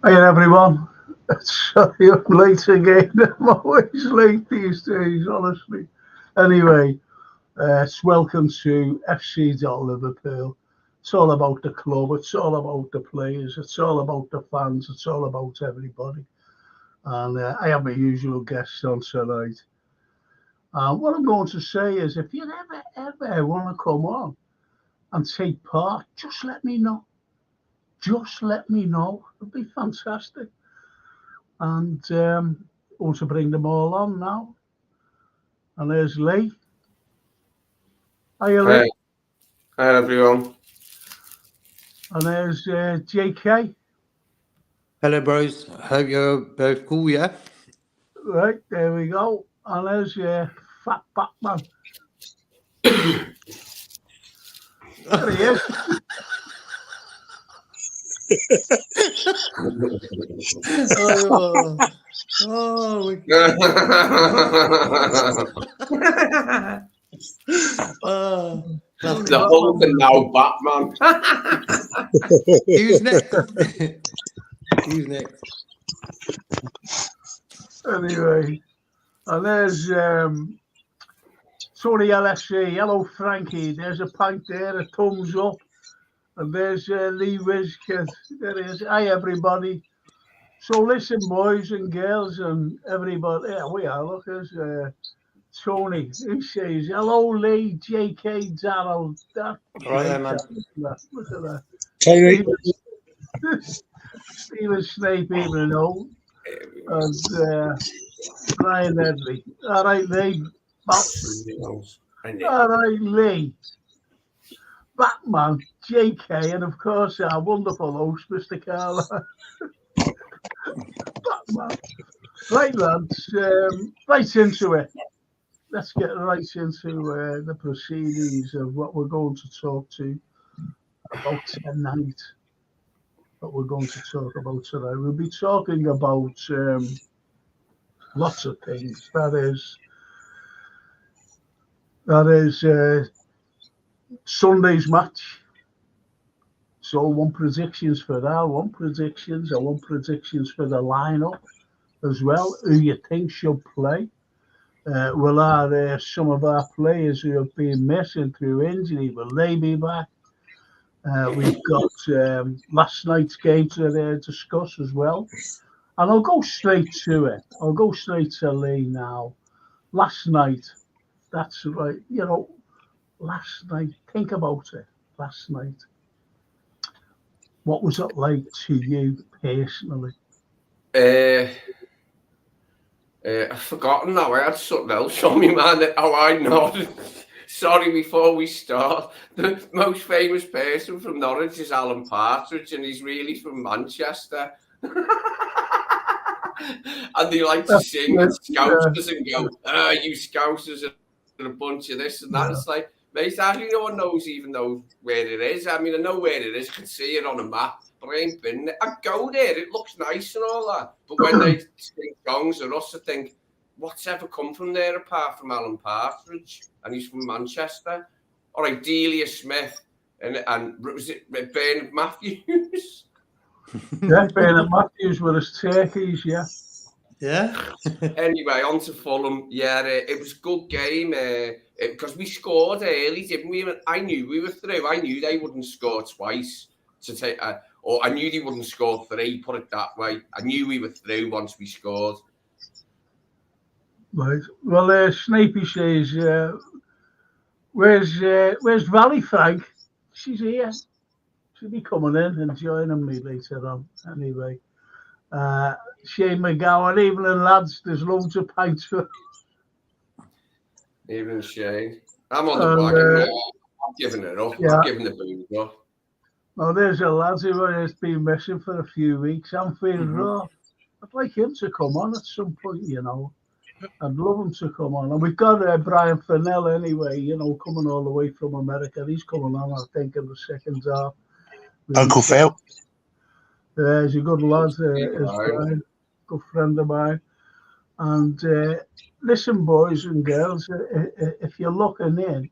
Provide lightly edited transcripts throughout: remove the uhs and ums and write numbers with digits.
Hey everyone. Sorry I'm late again. I'm always late these days, honestly. Anyway, it's welcome to FC.Liverpool. It's all about the club, it's all about the players, it's all about the fans, it's all about everybody. And I have my usual guests on tonight. What I'm going to say is if you ever want to come on and take part, just let me know. Just let me know. It'd be fantastic. And want to bring them all on now. And there's Lee. Hiya, Lee. Hi, hi everyone. And there's JK. Hello, bros. Hope you're both cool, yeah? Right, there we go. And there's Fat Batman. There he is. Oh, oh, oh. The Hulk and now Batman. Who's next? Who's next? Anyway, and there's Tony LSC. Hello, Frankie. There's a pint there, a thumbs up. And there's Lee Wizkid. There he is. Hi, everybody. So listen, boys and girls and everybody. Yeah, we are. Look, there's Tony. He says, hello, Lee, JK, Darrell. Right, man. Look at that. Hey, Stephen Snape, even know. And Brian Edley. All right, Lee. All right, Lee. Batman, JK, and of course our wonderful host, Mr. Carlyle. Batman. Right, lads, right into it. Let's get right into the proceedings of what we're going to talk to about tonight. What we're going to talk about today. We'll be talking about lots of things. That is Sunday's match. So one predictions for that, one predictions for the lineup as well. Who you think should play? Will some of our players who have been missing through injury, will they be back? We've got last night's game to discuss as well. And I'll go straight to it. I'll go straight to Lee now. Last night, that's right. Last night, think about it. Last night. What was it like to you personally? I've forgotten now. I had something else on me, man. How I nodded. Sorry, before we start. The most famous person from Norwich is Alan Partridge, and he's really from Manchester. And they like to sing at Scousers and go, you Scousers are a bunch of this and that. It's like, mate, hardly no one knows even though where it is. I mean, I know where it is, I can see it on a map, but I ain't been there. I go there, it looks nice and all that. But when they sing songs or us, I think, what's ever come from there apart from Alan Partridge? And he's from Manchester. All right, Delia Smith and was it Bernard Matthews? Yeah, Bernard Matthews with his turkeys, yeah. Yeah. Anyway, on to Fulham. Yeah, it was a good game because we scored early, didn't we? I knew we were through. I knew they wouldn't score twice to take, or I knew they wouldn't score three. Put it that way. I knew we were through once we scored. Right. Well, Snapey says, "Where's Valley Frank? She's here. She'll be coming in and joining me later on. Anyway." Shane McGowan, evening lads. There's loads of pints for Even Shane. I'm on the wagon. I'm giving it up. Yeah. I'm giving the booze up. Oh, there's a lad who has been missing for a few weeks. I'm feeling raw. I'd like him to come on at some point, I'd love him to come on. And we've got Brian Fennell anyway, coming all the way from America. He's coming on, I think, in the second half. Uncle Phil. He's a good lad, is Brian, good friend of mine. And listen, boys and girls, if you're looking in,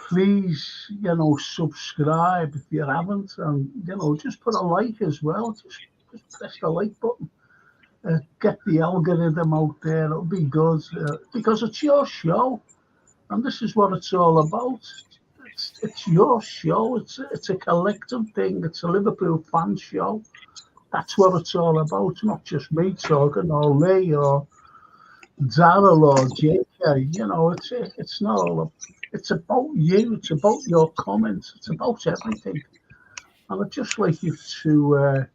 please, subscribe if you haven't, and just put a like as well. Just press the like button. Get the algorithm out there. It'll be good because it's your show, and this is what it's all about. It's your show. It's a collective thing. It's a Liverpool fan show. That's what it's all about. It's not just me talking, or Lee, or Darryl, or JK. It's not all. It's about you. It's about your comments. It's about everything. And I'd just like you to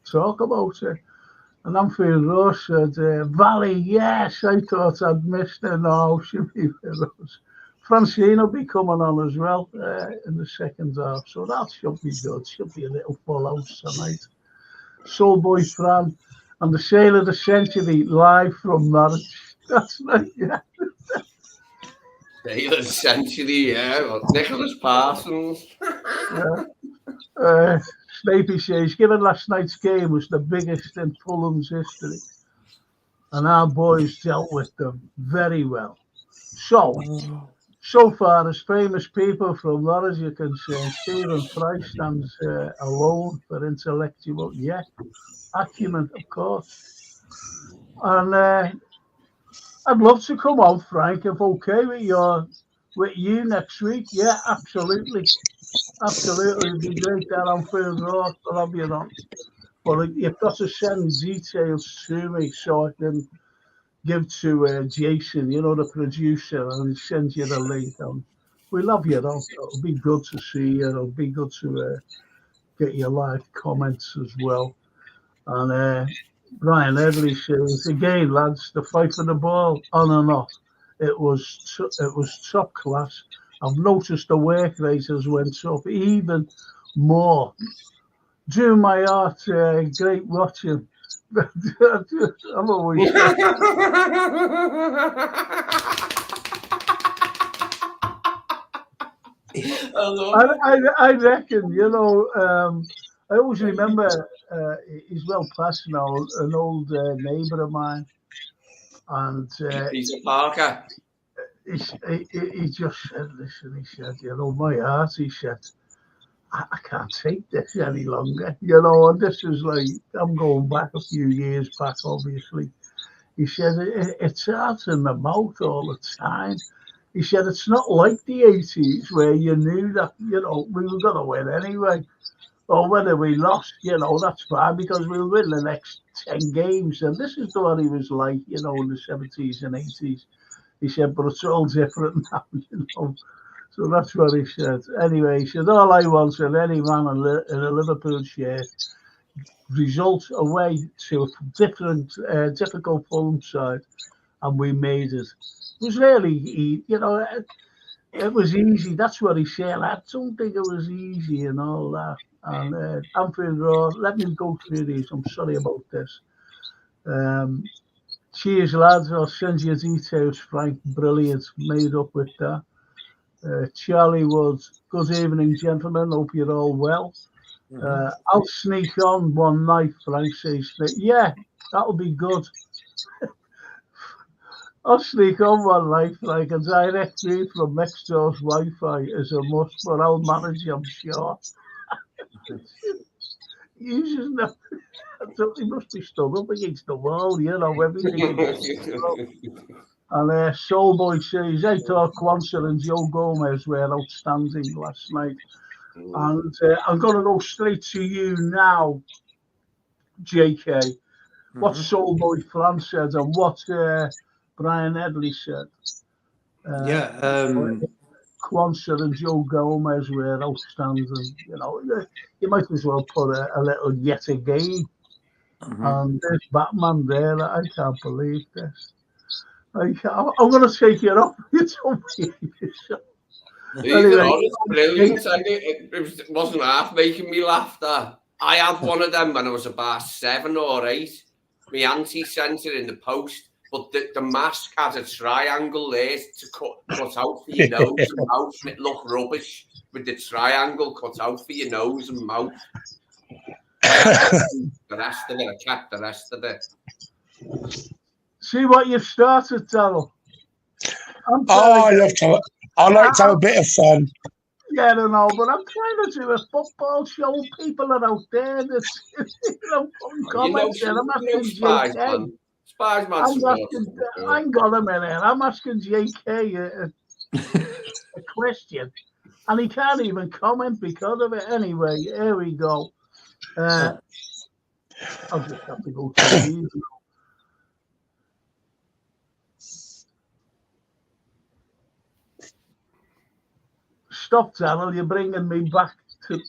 talk about it. And Anfield Rose said, Valley, yes, I thought I'd missed it. No, she'll be with us. Francine will be coming on as well in the second half. So that should be good. Should be a little full house tonight. Soulboy Fran and the Sale of the Century live from Norwich. That's right, yeah. Sale of the Century, yeah. Well, Nicholas Parsons. Snapey says, given last night's game was the biggest in Fulham's history, and our boys dealt with them very well. So far, as famous people from Norwich, you can say, Stephen Fry stands alone for intellectual, acumen, of course. And I'd love to come on, Frank, if okay with you next week. Yeah, absolutely. Absolutely, it'd be great that on Field Road, but I'll be on. But you've got to send details to me so I can give to Jason, the producer, and he sends you the link. We love you, though. It'll be good to see you. It'll be good to get your live comments as well. And Brian Edley says, again, lads, the fight for the ball, on and off. It was top class. I've noticed the work rate has went up even more. Drew my heart, great watching. I'm always I reckon, I always remember he's well past now, an old neighbour of mine. And Peter Parker. He just said, listen, he said, my heart, he said, I can't take this any longer, and this is like, I'm going back a few years back, obviously. He said, it's hard in the mouth all the time. He said, it's not like the 80s where you knew that, we were going to win anyway. Or whether we lost, that's fine because we'll win the next 10 games. And this is what he was like, in the 70s and 80s. He said, but it's all different now, So that's what he said. Anyway, he said, all I want is any man in a Liverpool shirt result away to a different, difficult Fulham side, and we made it. It was really, it was easy. That's what he said. I don't think it was easy and all that. And Anfield Road, let me go through these. I'm sorry about this. Cheers, lads. I'll send you details, Frank. Brilliant. Made up with that. Charlie Woods, good evening, gentlemen. Hope you're all well. I'll sneak on one night, Frank says. Yeah, that'll be good. I'll sneak on one night, Frank. A direct read from next door's Wi-Fi is a must, but I'll manage, I'm sure. You just know. He must be stood up against the wall, everything. And Soulboy says, I thought Kwanzaa and Joe Gomez were outstanding last night. And I'm going to go straight to you now, JK. What Soulboy Fran said and what Brian Edley said. Kwanzaa and Joe Gomez were outstanding. You might as well put a little yet again. And there's Batman there. I can't believe this. I'm going to take it off. It's brilliant. It wasn't half making me laugh. That I had one of them when I was about 7 or 8. My auntie sent it in the post, but the mask had a triangle there to cut out for your nose and mouth, and it looked rubbish with the triangle cut out for your nose and mouth. The rest of it, I kept the rest of it. See what you've started, Darryl. I I like to have a bit of fun. Yeah, I don't know, but I'm trying to do a football show. People are out there that's, putting comments in. I'm asking Spies, JK. man. Spies, man. Hang on a minute. I'm asking JK a question, and he can't even comment because of it. Anyway, here we go. I'll just have to go through these. Stop, Daniel. You're bringing me back to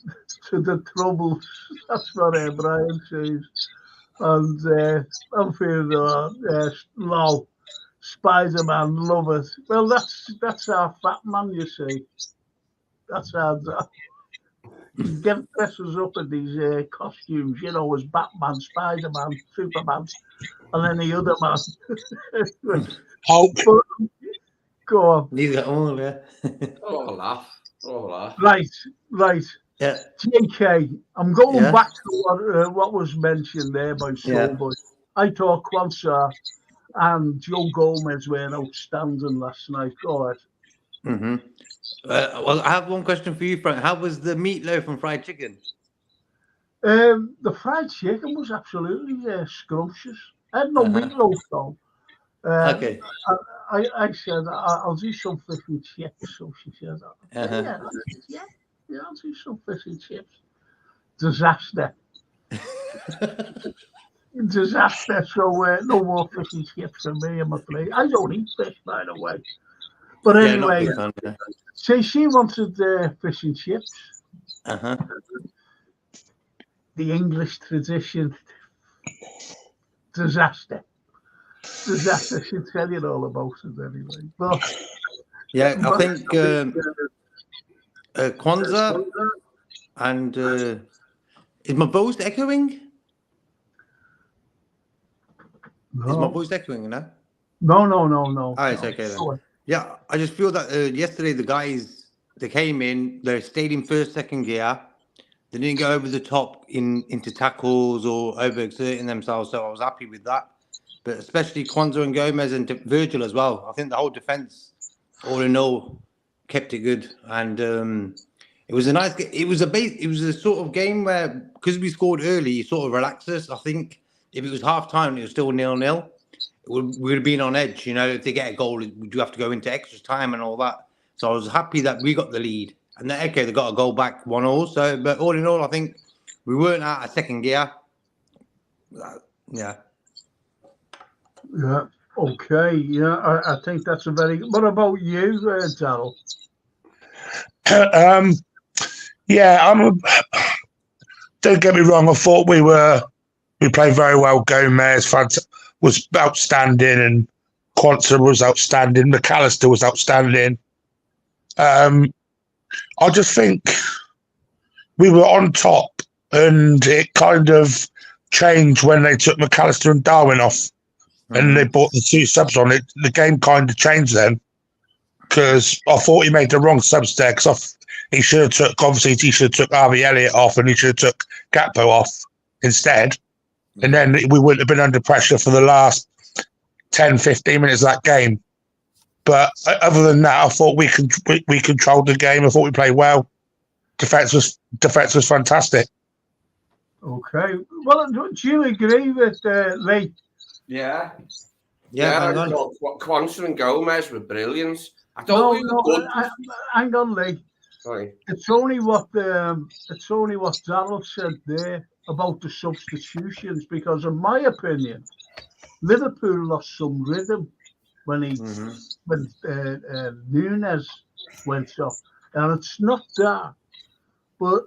the troubles. That's what Brian says. And I'm feeling low. Spider-Man, love it. Well, that's our fat man, you see. That's our. He dresses up in these costumes, as Batman, Spider-Man, Superman, and then the other man. Hulk. Go on. These are all, yeah. laugh. Right. Yeah. JK, I'm going back to what was mentioned there by Soulboy. I thought Kwanzaa and Joe Gomez were outstanding last night. Go ahead. Mm-hmm. Well, I have one question for you, Frank. How was the meatloaf and fried chicken? The fried chicken was absolutely scrumptious. I had no meatloaf though. Okay. I said I'll do some fish and chips. So she said, yeah, I'll do some fish and chips. Disaster. Disaster. So no more fish and chips for me, I'm afraid. I don't eat fish, by the way. But anyway, she wanted fish and chips. The English tradition. Disaster. She'll tell you all about it anyway. But I think Kwanzaa and is my voice echoing? No. Is my voice echoing, No. Oh, it's okay then. Yeah, I just feel that yesterday the guys, they came in, they stayed in first, second gear. They didn't go over the top into tackles or overexerting themselves, so I was happy with that. But especially Kwanzaa and Gomez and Virgil as well. I think the whole defence, all in all, kept it good. And it was a nice game. It was a sort of game where, because we scored early, it sort of relaxed us. I think if it was half time and it was still 0-0, we would have been on edge. If they get a goal, we do have to go into extra time and all that. So I was happy that we got the lead. And then, okay, they got a goal back 1-0. So, but all in all, I think we weren't out of second gear. Yeah. Yeah. Okay. Yeah, I think that's a very. What about you, Daryl? Don't get me wrong. I thought we played very well. Gomez was outstanding, and Kwanzaa was outstanding. McAllister was outstanding. I just think we were on top, and it kind of changed when they took McAllister and Darwin off, and they brought the two subs on. The game kind of changed then, because I thought he made the wrong subs there. Because he should have took Harvey Elliott off, and he should have took Gakpo off instead, and then we wouldn't have been under pressure for the last 10, 15 minutes of that game. But other than that, I thought we controlled the game. I thought we played well. Defense was fantastic. Okay. Well, do you agree with Lee? Yeah. Kwanzaa and Gomez were brilliant. Hang on, Lee. Sorry. It's only what Darryl said there about the substitutions, because in my opinion, Liverpool lost some rhythm when Nunes went off, and it's not that, but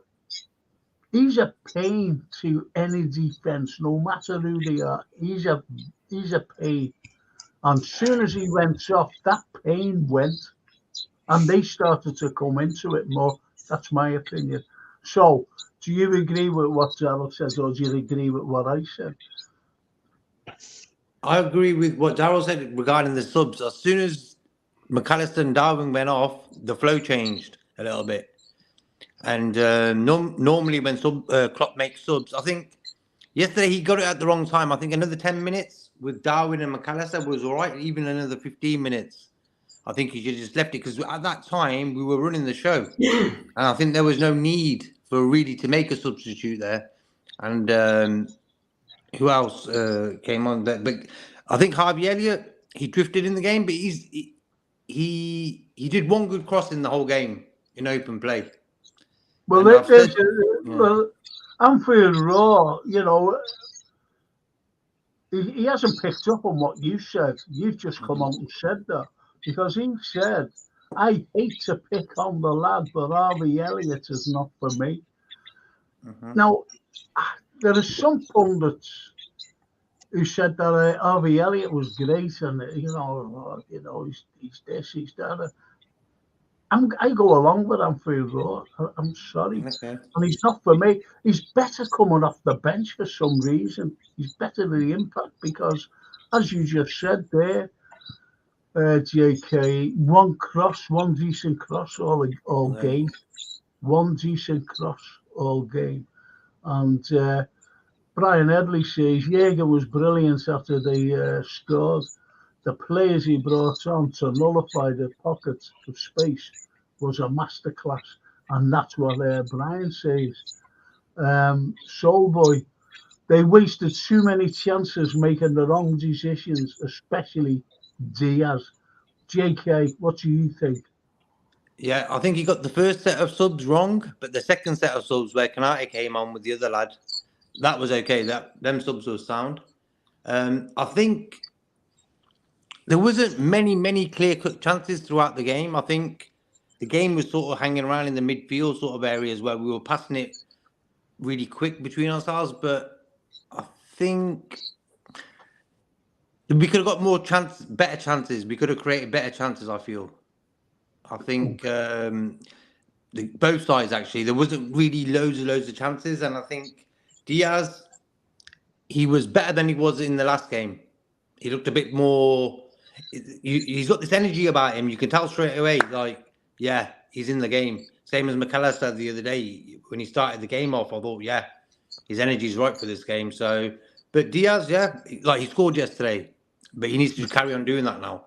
he's a pain to any defense, no matter who they are. He's a pain, and as soon as he went off, that pain went, and they started to come into it more. That's my opinion. So, do you agree with what Darryl said, or do you agree with what I said? I agree with what Darryl said regarding the subs. As soon as McAllister and Darwin went off, the flow changed a little bit. And normally when Klopp makes subs, I think yesterday he got it at the wrong time. I think another 10 minutes with Darwin and McAllister was all right, even another 15 minutes. I think he should have just left it because at that time we were running the show, and I think there was no need for really to make a substitute there. And who else came on? But I think Harvey Elliott, he drifted in the game, but he did one good cross in the whole game in open play. Well, well, Anfield Roar, you know, he hasn't picked up on what you said. You've just come out and said that because he said, "I hate to pick on the lad, but Harvey Elliott is not for me." Now, there are some pundits who said that Harvey Elliott was great, and he's this, he's that. I go along with Anfield Roar. I'm sorry, and he's not for me. He's better coming off the bench for some reason. He's better than the impact because, as you just said there, JK, one decent cross all game, one decent cross all game, and Brian Edley says Jaeger was brilliant after they scored. The players he brought on to nullify the pockets of space was a masterclass, and that's what Brian says. Soulboy, they wasted too many chances making the wrong decisions, especially Diaz. JK, what do you think? Yeah, I think he got the first set of subs wrong, but the second set of subs where Kanate came on with the other lad, that was okay. Them subs were sound. I think there wasn't many clear-cut chances throughout the game. I think the game was sort of hanging around in the midfield sort of areas where we were passing it really quick between ourselves. But I think we could have got better chances. We could have created better chances, I feel. I think both sides, actually, there wasn't really loads of chances. And I think Diaz, he was better than he was in the last game. He looked a bit more... He's got this energy about him. You can tell straight away, like, yeah, he's in the game. Same as McAllister the other day. When he started the game off, I thought, yeah, his energy's right for this game. So, but Diaz, yeah, like he scored yesterday, but he needs to carry on doing that now.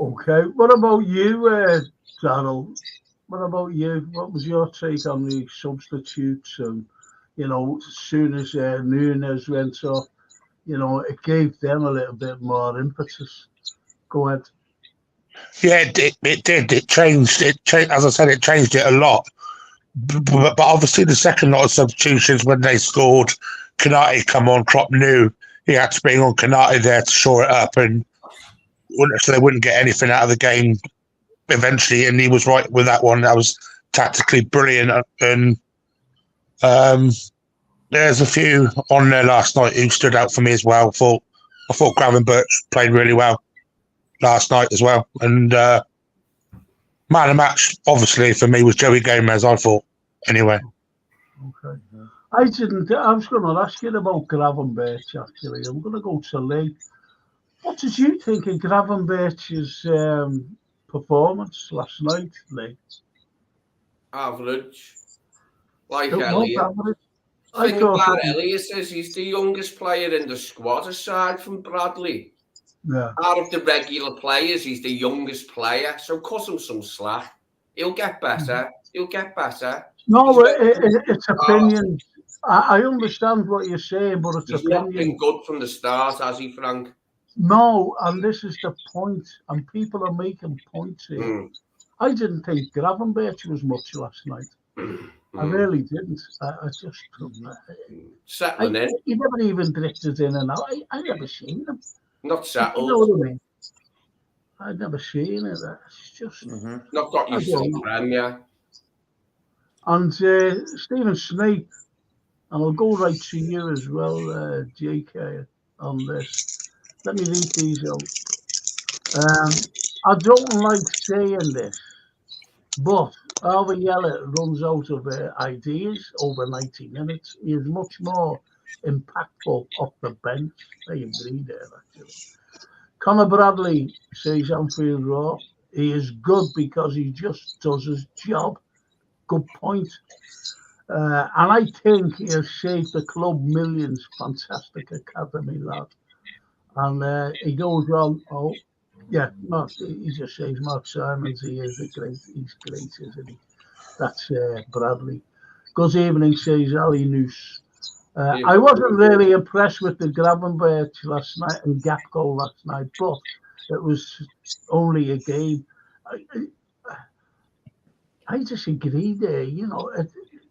Okay. What about you, Donald? What about you? What was your take on the substitutes? And, you know, as soon as Nunes went off, you know, it gave them a little bit more impetus. Go ahead. Yeah, it did. It changed. As I said, it changed it a lot. But obviously, the second lot of substitutions when they scored, Kanate come on. Klopp knew he had to bring on Kanate there to shore it up, and so they wouldn't get anything out of the game eventually. And he was right with that one. That was tactically brilliant. And there's a few on there last night who stood out for me as well. I thought Gravenberch played really well last night as well. And man of the match, obviously, for me was Joey Gomez, I thought, anyway. Okay. I was going to ask you about Gravenberch, actually. I'm going to go to Lee. What did you think of Gravenberch's performance last night, Lee? Average. Like Elliot. The thing about Elliot is he's the youngest player in the squad aside from Bradley. Yeah. Out of the regular players, he's the youngest player. So cut him some slack. He'll get better. He'll get better. No, it's opinion. I understand what you're saying, but it's opinion. He's not been good from the start, has he, Frank? No, and this is the point, and people are making points here. I didn't think Gravenberch was much last night. I really didn't. I just settling in. He never even drifted in and out. I never seen him. Not settled. You know what I mean? I'd never seen it. It's just not got used to the Premier. And Stephen Snape, and I'll go right to you as well, JK, on this. Let me read these out. I don't like saying this, but Harvey Elliott runs out of ideas over 90 minutes. He is much more impactful off the bench. I agree there, actually. Conor Bradley says Anfield Raw. He is good because he just does his job. Good point. And I think he has saved the club millions. Fantastic academy lad. And he goes on, Yeah, Mark, he just says Mark Simons, he's great, isn't he? That's Bradley. Good evening, says Ali Noose. I wasn't really impressed with the Gravenberch last night and gap goal last night, but it was only a game. I disagree there. You know,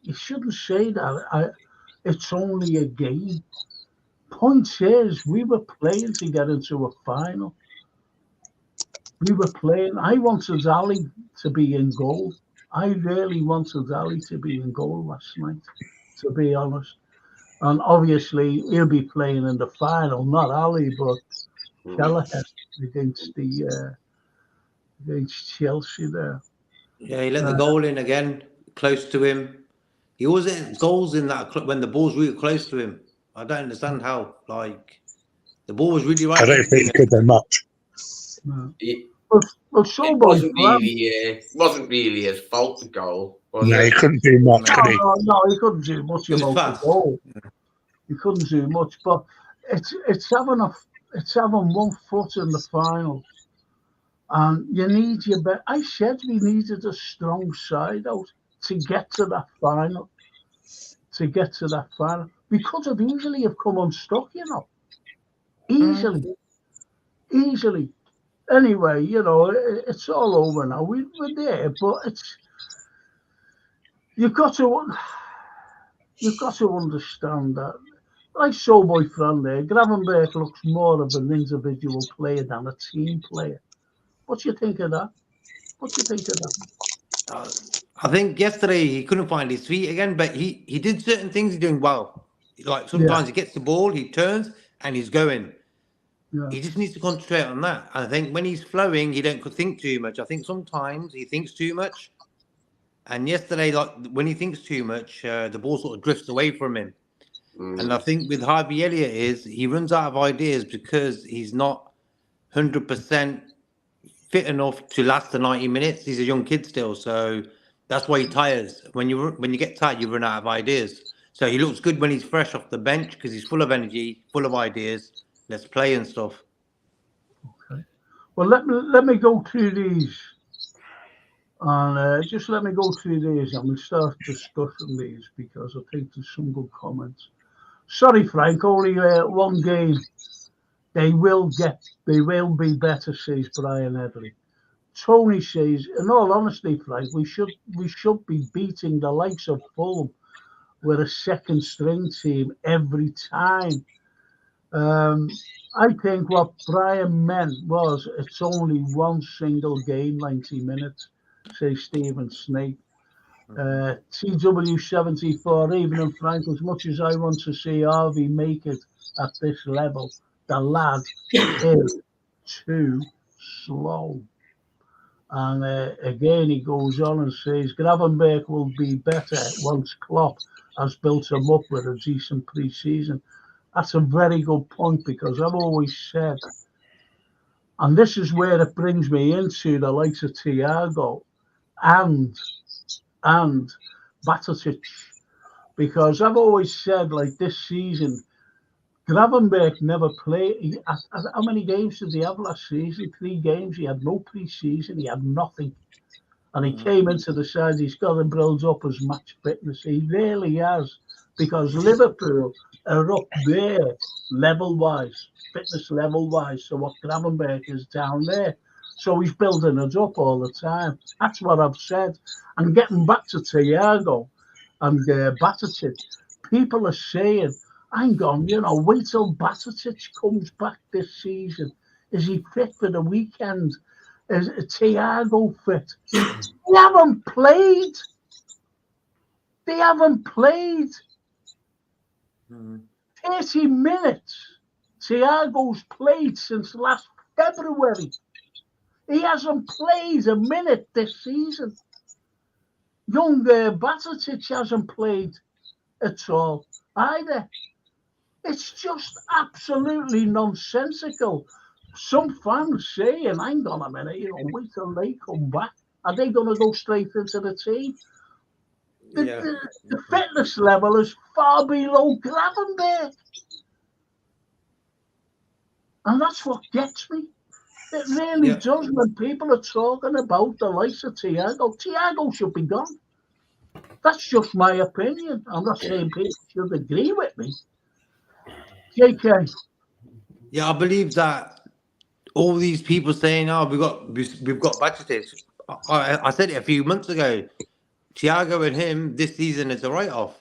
you shouldn't say that. It's only a game. Point is, we were playing to get into a final. We were playing. I wanted Ali to be in goal. I really wanted Ali to be in goal last night, to be honest. And obviously, he'll be playing in the final, not Ali, but Kelleher against against Chelsea there. Yeah, he let the goal in again, close to him. He always hits goals in that when the ball's really close to him. I don't understand how. Like the ball was really right. I don't think he could do much. Well, Showboy wasn't really his fault, the goal. No, he couldn't do much, could he? No, he couldn't do much about the goal. He couldn't do much, but it's having 1 foot in the finals, and you need your bet. I said we needed a strong side out to get to that final. We could have easily have come unstuck, you know, easily. Anyway, you know, it's all over now. We're there, but you've got to understand that. Like Showboy Fran there, Gravenberch looks more of an individual player than a team player. What do you think of that? I think yesterday he couldn't find his feet again, but he did certain things he's doing well. Like sometimes he gets the ball, he turns, and he's going. Yeah. He just needs to concentrate on that. I think when he's flowing, he don't think too much. I think sometimes he thinks too much. And yesterday, like when he thinks too much, the ball sort of drifts away from him. And I think with Harvey Elliott he runs out of ideas because he's not 100% fit enough to last the 90 minutes. He's a young kid still, so that's why he tires. When you get tired, you run out of ideas. So he looks good when he's fresh off the bench because he's full of energy, full of ideas. Let's play and stuff. Okay. Well, let me go through these, and just let me go through these, and we'll start discussing these because I think there's some good comments. Sorry, Frank, only one game. They will be better, says Brian Headley. Tony says, in all honesty, Frank, we should be beating the likes of Fulham with a second string team every time. I think what Brian meant was it's only one single game, 90 minutes, says Stephen Snake. TW74, even in Frank, as much as I want to see Harvey make it at this level, the lad is too slow. And again, he goes on and says, Gravenberch will be better once Klopp has built him up with a decent pre-season. That's a very good point because I've always said, and this is where it brings me into the likes of Thiago and Batatic, because I've always said, like this season, Gravenberch never played. How many games did he have last season? 3 games. He had no pre-season. He had nothing. And he came into the side. He's got to build up his match fitness. He really has, because Liverpool are up there level-wise, fitness level-wise. So what Gravenberch is down there. So he's building it up all the time. That's what I've said. And getting back to Thiago and Batatic, people are saying, hang on, you know, wait till Batatic comes back this season. Is he fit for the weekend? Is Thiago fit? They haven't played. 30 minutes. Thiago's played since last February. He hasn't played a minute this season. Young Batatic hasn't played at all either. It's just absolutely nonsensical. Some fans saying, hang on a minute, you know, wait till they come back. Are they going to go straight into the team? The fitness level is far below Gravenberch. And that's what gets me. It really does. When people are talking about the likes of Thiago should be gone. That's just my opinion. I'm not saying people should agree with me. JK. Yeah, I believe that all these people saying, "Oh, we've got budgeted." I said it a few months ago. Thiago and him this season is a write-off.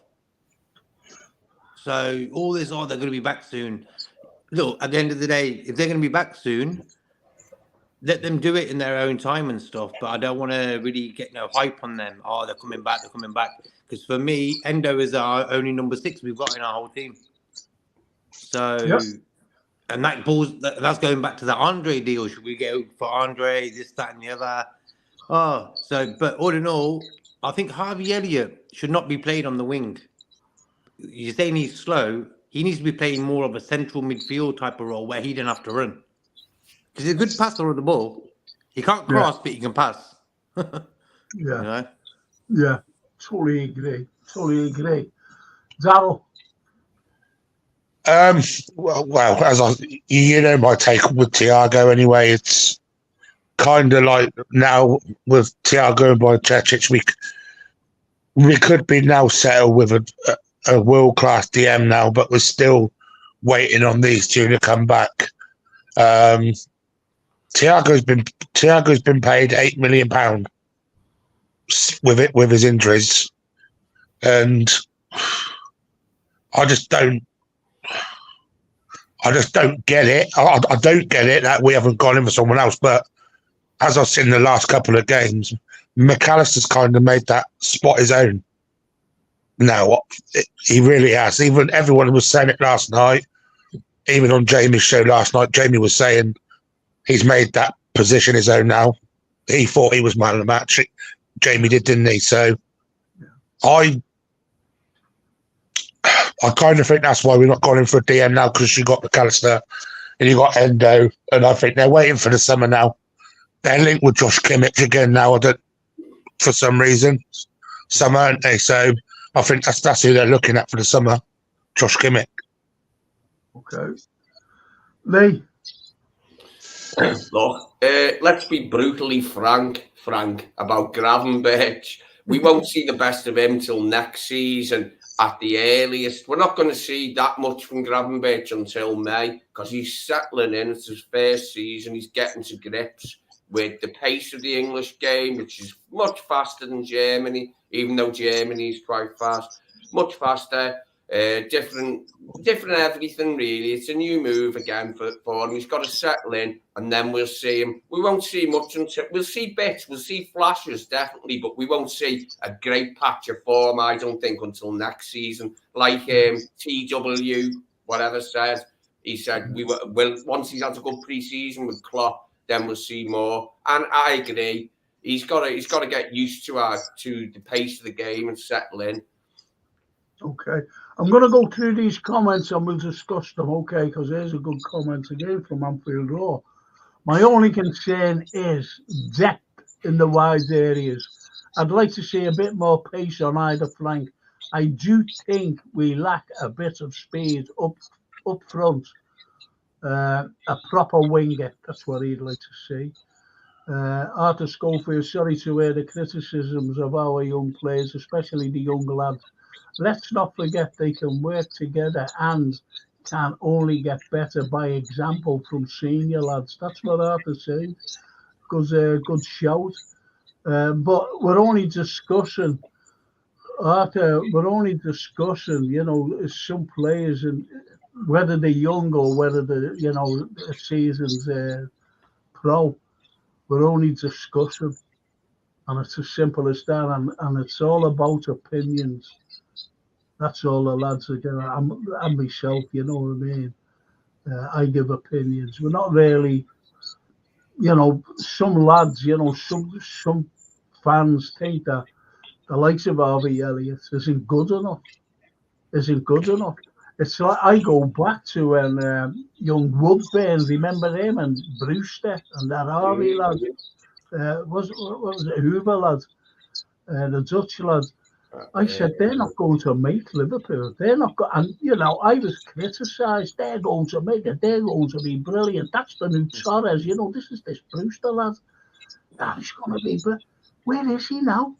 So all this, they're going to be back soon. Look, at the end of the day, if they're going to be back soon, let them do it in their own time and stuff. But I don't want to really get no hype on them. Oh, they're coming back. They're coming back. Because for me, Endo is our only number 6 we've got in our whole team. So, and that's going back to the Andre deal. Should we go for Andre, this, that, and the other? But all in all, I think Harvey Elliott should not be played on the wing. You're saying he's slow. He needs to be playing more of a central midfield type of role where he didn't have to run. Because he's a good passer of the ball. He can't cross, but he can pass. You know? Yeah, totally agree. Darryl? Well, you know my take with Thiago anyway. It's kind of like now with Thiago and Bajcetic, we could be now settled with a world-class DM now, but we're still waiting on these two to come back. Thiago's been paid £8 million with his injuries, and I just don't get it. I don't get it that we haven't gone in for someone else. But as I've seen the last couple of games, McAllister's kind of made that spot his own. Now he really has. Even everyone was saying it last night. Even on Jamie's show last night, Jamie was saying he's made that position his own now. He thought he was man of the match. Jamie did, didn't he? So I kind of think that's why we're not going in for a DM now, because you got McAllister and you got Endo, and I think they're waiting for the summer now. They're linked with Josh Kimmich again now, for some reason. Summer, aren't they? So I think that's who they're looking at for the summer, Josh Kimmich. Okay. Lee? Look, let's be brutally frank about Gravenberch. We won't see the best of him till next season at the earliest. We're not going to see that much from Gravenberch until May, because he's settling in. It's his first season. He's getting to grips with the pace of the English game, which is much faster than Germany, even though Germany is quite fast. Much faster. Different everything, really. It's a new move again for him. He's got to settle in, and then we'll see him. We won't see much until we'll see bits, we'll see flashes, definitely, but we won't see a great patch of form, I don't think, until next season. Like TW, whatever said, he said once he's had a good pre-season with Klopp, then we'll see more. And I agree. He's got to get used to the pace of the game and settle in. Okay. I'm going to go through these comments and we'll discuss them, okay? Because there's a good comment again from Anfield Row. My only concern is depth in the wide areas. I'd like to see a bit more pace on either flank. I do think we lack a bit of speed up front. A proper winger, that's what he'd like to see. Arthur Schofield, sorry to hear the criticisms of our young players, especially the young lads. Let's not forget they can work together and can only get better by example from senior lads. That's what Arthur said. Good shout. But we're only discussing, Arthur, some players and whether they're young or whether they're, a season's pro. We're only discussing. And it's as simple as that. And it's all about opinions. That's all the lads are doing. I'm myself, you know what I mean? I give opinions. We're not really, some lads, some fans think that the likes of Harvey Elliott isn't good enough. It's like I go back to when young Woodburn, remember him, and Brewster and that Harvey lad. What was it, Hoover lad? The Dutch lad. I said, they're not going to make Liverpool. They're not going, and I was criticised. They're going to make it. They're going to be brilliant. That's the new Torres. This is this Brewster lad. That's going to be brilliant. Where is he now?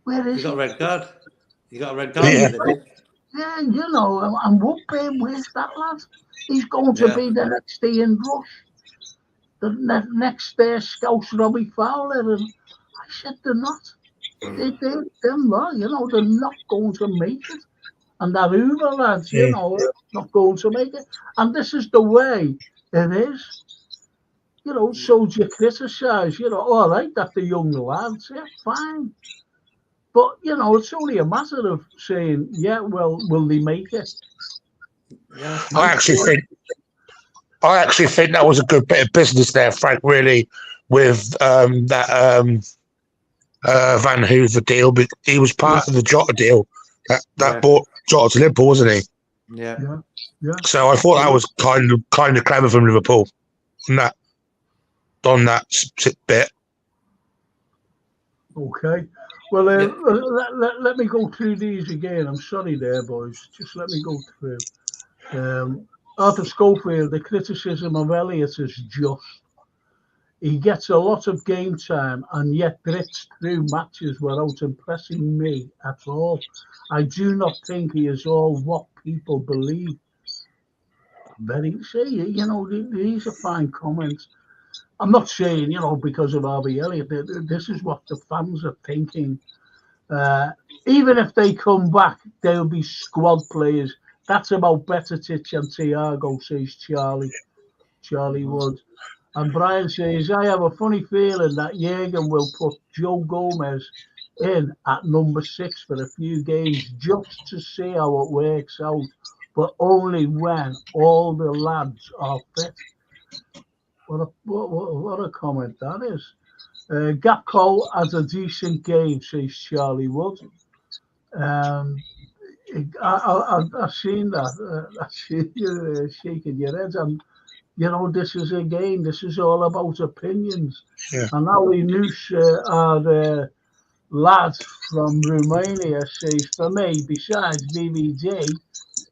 Where is he? He got a red card. He got a red card. Yeah, and Woodburn, where's that lad? He's going to be the next Ian Rush. The next Scouse Robbie Fowler. And I said, they're not. They're not, they're not going to make it. And that Uber lads, not going to make it. And this is the way it is. So you criticise, all right, that's the young lads, yeah, fine. But, it's only a matter of saying, yeah, well, will they make it? Yeah. I actually think that was a good bit of business there, Frank, really, with that Van Hoover deal. But he was part of the Jota deal that brought Jota to Liverpool, wasn't he? Yeah. So I thought that was kind of clever from Liverpool on that bit. Okay. Well, let me go through these again. I'm sorry there, boys. Just let me go through. Arthur Schofield, the criticism of Elliott is just. He gets a lot of game time and yet drifts through matches without impressing me at all. I do not think he is all what people believe. These are fine comments. I'm not saying, because of Harvey Elliott. This is what the fans are thinking. Even if they come back, they'll be squad players. That's about Betetic and Thiago, says Charlie Wood. And Brian says, I have a funny feeling that Jurgen will put Joe Gomez in at number 6 for a few games just to see how it works out, but only when all the lads are fit. What a comment that is. Gapco has a decent game, says Charlie Wood. I've seen that. I've seen you shaking your head. And, this is all about opinions. Yeah. And Ali Nus, our lad from Romania, says, for me, besides DVD,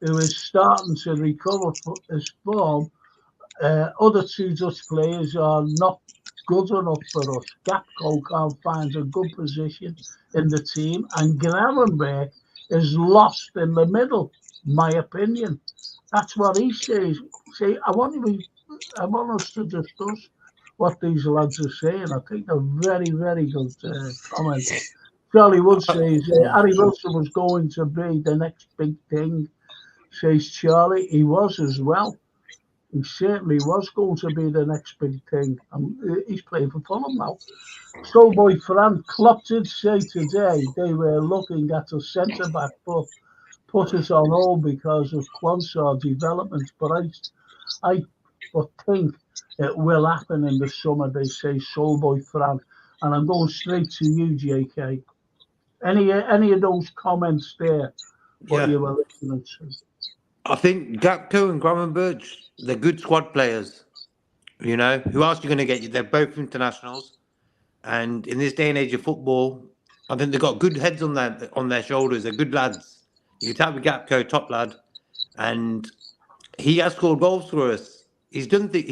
who is starting to recover his form, other 2 Dutch players are not good enough for us. Gapco can't find a good position in the team, and Gravenberch is lost in the middle, my opinion. That's what he says. See, I want us to discuss what these lads are saying. I think they're very, very good comments. Charlie Wood says, Harry Wilson was going to be the next big thing, says Charlie. He was as well. He certainly was going to be the next big thing. He's playing for Fulham now. Soulboy Fran, Klopp did say today they were looking at a centre-back, but put it on hold because of Quansah development. But I think it will happen in the summer, they say, Soulboy Fran. And I'm going straight to you, JK. Any of those comments there, what you were listening to? I think Gakpo and Gravenberch, they're good squad players. Who else are you going to get? They're both internationals. And in this day and age of football, I think they've got good heads on their shoulders. They're good lads. You can tell with Gakpo, top lad. And he has scored goals for us. He could do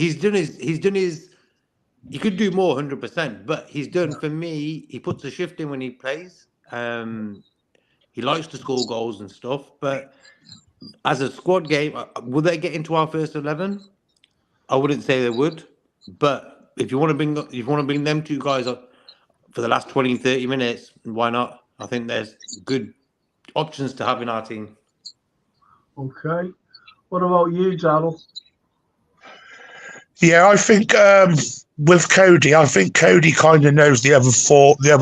more 100%, but he's done, for me, he puts a shift in when he plays. He likes to score goals and stuff, but as a squad game, will they get into our first 11? I wouldn't say they would, but if you want to bring them 2 guys up for the last 20, 30 minutes, why not? I think there's good options to have in our team. Okay. What about you, Darryl? Yeah, I think with Cody, I think Cody kind of knows the other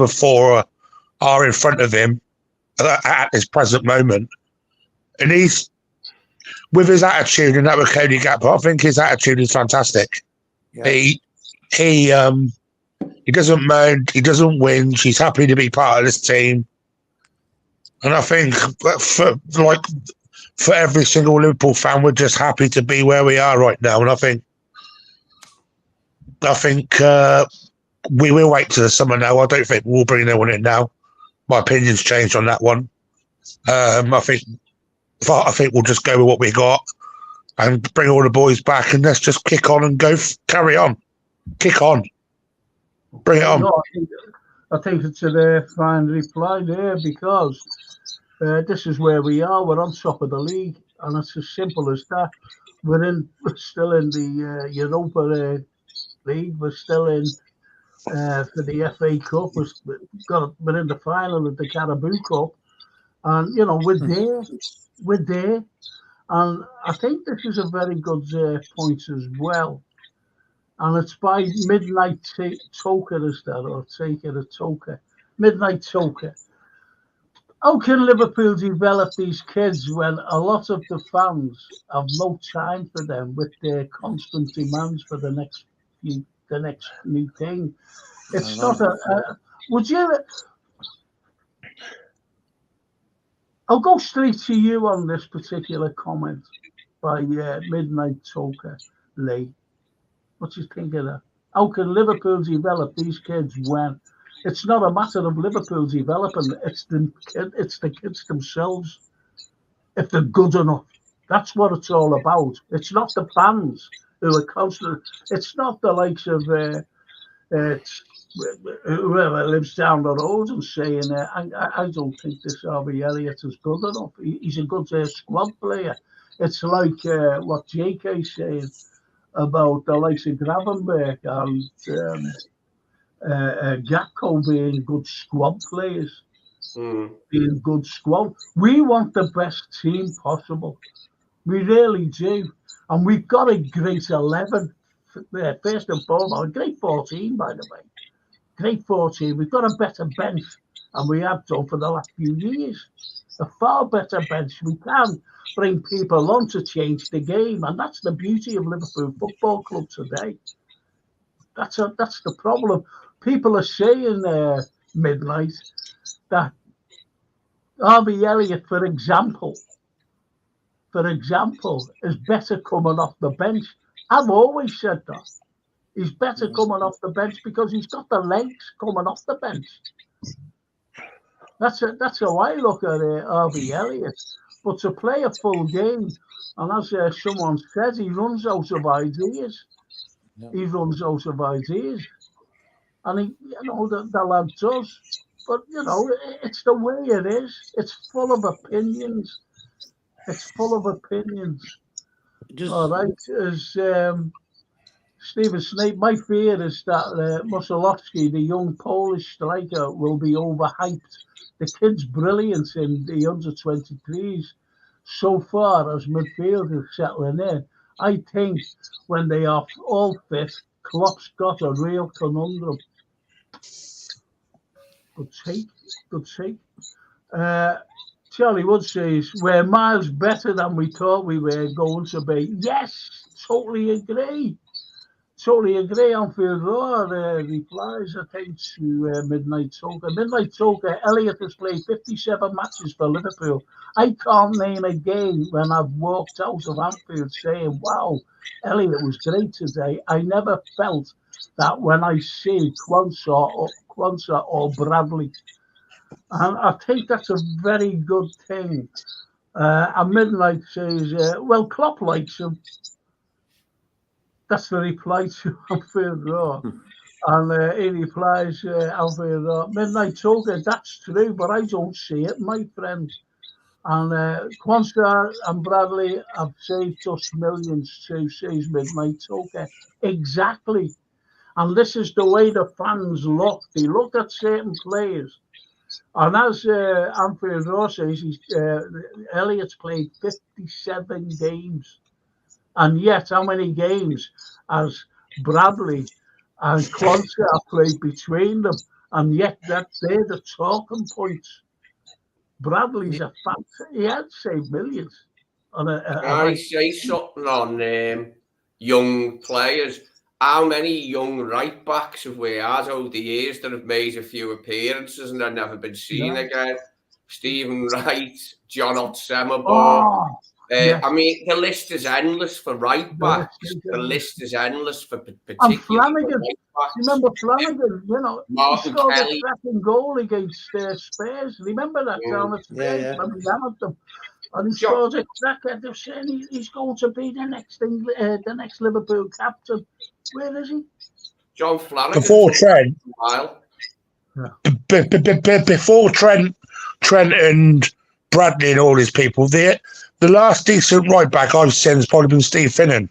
four are in front of him at this present moment. And he's, with his attitude and that with Cody Gakpo, I think his attitude is fantastic. Yeah. He doesn't moan, he doesn't whinge, he's happy to be part of this team. And I think for every single Liverpool fan, we're just happy to be where we are right now. And I think we will wait till the summer now. I don't think we'll bring anyone in now. my opinion's changed on that one. I think we'll just go with what we got and bring all the boys back, and let's just kick on and carry on. Kick on. Bring it on. No, I think it's a fine reply there, because this is where we are. We're on top of the league, and it's as simple as that. We're still in the Europa League. We're still in for the FA Cup. We're in the final of the Carabao Cup, and we're there. And I think this is a very good point as well. And it's by Midnight Toker, is that, or Taker a Toker? Midnight Toker. How can Liverpool develop these kids when a lot of the fans have no time for them with their constant demands for the next new thing? It's not would you? I'll go straight to you on this particular comment by Midnight Toker, Lee. What do you think of that? How can Liverpool develop these kids when it's not a matter of Liverpool developing? It's the kids themselves. If they're good enough, that's what it's all about. It's not the fans who are constant. It's not the likes of whoever lives down the road and saying, I don't think this Harvey Elliott is good enough. He's a good squad player. It's like what JK's saying about the likes of Gravenberch and Gakpo being good squad players, being good squad. We want the best team possible. We really do. And we've got a great 11, first and foremost, a great 14, by the way. Great 14. We've got a better bench, and we have done for the last few years. A far better bench. We can bring people on to change the game, and that's the beauty of Liverpool Football Club today. That's the problem. People are saying Midnight that Harvey Elliott, for example, is better coming off the bench. I've always said that. He's better coming off the bench because he's got the legs coming off the bench. That's how I look at Harvey Elliott. But to play a full game, and as someone said, he runs out of ideas. Yeah. He runs out of ideas. And the lad does. But, it's the way it is. It's full of opinions. All right. As Stephen Snape, my fear is that Mussolowski, the young Polish striker, will be overhyped. The kid's brilliant in the under-23s. So far as midfielders settling in, I think when they are all fit, Klopp's got a real conundrum. Good take. Charlie Wood says, we're miles better than we thought we were going to be. Yes, totally agree. Anfield Roar replies, I think, to Midnight Toker. Midnight Toker, Elliott has played 57 matches for Liverpool. I can't name a game when I've walked out of Anfield saying, wow, Elliott was great today. I never felt that when I see Quansah or Bradley. And I think that's a very good thing. And Midnight says, well, Klopp likes him. That's the reply to Anfield Roar. And he replies, Anfield Roar, Midnight Toker, that's true, but I don't see it, my friend. And Quansah and Bradley have saved us millions too, says Midnight Toker. Exactly. And this is the way the fans look. They look at certain players. And as Anfield Roar says, Elliott's played 57 games. And yet, how many games has Bradley and Quansah played between them? And yet, they're the talking points. Bradley's a fantasy. He had saved millions. I say something on young players. How many young right backs have we had over the years that have made a few appearances and they've never been seen again? Stephen Wright, John Otsemabor. I mean, the list is endless for right backs. The list is endless for particularly and Flanagan. right backs. Remember Flanagan? You know, Martin he scored Kelly. a cracking goal against Spurs. Remember that down at Spurs when we hammered them? And he scores a cracker. They're saying he's going to be the next Liverpool captain. Where is he? John Flanagan. Before Trent. Before Trent and Bradley and all these people, the last decent right back I've seen has probably been Steve Finnan.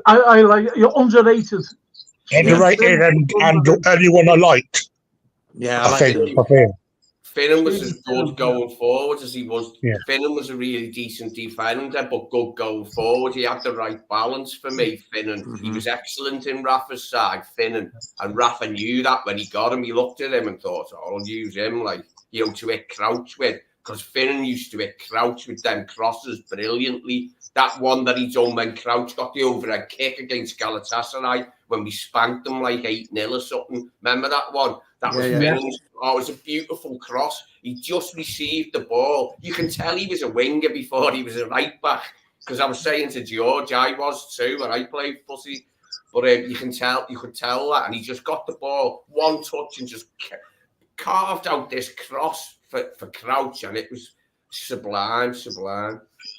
I like you're underrated. Underrated and anyone I liked. Yeah, I think. Finnan was as good going forward as he was. Yeah. Finnan was a really decent defender, but good going forward. He had the right balance for me, Finnan. He was excellent in Rafa's side, Finnan. And Rafa knew that when he got him. He looked at him and thought, I'll use him to hit Crouch with. Because Finnan used to hit Crouch with them crosses brilliantly. That one that he done when Crouch got the overhead kick against Galatasaray when we spanked them 8-0 or something. Remember that one? That was Finnan's. Oh, it was a beautiful cross. He just received the ball. You can tell he was a winger before he was a right back. Because I was saying to George, I was too when I played footy. But you could tell that. And he just got the ball, one touch, and just carved out this cross for Crouch. And it was sublime.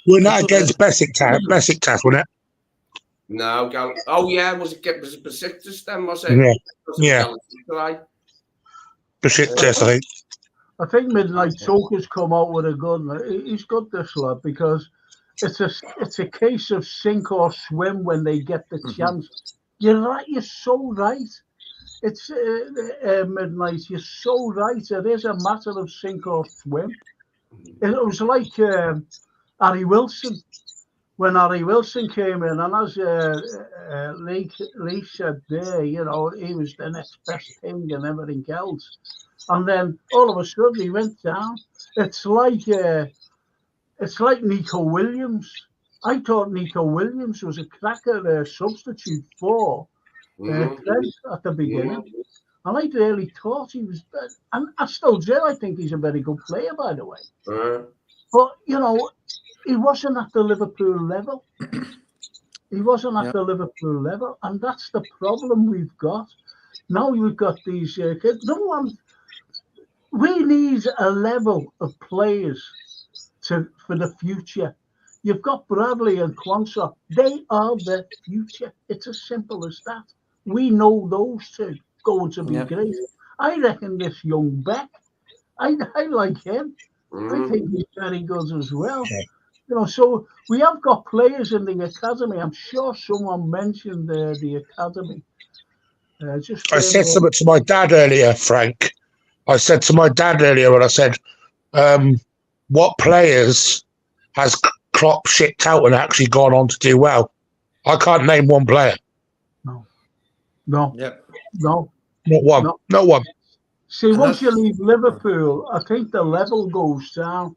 We're not against Besiktas, wasn't it? No, was it Besiktas then, was it? Yeah. Besiktas, I think. I think Midnight Toker's come out with a gun. He's got this lad because it's a case of sink or swim when they get the chance. You're right. You're so right. It's Midnight. You're so right. It is a matter of sink or swim. It was like Harry Wilson. When Harry Wilson came in, and as Lee said there, he was the next best thing and everything else. And then all of a sudden he went down. It's like Nico Williams. I thought Nico Williams was a cracker substitute for Trent at the beginning. And I really thought he was, and I still do. I think he's a very good player, by the way. But, he wasn't at the Liverpool level. The Liverpool level. And that's the problem we've got. Now we've got these kids. We need a level of players for the future. You've got Bradley and Quansah. They are the future. It's as simple as that. We know those two going to be great. I reckon this young Beck, I like him. I think he's very good as well. So we have got players in the academy. I'm sure someone mentioned the academy. I said something to my dad earlier, Frank. I said to my dad earlier when I said, what players has Klopp shipped out and actually gone on to do well? I can't name one player. No. Not one. No. Not one. See, once you leave Liverpool, I think the level goes down.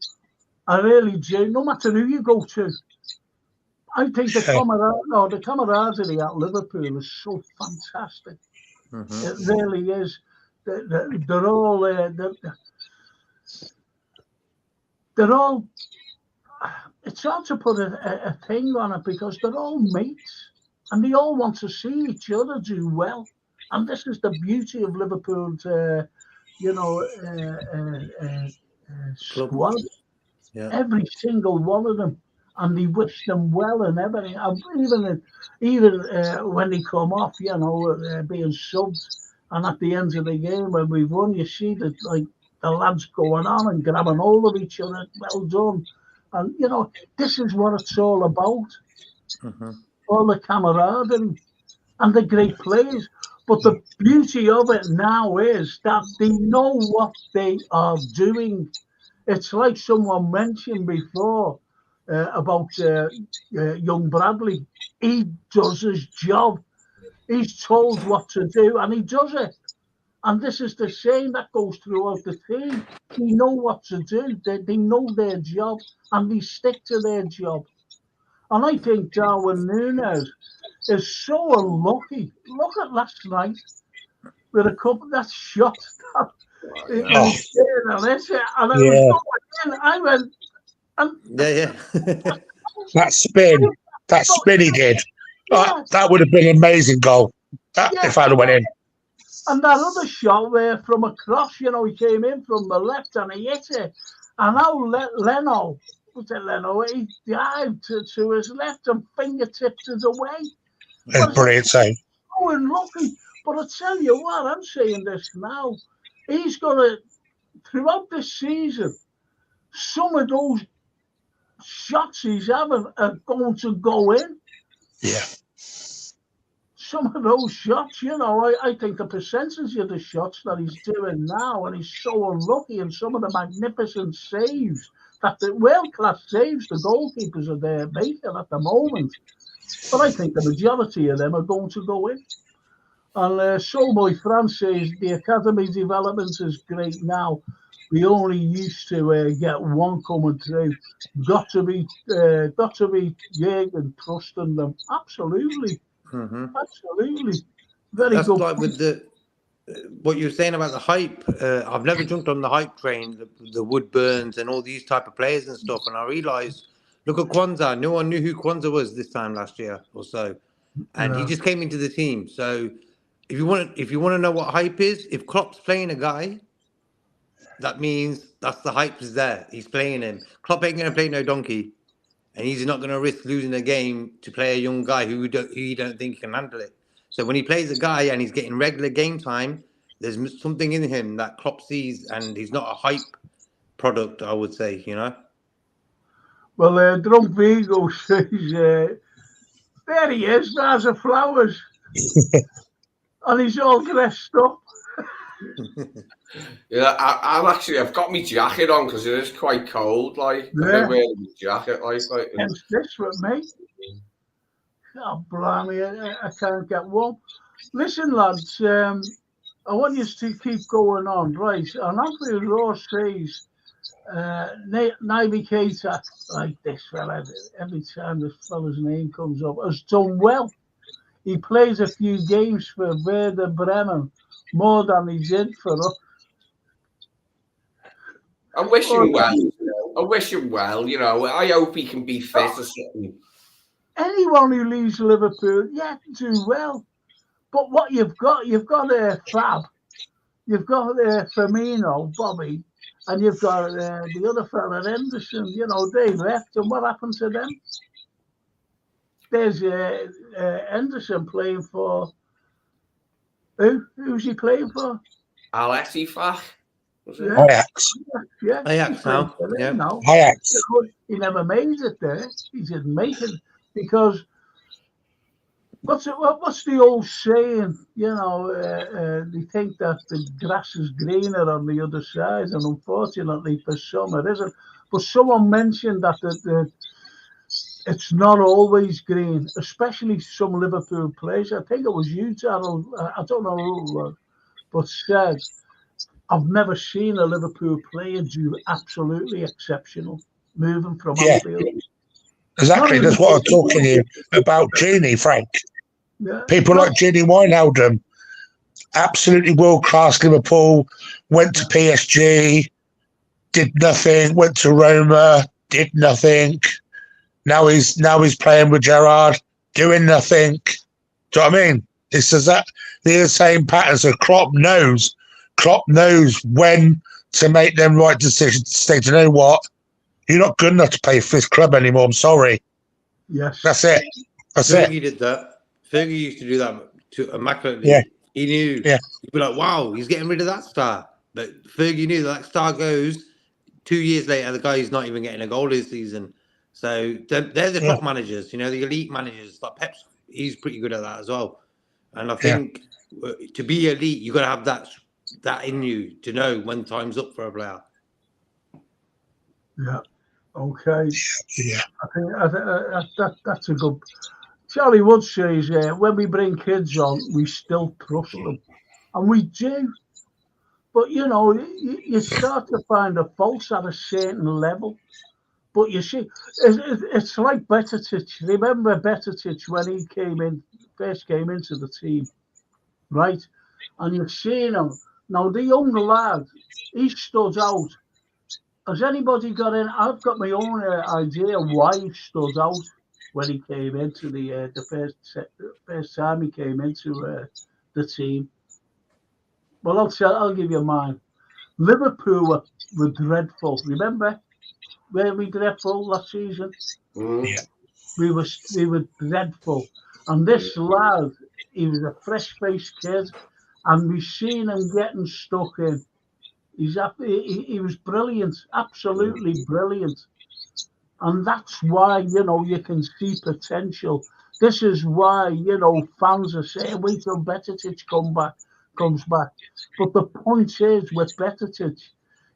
I really do. No matter who you go to, I think the camaraderie at Liverpool is so fantastic. It really is. They're all. They're all. It's hard to put a thing on it because they're all mates, and they all want to see each other do well. And this is the beauty of Liverpool's, squad. Yeah. Every single one of them, and they wish them well and everything. Even when they come off, being subbed, and at the end of the game when we've won, you see that the lads going on and grabbing hold of each other. Well done, and this is what it's all about. All the camaraderie and the great players. But the beauty of it now is that they know what they are doing. It's like someone mentioned before about young Bradley. He does his job. He's told what to do, and he does it. And this is the same that goes throughout the team. They know what to do. They know their job, and they stick to their job. And I think Darwin Núñez is so unlucky. Look at last night with a couple that shot. I went, And Yeah. That spin he did. yeah, That would have been an amazing goal. yeah. If I'd have went in. And that other shot where from across, he came in from the left and he hit it. And now Leno, he dived to his left and fingertipped it away. It's brilliant save. So unlucky. But I tell you what, I'm saying this now. He's going to, throughout this season, some of those shots he's having are going to go in. Yeah. Some of those shots, I think the percentage of the shots that he's doing now, and he's so unlucky, and some of the magnificent saves, that the world-class saves the goalkeepers are there making at the moment. But I think the majority of them are going to go in. And Soulboy France says the academy development is great now. We only used to get one coming through. Got to be Jürgen trusting them. Absolutely. Mm-hmm. Absolutely. Very That's good. like with what you were saying about the hype. I've never jumped on the hype train, the Woodburns and all these type of players and stuff. And I realised, look at Kwanzaa. No one knew who Kwanzaa was this time last year or so, and he just came into the team. So if you want to know what hype is, if Klopp's playing a guy, that means that's the hype is there. He's playing him. Klopp ain't gonna play no donkey, and he's not gonna risk losing a game to play a young guy who you don't think can handle it. So when he plays a guy and he's getting regular game time, there's something in him that Klopp sees, and he's not a hype product, I would say, Well, Drunk Vigo says, there he is, there's the flowers. And he's all dressed up. Yeah, I've got my jacket on because it is quite cold. Like, I've been wearing my jacket. Like it's this with me. Oh, blimey, I can't get warm. Listen, lads, I want you to keep going on, right? And Anthony Raw says, Navigator, like this fella, every time this fella's name comes up, has done well. He plays a few games for Werder Bremen, more than he did for us. I wish him well. I wish him well. I hope he can be fit or something. Anyone who leaves Liverpool, do well. But what you've got Fab, you've got Firmino, Bobby, and you've got the other fella, Henderson. They left, and what happened to them? There's Henderson playing for who? Who's he playing for? Al-Ettifaq. Ajax. Yeah. Ajax now. Yeah. Ajax. He never made it there. He didn't make it because what's the old saying? They think that the grass is greener on the other side, and unfortunately for some it isn't. But someone mentioned that it's not always green, especially some Liverpool players. I think it was you, Darryl. I don't know who it was, but said, I've never seen a Liverpool player do absolutely exceptional moving from outfield. Exactly. That's what I'm talking to you about, Genie, Frank. Yeah. People like Genie Wijnaldum, absolutely world-class Liverpool, went to PSG, did nothing, went to Roma, did nothing. Now he's playing with Gerrard, doing nothing. Do you know what I mean? It's that the same pattern. So Klopp knows when to make them right decisions. To say, do you know what? You're not good enough to play for this club anymore. I'm sorry. Yes, that's it. Fergie did that. Fergie used to do that to immaculately. Yeah. He knew. Yeah. He'd be like, "Wow, he's getting rid of that star." But Fergie knew that star goes. 2 years later, the guy's not even getting a goal this season. So they're the top managers, the elite managers. Like Pep's, he's pretty good at that as well. And I think to be elite, you got to have that in you to know when time's up for a player. Yeah. Okay. Yeah. I think that's a good. Charlie Wood says, when we bring kids on, we still trust them, and we do. But you start to find the faults at a certain level. But you see, it's like Betetic. Remember Betetic when he first came into the team, right? And you've seen him. Now, the young lad, he stood out. Has anybody got in? I've got my own idea why he stood out when he came into the first time he came into the team. Well, I'll give you mine. Liverpool were dreadful. Remember, were we dreadful last season? Yeah. We were dreadful. And this lad, he was a fresh-faced kid, and we've seen him getting stuck in. He was brilliant, absolutely brilliant. And that's why, you can see potential. This is why, fans are saying, wait till Betetic comes back. But the point is, with Betetic,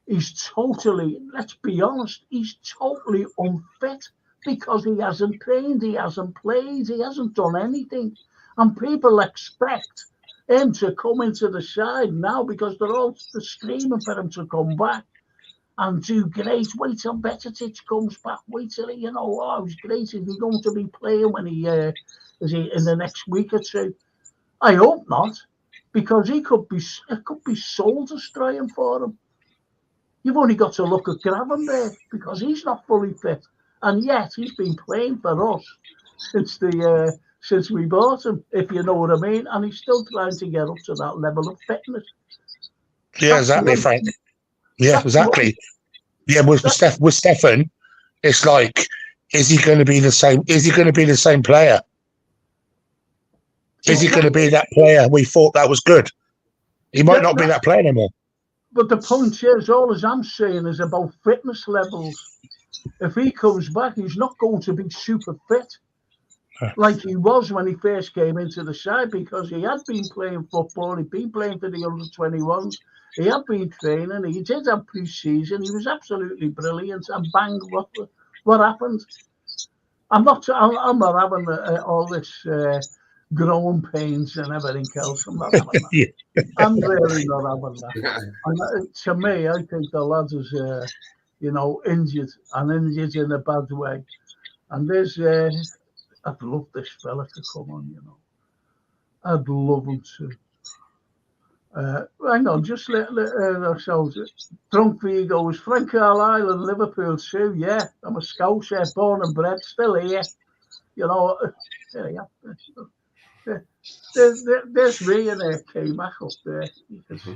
he's totally, let's be honest, he's totally unfit because he hasn't trained, he hasn't played, he hasn't done anything. And people expect him to come into the side now because they're screaming for him to come back and do great. Wait till Betetic comes back. Wait till he's great. Is he going to be playing when is he in the next week or two? I hope not, because it could be soul destroying for him. You've only got to look at Gravenberch because he's not fully fit, and yet he's been playing for us since we bought him, if you know what I mean, and he's still trying to get up to that level of fitness. Yeah, exactly, Frank. Yeah, exactly. Yeah, with Stefan, it's like, is he going to be the same? Is he going to be the same player? Is he going to be that player we thought that was good? He might not be that player anymore. But the point is, all as I'm saying is about fitness levels. If he comes back, he's not going to be super fit like he was when he first came into the side, because he had been playing football, he'd been playing for the under-21s, he had been training, he did have pre-season, he was absolutely brilliant, and bang, what happened? I'm not having all this growing pains and everything else. I'm not having that. Yeah. I'm really not having that. And to me, I think the lad is, injured in a bad way. And there's, I'd love this fella to come on, I'd love him to. Hang on, just let ourselves. Drunk Vigo is Frank Carlyle and Liverpool too. Yeah, I'm a Scouser, born and bred, still here. There you go. There's me and K-Mac up there.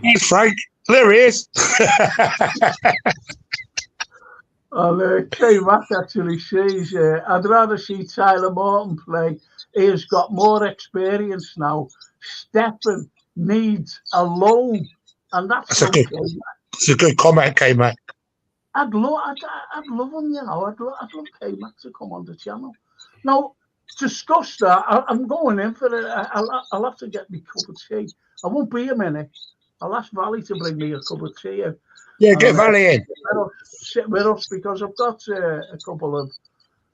Yes, Frank. There he is. And K-Mac actually says, I'd rather see Tyler Morton play. He has got more experience now. Stefan needs a loan. And that's a good comment, K-Mac. I'd love him, I'd love K-Mac to come on the channel. Now, discuss that. I'm going in for it. I'll have to get me a cup of tea. I won't be a minute. I'll ask Valley to bring me a cup of tea. Yeah, get Valley in. Sit with us, because I've got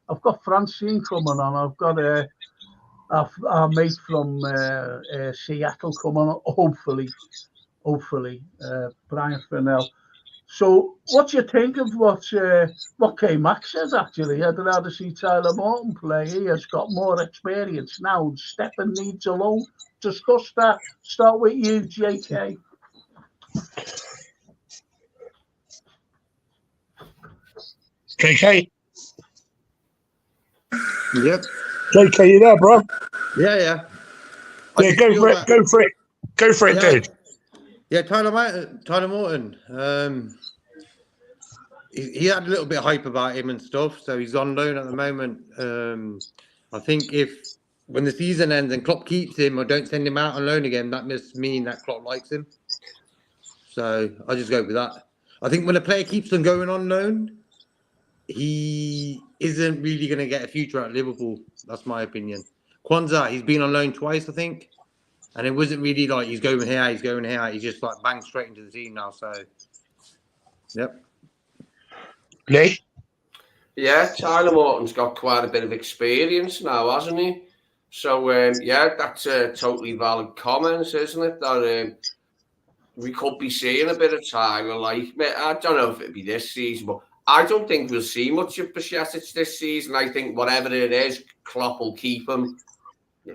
I've got Francine coming on. I've got our mate from Seattle coming on, hopefully, Brian Fennell. So, what do you think of what K-Mac says, actually? I'd rather see Tyler Morton play. He has got more experience now. Stefan needs a loan. Discuss that. Start with you, JK. JK? Yep. JK, you there, bro? Yeah. Yeah, go for it. Go for it, dude. Yeah, Tyler Morton. He had a little bit of hype about him and stuff, so he's on loan at the moment. I think when the season ends and Klopp keeps him or don't send him out on loan again, that must mean that Klopp likes him. So I'll just go with that. I think when a player keeps on going on loan, he isn't really going to get a future at Liverpool. That's my opinion. Kwanzaa, he's been on loan twice, I think. And it wasn't really like he's going here. He's just like bang straight into the team now. So, yep. Lee? Yeah, Tyler Morton's got quite a bit of experience now, hasn't he? So, that's a totally valid comment, isn't it? That we could be seeing a bit of Tyler. Like, I don't know if it'd be this season, but I don't think we'll see much of Bajcetic this season. I think whatever it is, Klopp will keep him.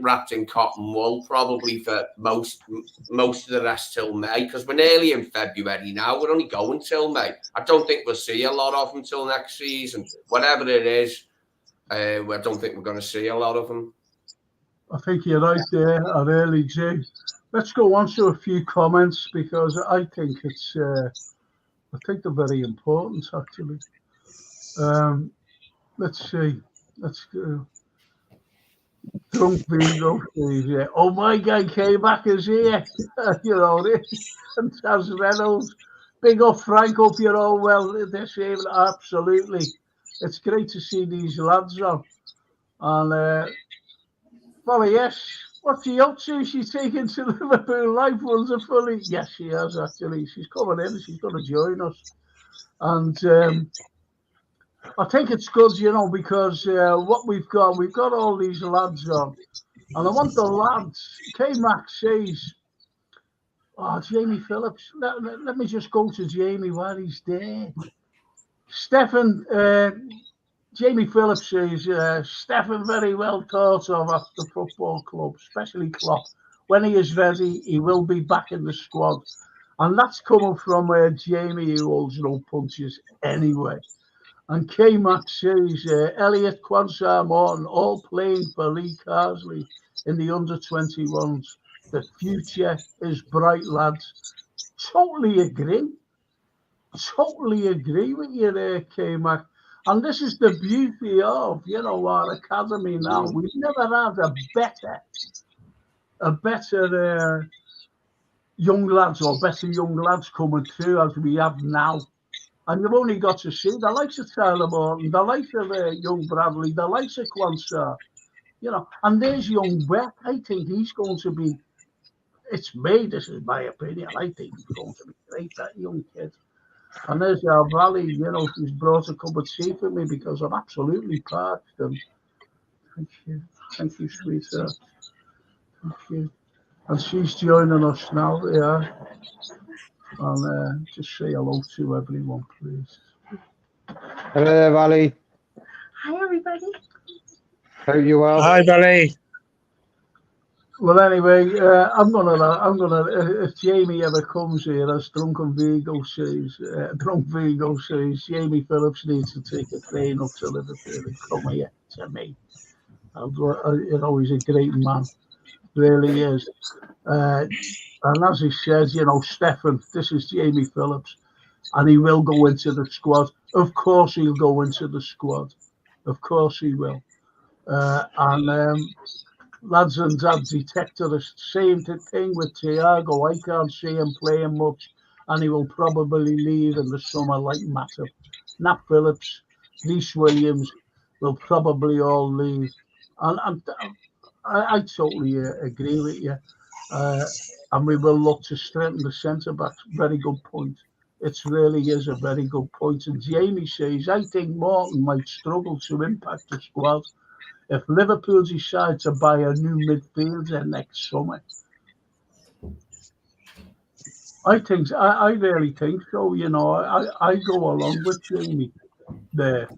wrapped in cotton wool, probably for most of the rest till May, because we're nearly in February now. We're only going till May. I don't think we'll see a lot of them till next season. Whatever it is, I don't think we're going to see a lot of them. I think you're right there. I really do. Let's go on to a few comments because I think it's. I think they're very important actually. Let's see. Let's go. Drunk bingo, please. Yeah. Oh, my guy came back as here. You know, and Taz Reynolds. Big up, Frank. Hope you're all well this evening. Absolutely. It's great to see these lads on. And, well, yes. What's she up to? She's taken to Liverpool Life wonderfully. Yes, she has, actually. She's coming in. She's going to join us. And I think it's good, you know, because what we've got all these lads on. And I want the lads. K-Mac says, oh, Jamie Phillips. Let me just go to Jamie while he's there. Stefan, Jamie Phillips says, Stefan very well thought of at the football club, especially Klopp. When he is ready, he will be back in the squad. And that's coming from Jamie, who holds no punches anyway. And K-Mac says, Elliot, Quansah, Morton, all playing for Lee Carsley in the under-21s. The future is bright, lads. Totally agree. Totally agree with you there, K-Mac. And this is the beauty of, you know, our academy now. We've never had a better young lads or better young lads coming through as we have now. And you've only got to see the likes of Tyler Morton, the likes of young Bradley, the likes of Quansah, you know. And there's young Beck. I think he's going to be, it's me, this is my opinion. I think he's going to be great, that young kid. And there's our Valley, you know, who's brought a cup of tea for me because I'm absolutely parched. And thank you, sweetheart. Thank you. And she's joining us now, yeah. And just say hello to everyone, please. Hello there, Valley. Hi, everybody. Hope you're well. Hi, Valley. Well, anyway, I'm gonna. If Jamie ever comes here, as Drunk Vigo says, Jamie Phillips needs to take a train up to Liverpool and come here to me. You know, he's a great man, really is. And as he says, you know, Stefan, this is Jamie Phillips, and he will go into the squad. Of course, he'll go into the squad. Of course, he will. Lads and dads, detector, the same thing with Thiago. I can't see him playing much, and he will probably leave in the summer like Matip. Nat Phillips, Reece Williams will probably all leave. And I totally agree with you. And we will look to strengthen the centre-backs. Very good point. It really is a very good point. And Jamie says, I think Morton might struggle to impact the squad if Liverpool decide to buy a new midfielder next summer. I really think so. You know, I go along with Jamie there.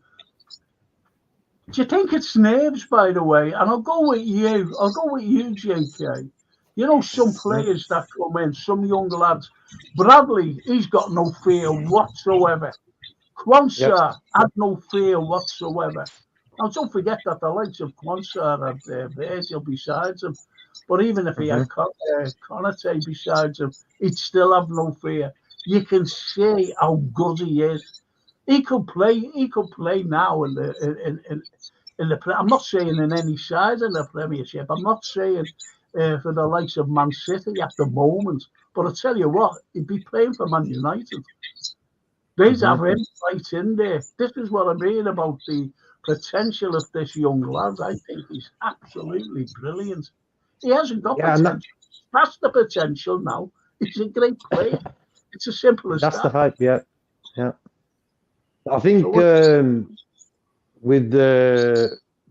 Do you think it's nerves, by the way? And I'll go with you, JK. You know, some players that come in, some young lads. Bradley, he's got no fear whatsoever. Quansah had no fear whatsoever. Now, don't forget that the likes of Quansah had Virgil besides him. But even if he had Konate besides him, he'd still have no fear. You can see how good he is. He could play now in the. I'm not saying in any side in the Premiership. I'm not saying for the likes of Man City at the moment. But I tell you what, he'd be playing for Man United. They'd have him right in there. This is what I mean about the potential of this young lad. I think he's absolutely brilliant. He hasn't got potential. That's the potential now. He's a great player. It's as simple as that. That's the hype, yeah. I think with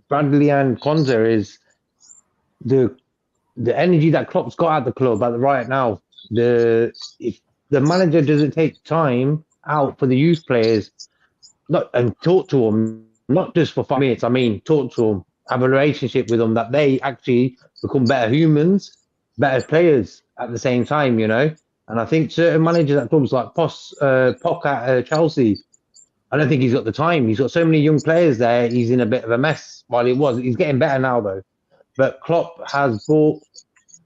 Bradley and Quansah is the energy that Klopp's got at the club right now. If the manager doesn't take time out for the youth players, and talk to them, not just for 5 minutes. I mean, talk to them have a relationship with them, that they actually become better humans, better players at the same time, you know. And I think certain managers at clubs like Poch at Chelsea, I don't think he's got the time. He's got so many young players there. He's in a bit of a mess. While he's getting better now though. But Klopp has brought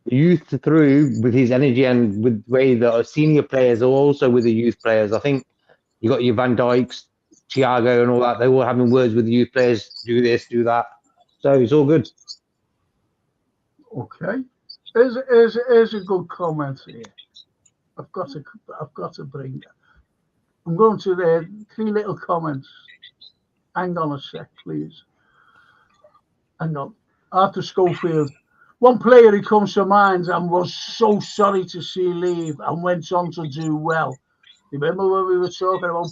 youth through with his energy and with the way the senior players are also with the youth players. I think you got your Van Dijks, Thiago, and all that. They're all having words with the youth players. Do this, do that. So it's all good. Okay. Here's a good comment here. I've got to bring it. I'm going to the 3 little comments. Hang on a sec, please. Hang on. Arthur Schofield. One player who comes to mind and was so sorry to see leave and went on to do well. Remember when we were talking about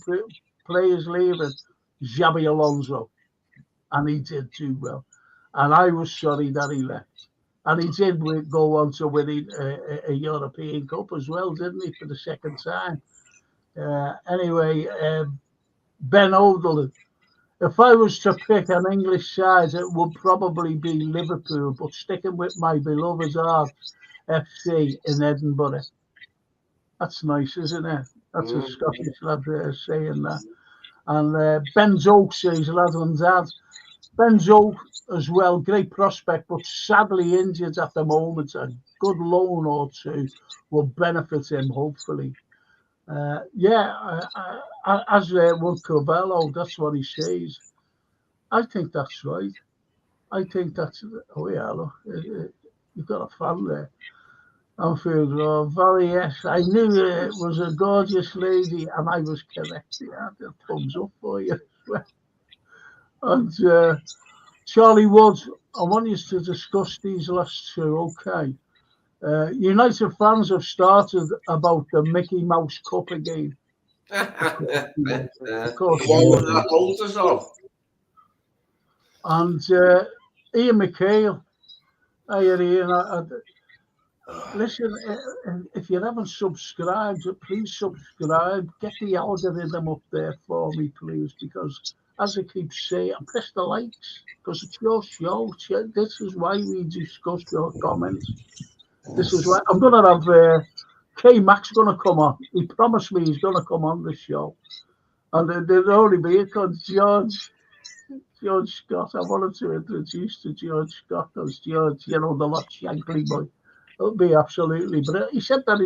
players leaving? Xabi Alonso. And he did do well. And I was sorry that he left. And he did go on to win a European Cup as well, didn't he, for the second time? Anyway, Ben Oldham. If I was to pick an English side, it would probably be Liverpool, but sticking with my beloved Hearts FC in Edinburgh. That's nice, isn't it? That's a Scottish lad saying that. And Ben Zoke says, lad and dad. Ben Zoke as well, great prospect, but sadly injured at the moment. A good loan or two will benefit him, hopefully. As Wood Cabello, that's what he says. I think that's right. I think that's. Oh yeah, look, you've got a fan there. Anfield, very yes. I knew it was a gorgeous lady, and I was correct. Yeah, the thumbs up for you. And Charlie Wood, I want you to discuss these last 2. Okay. United fans have started about the Mickey Mouse Cup again. Of course. That holds us off. And Ian McHale, Ian, listen, if you haven't subscribed, please subscribe. Get the algorithm up there for me, please, because as I keep saying, press the likes, because it's your show. This is why we discuss your comments. This is why I'm going to have K Max going to come on. He promised me he's going to come on the show. And there'll only be because George Scott. I wanted to introduce to George Scott because George, the lot Shankly boy. It'll be absolutely brilliant. He said that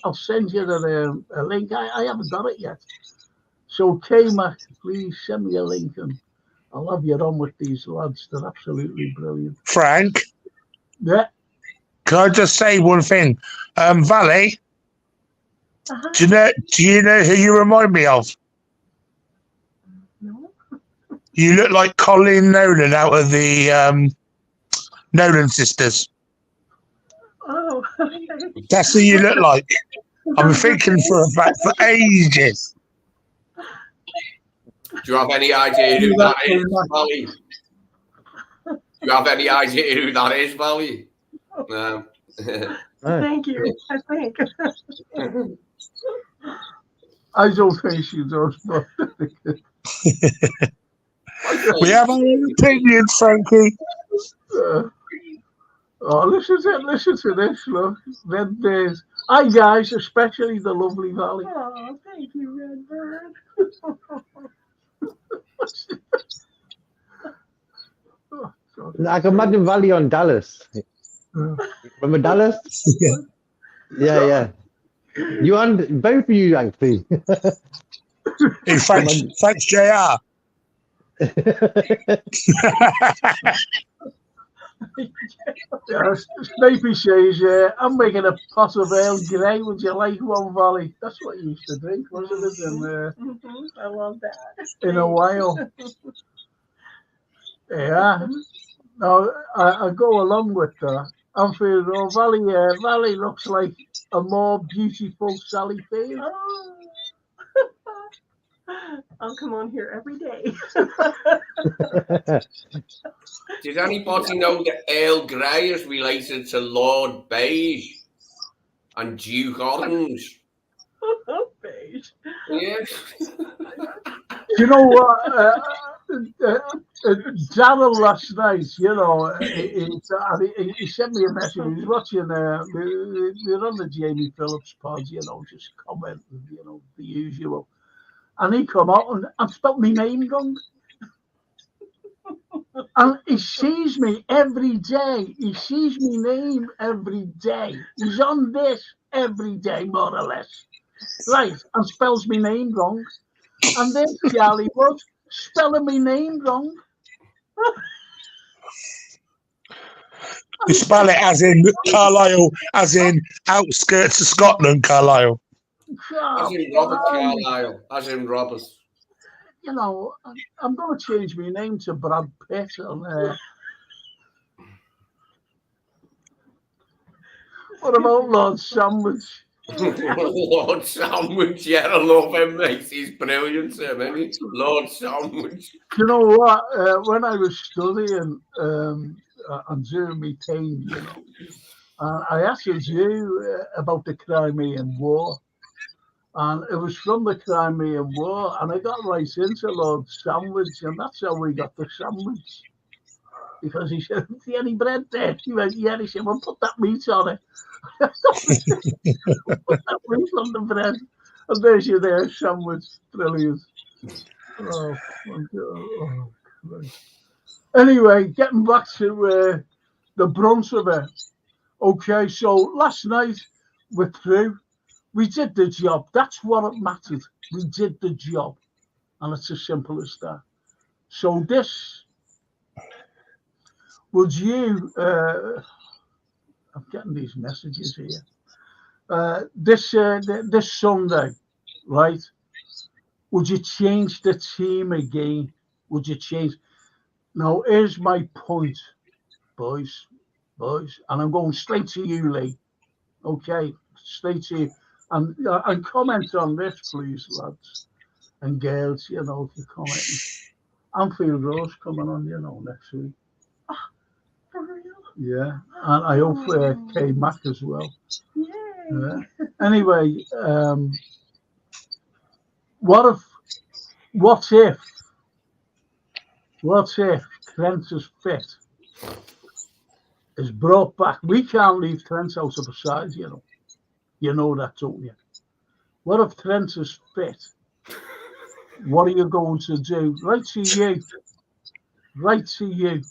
I'll send you a link. I haven't got it yet. So K Max, please send me a link and I'll have you on with these lads. They're absolutely brilliant. Frank? Yeah. Can I just say one thing? Valley, do you know who you remind me of? No. You look like Colleen Nolan out of the Nolan sisters. Oh, okay. That's who you look like. I've been thinking for ages. Do you have any idea who that is, Valley? Do you have any idea who that is, Valley? No. Thank you. I think. I don't think she does, but we have our own opinions, Frankie. Listen to this, look. There's hi guys, especially the lovely Valley. Oh, thank you, Redbird. I can imagine Valley on Dallas. Remember Dallas? Yeah. You and both of you actually. Hey, thanks, JR. Snapey says, I'm making a pot of ale grey. Would you like one, Valley? That's what you used to drink, wasn't it? I love that. In a while. Yeah. No, I go along with that. I'm feeling Valley looks like a more beautiful Sally Field. Oh. I'll come on here every day. Does anybody know that Earl Grey is related to Lord Beige and Duke Orange? Beige. Yeah. You know what? Darryl last night, you know, he sent me a message. He was watching, we're on the Jamie Phillips pod, you know, just commenting, you know, the usual. And he come out and spelled my name wrong. And he sees me every day. He sees me name every day. He's on this every day, more or less. Right, and spells me name wrong. And then Charlie was spelling my name wrong. You spell it as in Carlyle, as in outskirts of Scotland, Carlyle. As in Robert Carlyle, as in Roberts. You know, I'm going to change my name to Brad Pitt. And, what about Lord Sandwich? Lord Sandwich, yeah, I love him, mate. He's brilliant, isn't he? Lord Sandwich. You know what? When I was studying and doing my thing, you know, I asked you about the Crimean War. And it was from the Crimean War, and I got right into Lord Sandwich, and that's how we got the sandwich. Because he said, "See any bread there?" He went, "Yeah." He said, "Well, put that meat on it." Put that meat on the bread, and there's your there sandwich. Brilliant. Oh, my God. Oh, Christ. Anyway, getting back to the brunt of it. Okay, so last night we're through. We did the job. That's what it mattered. We did the job. And it's as simple as that. So this, would you, I'm getting these messages here. This Sunday, right? Would you change the team again? Would you change? Now, here's my point, boys. And I'm going straight to you, Lee. Okay, straight to you. And comment on this, please, lads and girls. You know, if you're commenting. Anfield Rose coming on, you know, next week. For real? Yeah, and I hope K Mac as well. Yay. Yeah. Anyway, what if Trent is fit? Is brought back? We can't leave Trent out of the side, you know. You know that, don't you? What if Trent is fit? What are you going to do? Right to you. Right to you.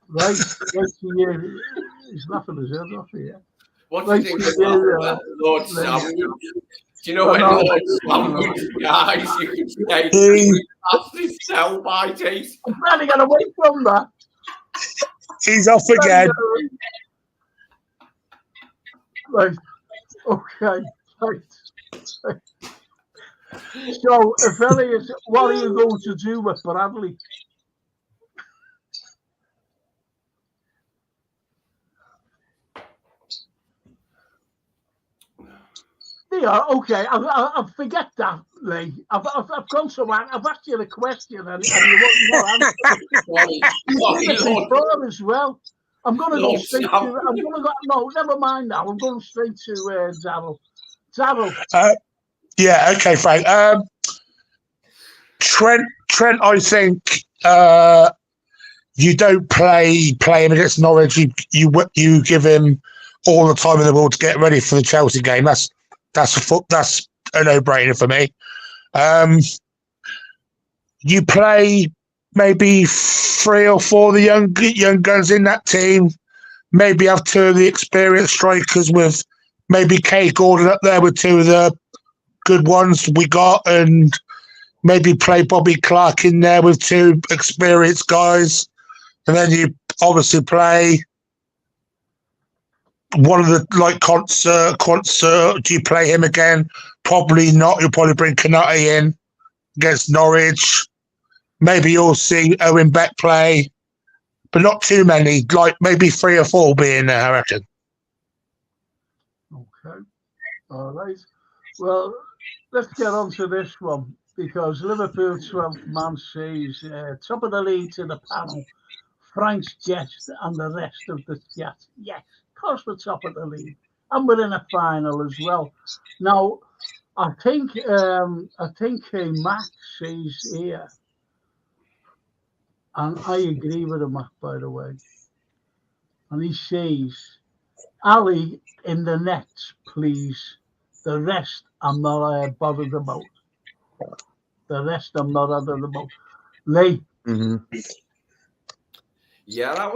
Right to you. He's laughing his head off here. What do you think about Lord Sandwich? Do you know when Lord Sandwich guys, you can say, that's his sell by taste. I'm trying to get away from that. He's off again. Right. Okay. Right. So, if Elliot, what are you going to do with Bradley? Yeah, okay. I forget that, Lee. I've gone so long. I've asked you the question, and you won't know answer. As well. I'm going to go straight to. I'm going to go. No, never mind now. I'm going straight to Darryl. Darryl. Yeah. Okay, Frank. Trent. I think you don't play him against Norwich. You give him all the time in the world to get ready for the Chelsea game. That's a no-brainer for me. You play maybe 3 or 4 of the young guns in that team. Maybe have 2 of the experienced strikers with maybe Kay Gordon up there with 2 of the good ones we got, and maybe play Bobby Clark in there with 2 experienced guys, and then you obviously play one of the concert. Do you play him again? Probably not. You'll probably bring Canati in against Norwich. Maybe you'll see Owen Beck play, but not too many. Like maybe 3 or 4 will be in there, I reckon. Okay. All right. Well, let's get on to this one, because Liverpool 12th man says top of the league to the panel, Frank's guest and the rest of the chat. Yes, of course we're top of the league, and we're in a final as well. Now, I think Max says here and I agree with him, by the way. And he says, Ali in the nets, please. The rest I'm not bothered about. The rest I'm not bothered about. Lee. Yeah, I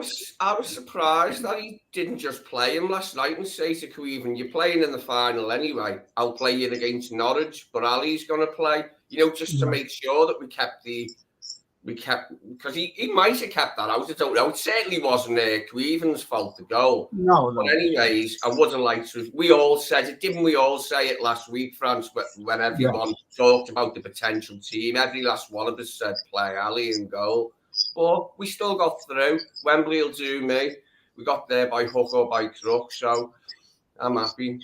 was surprised that he didn't just play him last night and say to Queven, "You're playing in the final anyway. I'll play you against Norwich, but Ali's going to play." Just to make sure that we kept because he might have kept that out. I don't know. It certainly wasn't Queven's fault the goal. No. But anyways, I wouldn't like to. We all said it, didn't we? All say it last week, France, when everyone talked about the potential team. Every last one of us said play Ali in goal. But we still got through. Wembley will do me. We got there by hook or by crook, so I'm happy.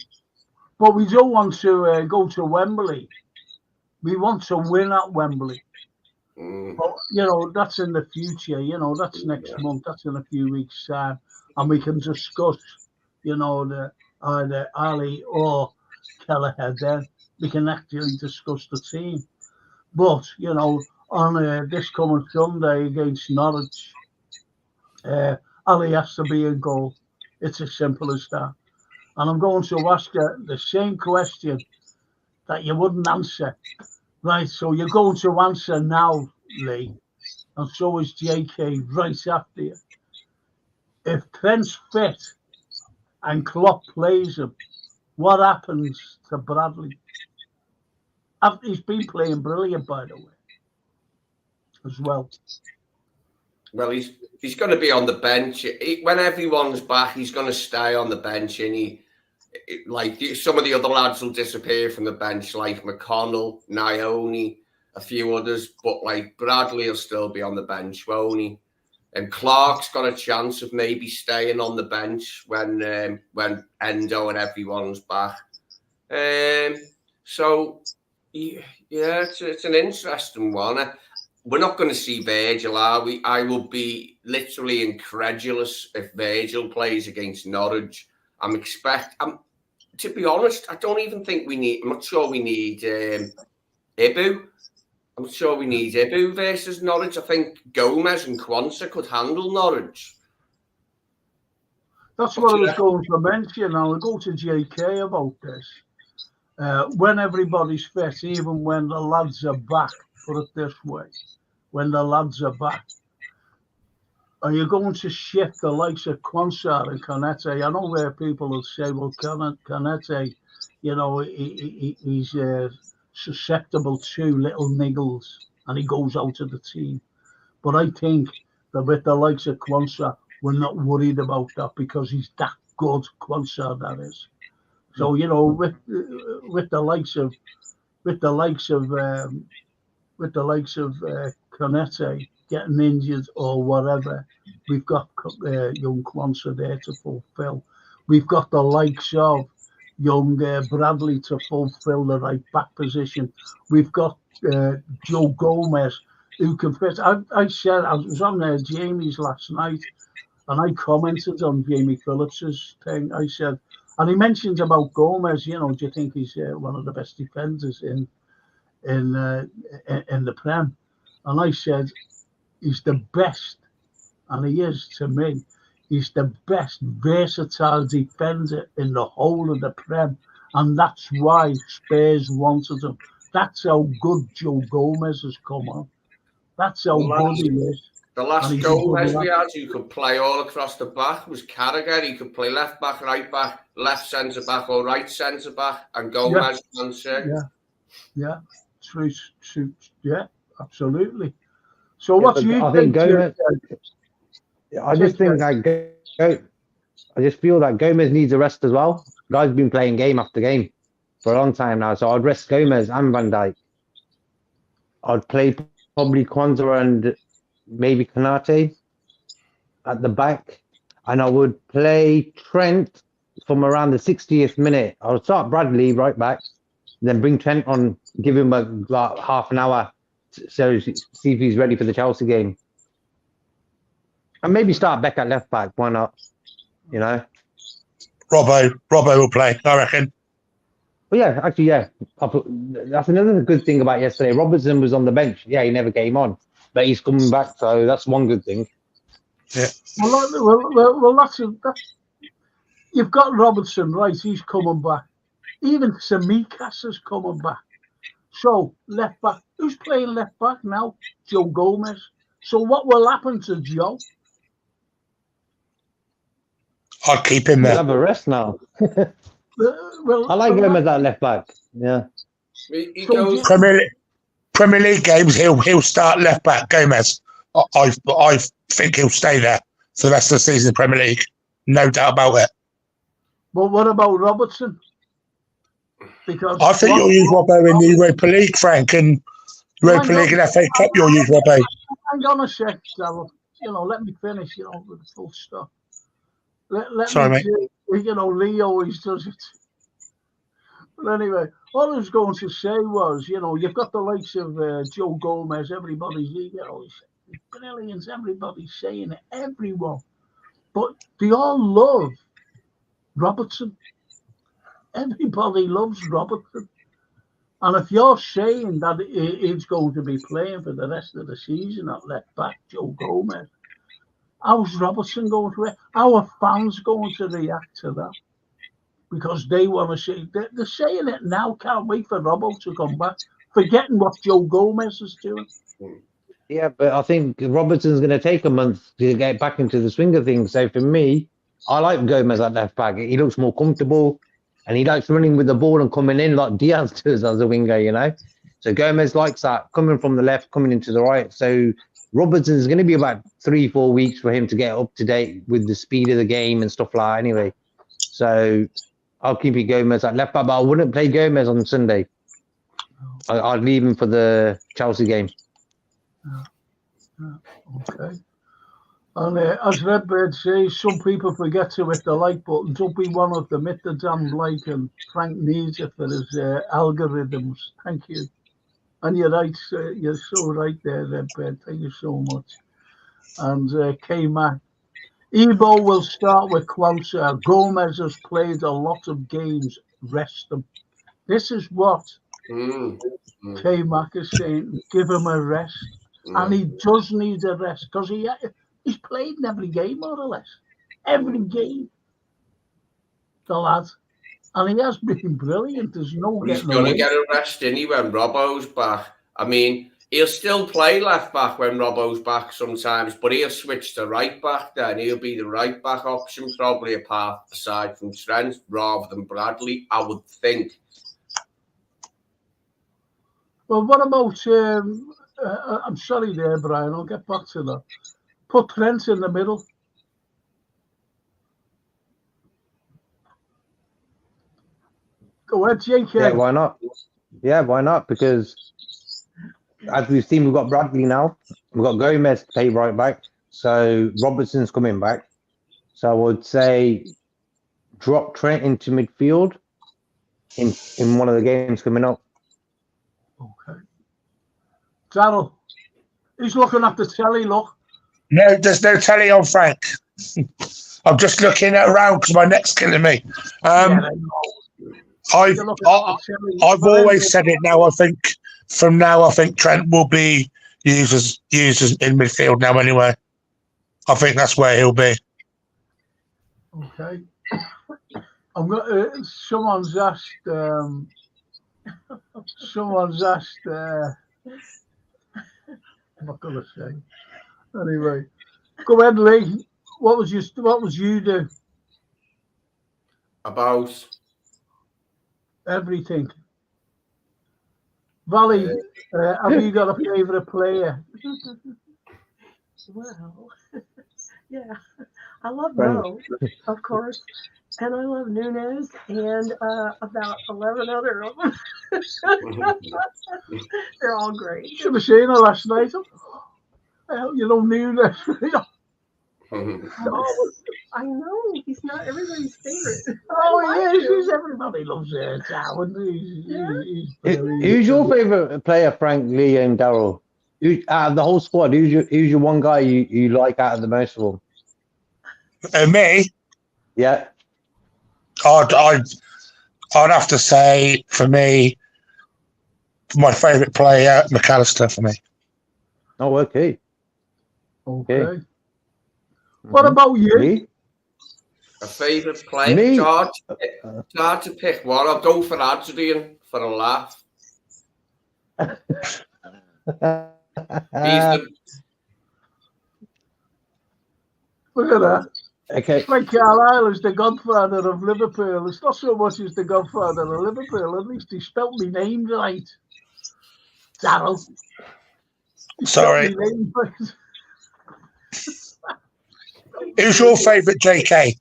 But we don't want to go to Wembley. We want to win at Wembley. But, that's in the future. That's next month. That's in a few weeks' time. And we can discuss, either Ali or Kelleher then. We can actually discuss the team. But, on this coming Sunday against Norwich, Ali has to be in goal. It's as simple as that. And I'm going to ask you the same question that you wouldn't answer. Right, so you're going to answer now, Lee, and so is JK right after you. If Trent's fit and Klopp plays him, what happens to Bradley? He's been playing brilliant, by the way, as well. Well, he's going to be on the bench. When everyone's back, he's going to stay on the bench, and some of the other lads will disappear from the bench, like McConnell, Nione, a few others. But Bradley will still be on the bench, won't he? And Clark's got a chance of maybe staying on the bench when Endo and everyone's back. So yeah, it's an interesting one. We're not going to see Virgil, are we? I will be literally incredulous if Virgil plays against Norwich. To be honest, I don't even think we need. I'm not sure we need Ibu. I'm not sure we need Ibu versus Norwich. I think Gomez and Kwanzaa could handle Norwich. That's what I was going to mention. I'll go to JK about this. When everybody's fit, even when the lads are back, put it this way, when the lads are back, are you going to shift the likes of Kwanzaa and Kanete? I know where people will say, well, Kanete, he's susceptible to little niggles and he goes out of the team. But I think that with the likes of Kwanzaa, we're not worried about that because he's that good, Kwanzaa, that is. So, with the likes of Kanete getting injured or whatever, we've got young Kwanzaa there to fulfill. We've got the likes of young Bradley to fulfill the right back position. We've got Joe Gomez who can fit. I was on Jamie's last night and I commented on Jamie Phillips's thing. I said, and he mentioned about Gomez, do you think he's one of the best defenders in the Prem? And I said, he's the best, and he is to me. He's the best versatile defender in the whole of the Prem, and that's why Spurs wanted him. That's how good Joe Gomez has come on. That's how good he is. The last Gomez we had, who could play all across the back, was Carragher. He could play left back, right back, left centre back, or right centre back, and Gomez can say. Yeah, true. Yeah, absolutely. So what do you think? Gomez, I just feel that Gomez needs a rest as well. Guy's been playing game after game for a long time now, so I'd rest Gomez and Van Dijk. I'd play probably Kwanzaa and maybe Kanate at the back, and I would play Trent from around the 60th minute. I would start Bradley right back, then bring Trent on, give him about half an hour, so see if he's ready for the Chelsea game. And maybe start Beck at left back. Why not? Robbo will play, I reckon. But yeah, actually, yeah. That's another good thing about yesterday. Robertson was on the bench. Yeah, he never came on. but he's coming back, so that's one good thing. Yeah. Well, that's you've got Robertson, right? He's coming back. Even Samikas is coming back. So left back, who's playing left back now? Joe Gomez. So what will happen to Joe? I'd keep him He'll there. have a rest now. Well, I like Gomez at left back. Yeah. He So goes. Premier League games, he'll start left back. Gomez. I think he'll stay there for the rest of the season in the Premier League. No doubt about it. But what about Robertson? Because I think you'll use Robbo in the Europa League, Frank, and Europa League and FA Cup. You'll use Robbo. Hang on a sec, Darryl. Let me finish. With the full stop. Let Sorry, me. mate. Lee always does it. But anyway, all I was going to say was, you've got the likes of Joe Gomez. Everybody's, it's brilliant. Everybody's saying it. Everyone, but they all love Robertson. Everybody loves Robertson. And if you're saying that he's going to be playing for the rest of the season at left back, Joe Gomez, how's Robertson going to react? How are fans going to react to that? Because they want to say, they're saying it now, can't wait for Robbo to come back, forgetting what Joe Gomez is doing. Yeah, but I think Robertson's going to take a month to get back into the swing of things. So for me, I like Gomez at left back. He looks more comfortable. And he likes running with the ball and coming in like Diaz does as a winger, So Gomez likes that, coming from the left, coming into the right. So Robertson's going to be about 3-4 weeks for him to get up to date with the speed of the game and stuff like that anyway. So I'll keep Gomez at left back, but I wouldn't play Gomez on Sunday. I'd leave him for the Chelsea game. Okay. And as Redbird says, some people forget to hit the like button. Don't be one of them. Hit the damn like, and Frank needs it for his algorithms. Thank you. And you're right. You're so right there, Redbird. Thank you so much. And K-Mac. Ebo will start with Quouser. Gomez has played a lot of games. Rest him. This is what K-Mac is saying. Give him a rest. And he does need a rest because he's played in every game, more or less. Every game. The lad. And he has been brilliant. There's no He's getting going to away. get a rest anyway when Robbo's back. I mean, he'll still play left back when Robbo's back sometimes, but he'll switch to right back then. He'll be the right back option, probably aside from Trent, rather than Bradley, I would think. Well, what about... I'm sorry there, Brian. I'll get back to that. Put Trent in the middle. Go ahead, JK. Yeah, why not? Yeah, why not? Because as we've seen, we've got Bradley now. We've got Gomez to play right back. So Robertson's coming back. So I would say drop Trent into midfield in one of the games coming up. Okay. Darryl, who's looking at the telly, look? No, there's no telly on, Frank. I'm just looking around because my neck's killing me. I've always said it now. I think from now, I think Trent will be used as in midfield now. Anyway, I think that's where he'll be. Okay. I'm going. Someone's asked. I'm not gonna say. Anyway, go ahead, Lee. What was you do? About everything. Valley, have you got a favourite player? Well, yeah, I love Mo, of course, and I love Nunez and about 11 other of them. They're all great. Should have seen her last night. Nunez. Oh, I know he's not everybody's favorite. Oh, he is. He's everybody loves Darwin. Who's your favourite player, Frank, Lee, and Darryl? Out of the whole squad, who's your one guy you like out of the most of them? Me? Yeah. I'd have to say, for me, my favourite player, McAllister, for me. Oh, okay. Okay. What about you? Me? A favourite player? Me? It's hard to pick one. I'll go for Adrian for a laugh. He's the Look at that. Okay. It's like Carlyle is the godfather of Liverpool. It's not so much as the godfather of Liverpool. At least he spelt my name right. Darryl. He spelt Sorry. my name right. Who's your favourite, JK?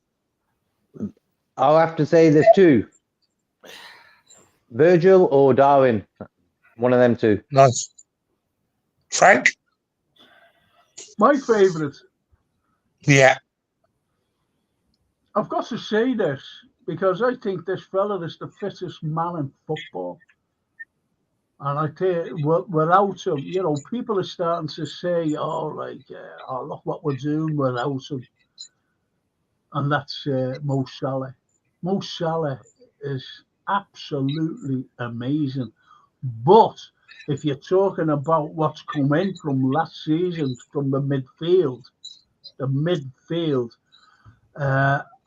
I'll have to say there's two. Virgil or Darwin. One of them two. Nice. Frank? My favourite. Yeah. I've got to say this because I think this fella is the fittest man in football. And I tell you, without him, you know, people are starting to say, oh, look what we're doing without him. And that's Mo Salah. Mo Salah is absolutely amazing. But if you're talking about what's come in from last season, from the midfield,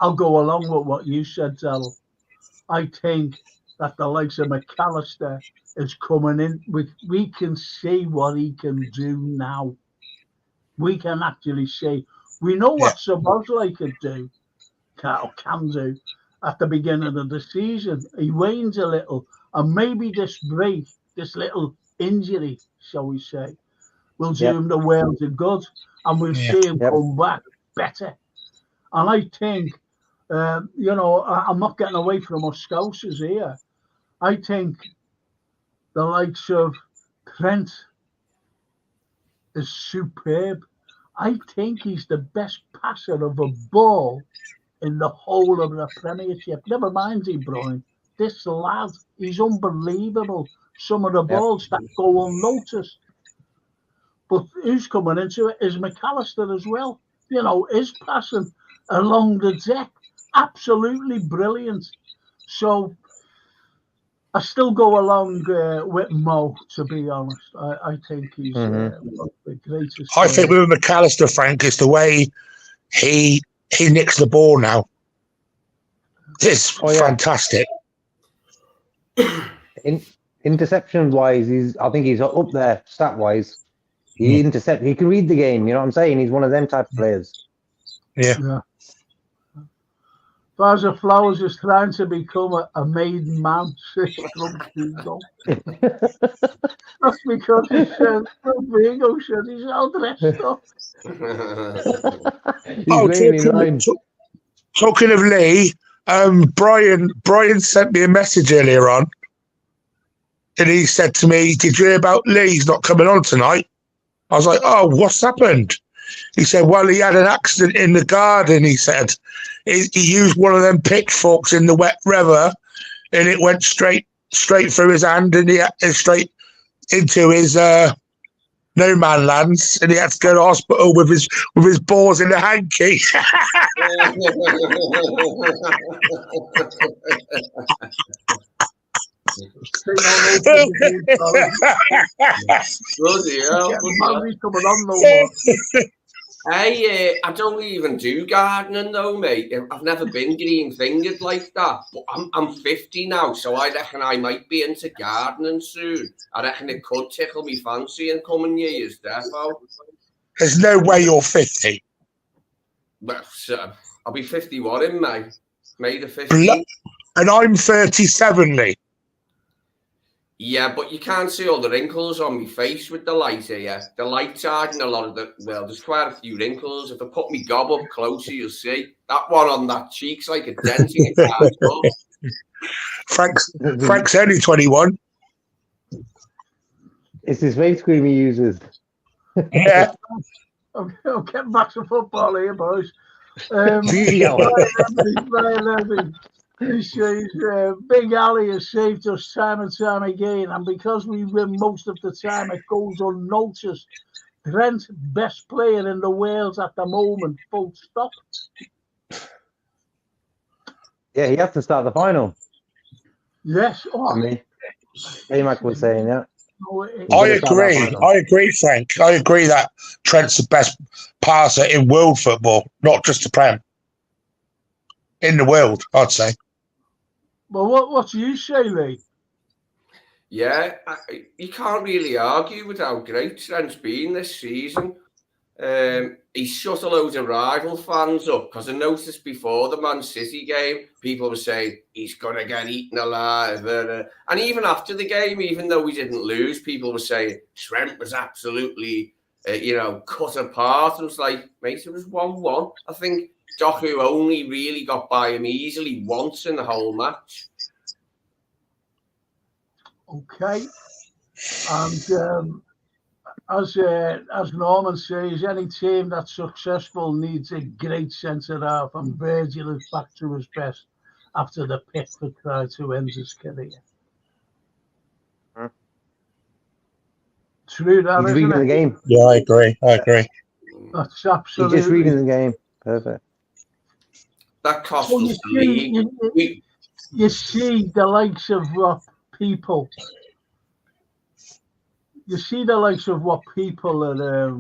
I'll go along with what you said, Darryl. I think that the likes of McAllister is coming in. We can see what he can do now. We can actually see. We know what Szoboszlai could do, can do at the beginning of the season. He wanes a little, and maybe this break, this little injury, shall we say, will do him the world of good, and we'll see him come back better. And I think, you know, I'm not getting away from us Scousers here. I think the likes of Trent is superb. I think he's the best passer of a ball in the whole of the Premiership. Never mind De Bruyne. This lad, he's unbelievable. Some of the balls that go unnoticed. But who's coming into it is McAllister as well. You know, his passing along the deck, absolutely brilliant. So I still go along with Mo, to be honest. I think he's the greatest. I think with McAllister, Frank, it's the way he nicks the ball now. It's fantastic. Interception wise, I think he's up there stat wise. He can read the game, you know what I'm saying? He's one of them type of players. Yeah. Faza Flowers is trying to become a maiden man. That's because he said, Vigo said he's all dressed up. Talking of Lee, Brian sent me a message earlier on, and he said to me, "Did you hear about Lee's not coming on tonight?" I was like, "Oh, what's happened?" He said, "Well, he had an accident in the garden." He said he used one of them pitchforks in the wet river, and it went straight through his hand, and straight into his no man lands, and he had to go to hospital with his balls in a hanky. I don't even do gardening though, mate. I've never been green fingered like that. But I'm 50 now, so I reckon I might be into gardening soon. I reckon it could tickle me fancy in coming years, defo. There's no way you're 50. Well, I'll be 51 in May. May the 15th. And I'm 37, Lee. Yeah, but you can't see all the wrinkles on my face with the light here. The light's hiding a lot of there's quite a few wrinkles. If I put my gob up closer, you'll see. That one on that cheek's like a dent in a car's glove. Frank's only 21. It's his face cream he uses. Yeah. I'm getting back to football here, boys. He says, Big Ali has saved us time and time again, and because we win most of the time, it goes unnoticed. Trent, best player in the world at the moment, full stop. Yeah, he has to start the final. Yes. I mean, A-Mac was saying that. I agree, Frank. I agree that Trent's the best passer in world football, not just the Prem. In the world, I'd say. Well, what do you say, Lee? Yeah, you can't really argue with how great Trent's been this season. He's shut a load of rival fans up because I noticed before the Man City game, people were saying he's going to get eaten alive. And even after the game, even though we didn't lose, people were saying Trent was absolutely, cut apart. It was like, mate, it was 1-1. I think Doku only really got by him easily once in the whole match. Okay. And as Norman says, any team that's successful needs a great centre half, and Virgil is back to his best after the Pickford tried to end his career. True, that He's isn't reading it? the game. Yeah, I agree. That's absolutely. He's just reading the game. Perfect. That cost us the league. You see the likes of what people. You see the likes of what people are,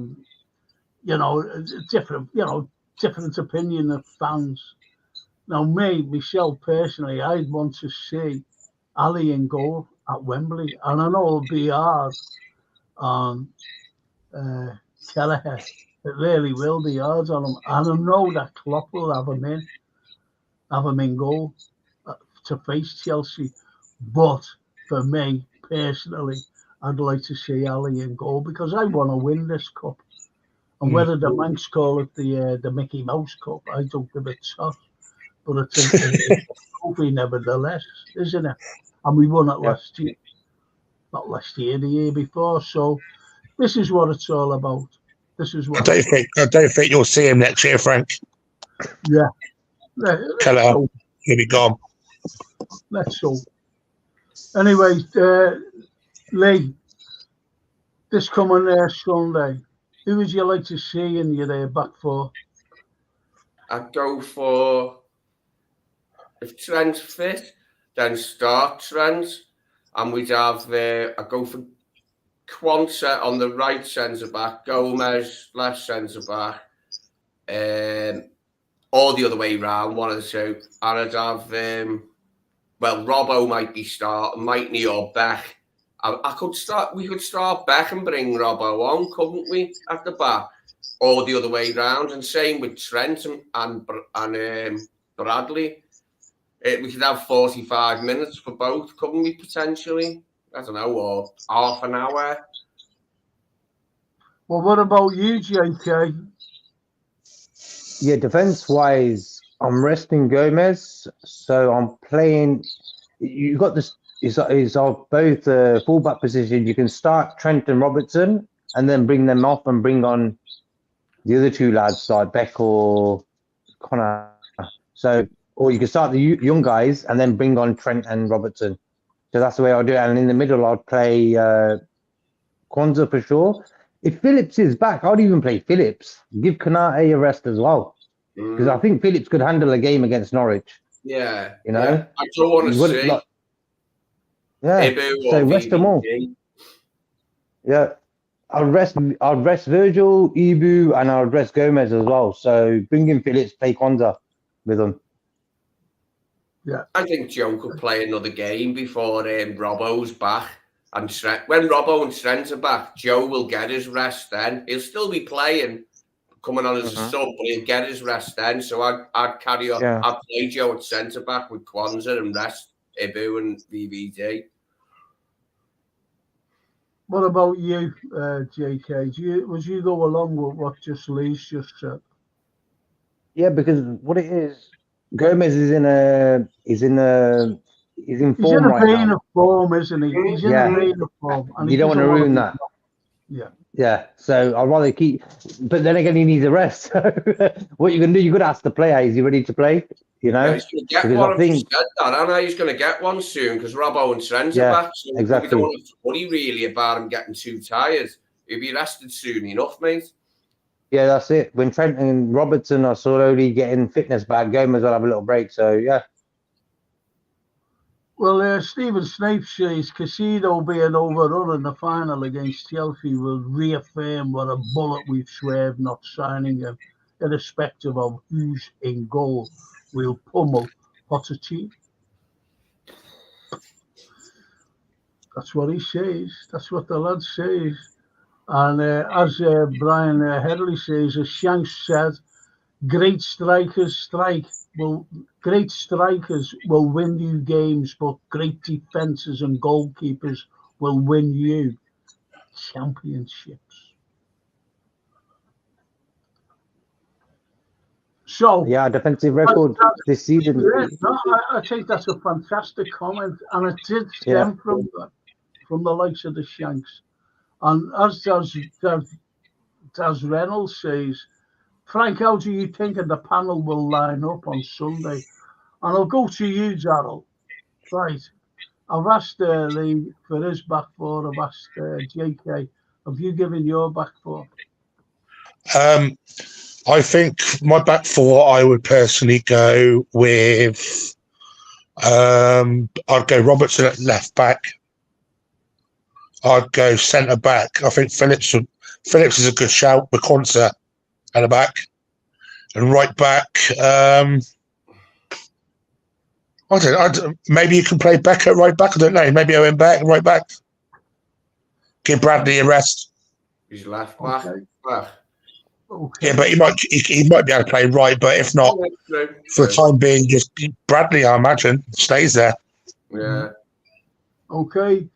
different opinion of fans. Now, myself personally, I'd want to see Ali in goal at Wembley, and I know it'll be hard on Kelleher. It really will be hard on him, and I know that Klopp will have him in goal to face Chelsea. But for me personally, I'd like to see Ali in goal because I want to win this cup. And whether the Manx call it the Mickey Mouse Cup, I don't give a toss. But it's a trophy nevertheless, isn't it? And we won it last year. Not last year, the year before. So this is what it's all about. This is what I don't think you'll see him next year, Frank. Yeah. Hello. He'll be gone. Let's hope. Anyway, Lee, this coming Sunday, who would you like to see in your back four? I'd go for, if Trent's fit, then start Trent. And we'd have, I'd go for Quansah on the right centre-back, Gomez left centre-back, or the other way round, one of the two. And I'd have, Robbo might be starting, mightn't he, or Beck. We could start Beck and bring Robbo on, couldn't we, at the back? Or the other way round, and same with Trent and Bradley. We could have 45 minutes for both, couldn't we, potentially? I don't know, or half an hour. Well, what about you, JK? Yeah, defense-wise, I'm resting Gomez, so I'm playing. You got this. Is both fullback position. You can start Trent and Robertson, and then bring them off and bring on the other two lads like Beck or Connor. So, or you can start the young guys and then bring on Trent and Robertson. So that's the way I'll do it. And in the middle, I'll play Quansah for sure. If Phillips is back, I'd even play Phillips. Give Kanate a rest as well. Because I think Phillips could handle a game against Norwich. Yeah. You know? Yeah. I don't want to see. So rest them all. Yeah. I'll rest Virgil, Ibu, and I'll rest Gomez as well. So bring in Phillips, play Quansah with them. Yeah. I think Joe could play another game before Robbo's back. And when Robbo and Trent are back, Joe will get his rest then. He'll still be playing, coming on as a sub, but he'll get his rest then. So I'd carry on. Yeah. I'd play Joe at centre back with Quansah and rest Ibu and VVD. What about you, JK? Would you go along with what Lee's just said? Yeah, because what it is, Gomez is in form He's in a vein of form, isn't he? He's in a vein of form. And you don't want to ruin that. Yeah. Yeah. So I'd rather keep, but then again, he needs a rest. So what you can do, you could ask the player, is he ready to play? You know? Yeah, he's going to get one. I know he's going to get one soon because Robbo and Trent are back. So exactly. We don't have to worry really about him getting too tired. He'll be rested soon enough, mate. Yeah, that's it. When Trent and Robertson are slowly getting fitness back, Gomez will have a little break. So, yeah. Well, Stephen Snape says Casino being overrun in the final against Chelsea will reaffirm what a bullet we've swerved not signing him, irrespective of who's in goal. We'll pummel Pochettino. That's what he says. That's what the lad says. And as Brian Headley says, as Shanks said, great strikers will win you games, but great defences and goalkeepers will win you championships. So Yeah, defensive record this season. I think that's a fantastic comment, and it did stem from the likes of the Shanks. And as Reynolds says, Frank, how do you think the panel will line up on Sunday? And I'll go to you, Darryl. Right. I've asked Lee for his back four. I've asked JK. Have you given your back four? I think my back four, I would personally go with, I'd go Robertson at left back. I'd go centre back. I think Phillips is a good shout. McQuarrie at the back. And right back, I don't know. Maybe you can play Beck at right back. I don't know. Maybe Owen Beck right back. Give Bradley a rest. He's left back. Okay. Yeah, but he might be able to play right. But if not, for the time being, just Bradley, I imagine, stays there. Yeah. Okay.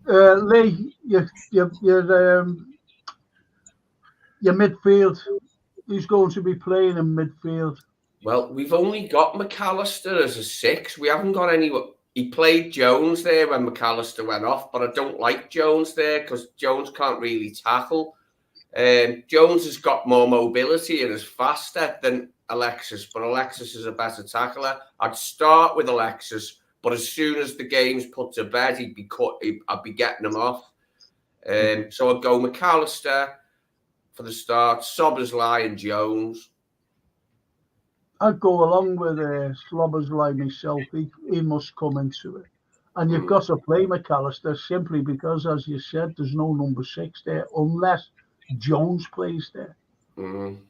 Lee, your midfield. Who's going to be playing in midfield? Well, we've only got McAllister as a 6. We haven't got anyone. He played Jones there when McAllister went off, but I don't like Jones there because Jones can't really tackle. Jones has got more mobility and is faster than Alexis, but Alexis is a better tackler. I'd start with Alexis, but as soon as the game's put to bed, I'd be getting him off. So I'd go McAllister for the start, Szoboszlai and Jones. I'd go along with Szoboszlai myself. He must come into it. And you've got to play McAllister simply because, as you said, there's no number 6 there unless Jones plays there. And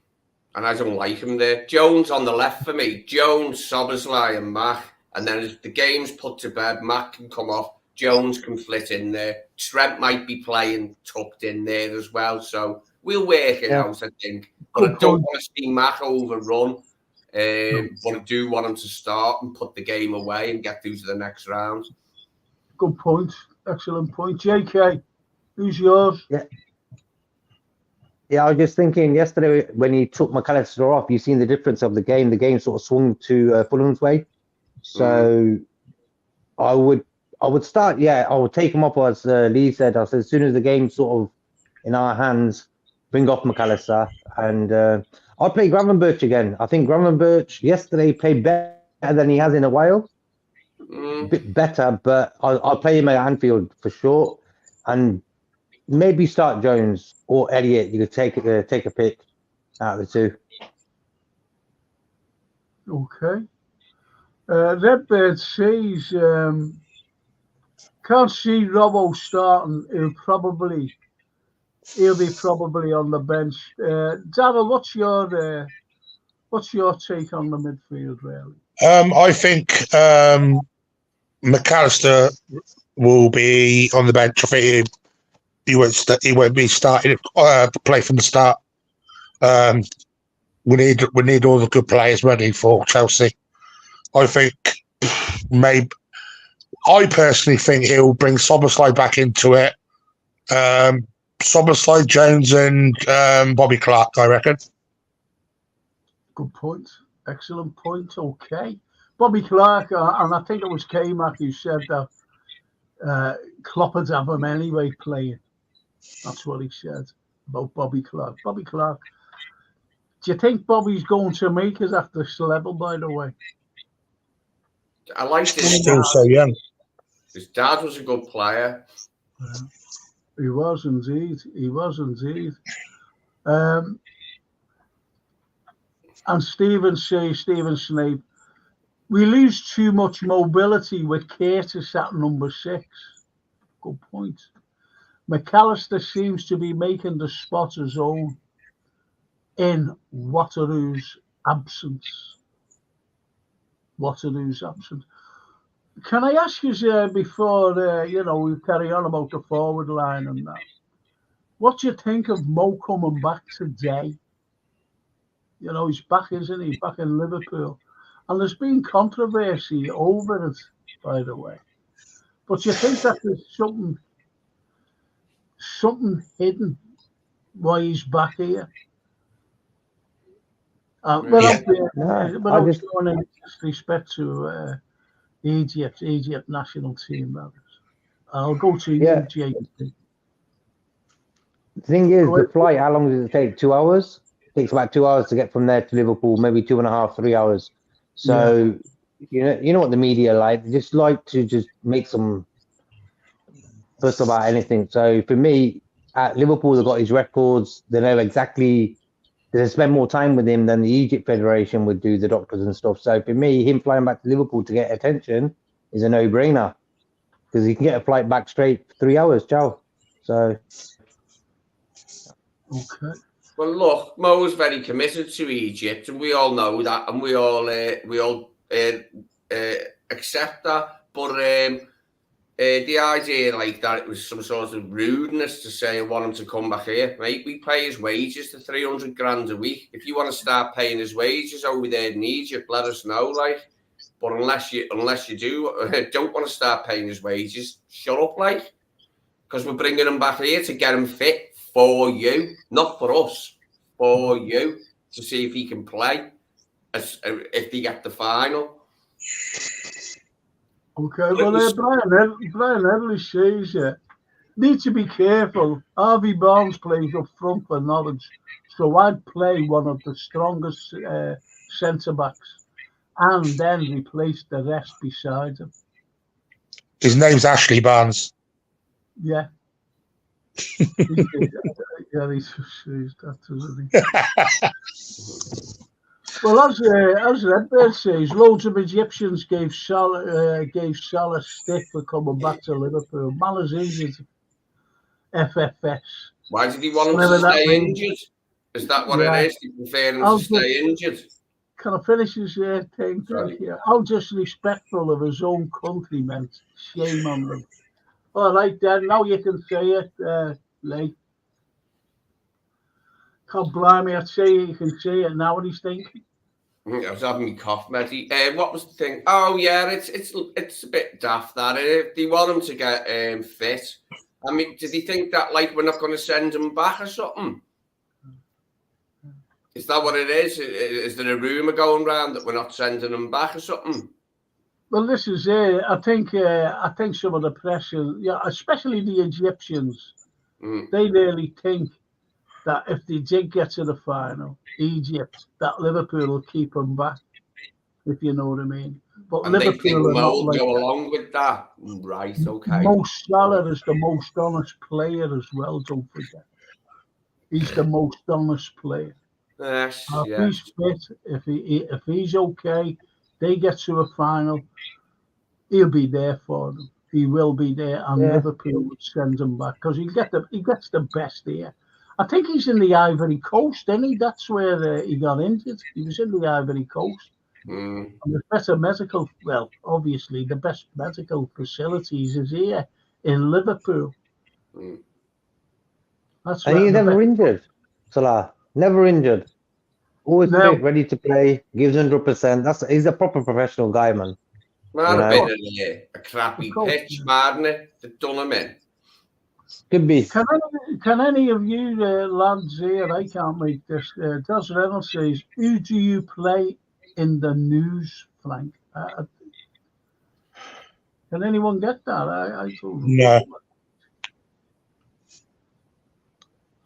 I don't like him there. Jones on the left for me. Jones, Szoboszlai and Mac. And then as the game's put to bed, Mac can come off. Jones can flit in there. Trent might be playing tucked in there as well. So we'll work it out, I think. But I don't want to see Mac overrun. But I do want him to start and put the game away and get through to the next round. Good point. Excellent point. JK, who's yours? Yeah, I was just thinking yesterday when he took McAllister off, you seen the difference of the game. The game sort of swung to Fulham's way. So I would start. Yeah, I would take him up as Lee said. I said as soon as the game's sort of in our hands, bring off McAllister, and I'll play Gravenberch again. I think Gravenberch yesterday played better than he has in a while. A bit better, but I'll play him at Anfield for sure, and maybe start Jones or Elliott. You could take a pick out of the two. Okay. Redbird says can't see Robbo starting. He'll be probably on the bench. Darryl, what's your take on the midfield, really? I think McAllister will be on the bench. I think he won't be starting to play from the start. We need all the good players ready for Chelsea. I personally think he'll bring Szoboszlai back into it. Szoboszlai, Jones, and Bobby Clark, I reckon. Good point. Excellent point. Okay. Bobby Clark, and I think it was K-Mac who said that Klopp would have him anyway playing. That's what he said about Bobby Clark. Bobby Clark. Do you think Bobby's going to make us at this level, by the way? I like his still so young. His dad was a good player. He was indeed. And Stephen Snape, We lose too much mobility with Curtis at number 6. Good point. McAllister seems to be making the spot his own in Waterloo's absence. Can I ask you, before we carry on about the forward line and that, what do you think of Mo coming back today? He's back, isn't he? Back in Liverpool. And there's been controversy over it, by the way. But do you think that there's something hidden why he's back here? Without showing any disrespect to Egypt national team, that is. I'll go to you, JP. The thing is, the flight, how long does it take? 2 hours? It takes about 2 hours to get from there to Liverpool, maybe 2.5, 3 hours. So, you know what the media like. They just like to just make some fuss about anything. So, for me, at Liverpool, they've got his records. They know exactly. They spend more time with him than the Egypt Federation would do, the doctors and stuff. So, for me, him flying back to Liverpool to get attention is a no-brainer. Because he can get a flight back straight for 3 hours. Ciao. So... Okay. Well, look, Mo's very committed to Egypt, and we all know that, and we all accept that. But the idea like that it was some sort of rudeness to say I want him to come back here, mate. We pay his wages to 300 grand a week. If you want to start paying his wages over there in Egypt, let us know. Like, but unless you don't want to start paying his wages, shut up, like, because we're bringing him back here to get him fit. For you, not for us, for you, to see if he can play, if he get the final. Okay, well, Brian Edley says need to be careful. Harvey Barnes plays up front for Norwich, so I'd play one of the strongest centre-backs and then replace the rest beside him. His name's Ashley Barnes. Yeah. He's that, doesn't he? Well, as Redbird says, loads of Egyptians gave Salah stick for coming back to Liverpool. Man is injured. FFS. Why did he want him to stay injured? Is that what it is? He preferred him to stay injured? Can I finish his thing? Yeah. How disrespectful of his own countrymen. Shame on them. All right, then. Now you can say it, Lee. God blimey, I'd say you can say it now. What he's thinking. I was having me cough, Matty. What was the thing? Oh yeah, it's a bit daft that. If they want him to get fit, I mean, did he think that like we're not going to send him back or something? Is that what it is? Is there a rumour going around that we're not sending him back or something? Well, this is it. I think some of the pressure, especially the Egyptians, they really think that if they did get to the final, Egypt, that Liverpool will keep them back, if you know what I mean. But and Liverpool they think are not like go along with that, right? Okay. Mo Salah is the most honest player as well. Don't forget, he's the most honest player. Yes, if he's fit, if he's okay, they get to a final, he'll be there for them. He will be there, and Liverpool would send him back because he gets the best here. I think he's in the Ivory Coast, isn't he? That's where he got injured. He was in the Ivory Coast. And the better medical, well, obviously the best medical facilities is here in Liverpool. That's and he's never injured, Salah. Never injured. Always fit, ready to play, gives 100%. He's a proper professional guy, man. Might have been a crappy pitch, madn't it? They've done him in. Could be. Can any of you lads here, I can't make this, Des Reynolds says, who do you play in the news flank? Can anyone get that? I don't know. No.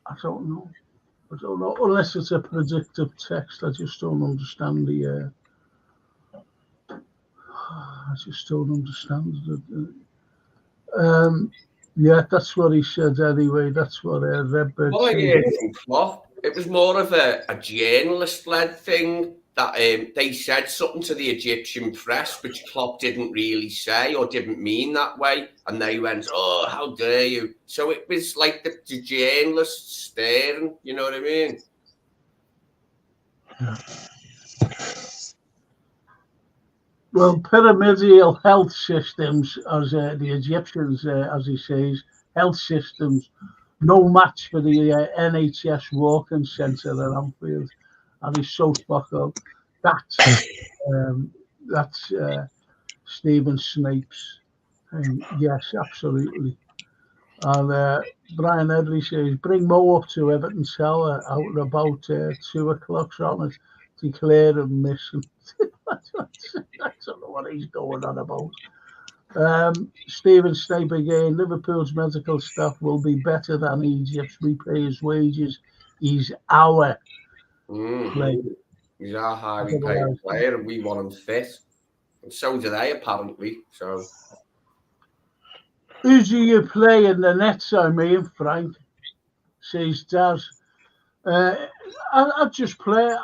I don't know. I don't know, unless it's a predictive text. I just don't understand the. I just don't understand it. Yeah, that's what he said anyway. That's what Redbird said. From Klopp, it was more of a journalist-led thing that they said something to the Egyptian press, which Klopp didn't really say or didn't mean that way. And they went, oh, how dare you? So it was like the journalists staring, you know what I mean? Well, pyramidal health systems, as the Egyptians, as he says, health systems, no match for the NHS walking centre at Anfield. And he's so fucked up. That's Stephen Snape's thing. Yes, absolutely. And Brian Edley says, bring Mo up to Everton Tower out and about 2 o'clock on it. Declare him missing. I don't know what he's going on about. Stephen Snape again, Liverpool's medical staff will be better than Egypt's. We pay his wages. He's our player. He's our highly paid player and we want him fit. And so do they, apparently. So, who do you play in the nets, I mean, Frank? Says Daz. I'd just play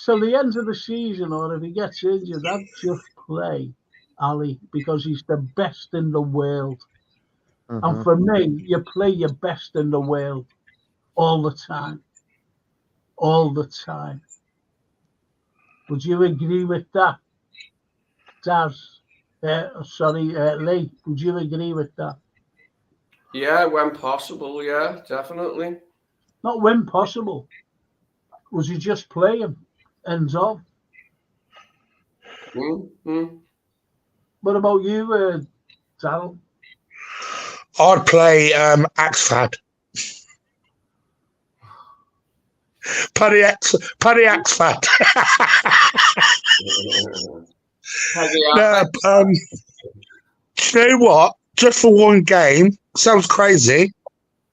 till the end of the season, or if he gets injured, I'd just play Ali because he's the best in the world. And for me, you play your best in the world all the time. All the time. Would you agree with that, Daz? Lee, would you agree with that? Yeah, when possible, yeah, definitely. Not when possible. Was you just play him? Ends off. What about you, Darryl? I'd play Axfad. Paddy Axfad. No, do you know what? Just for one game, sounds crazy.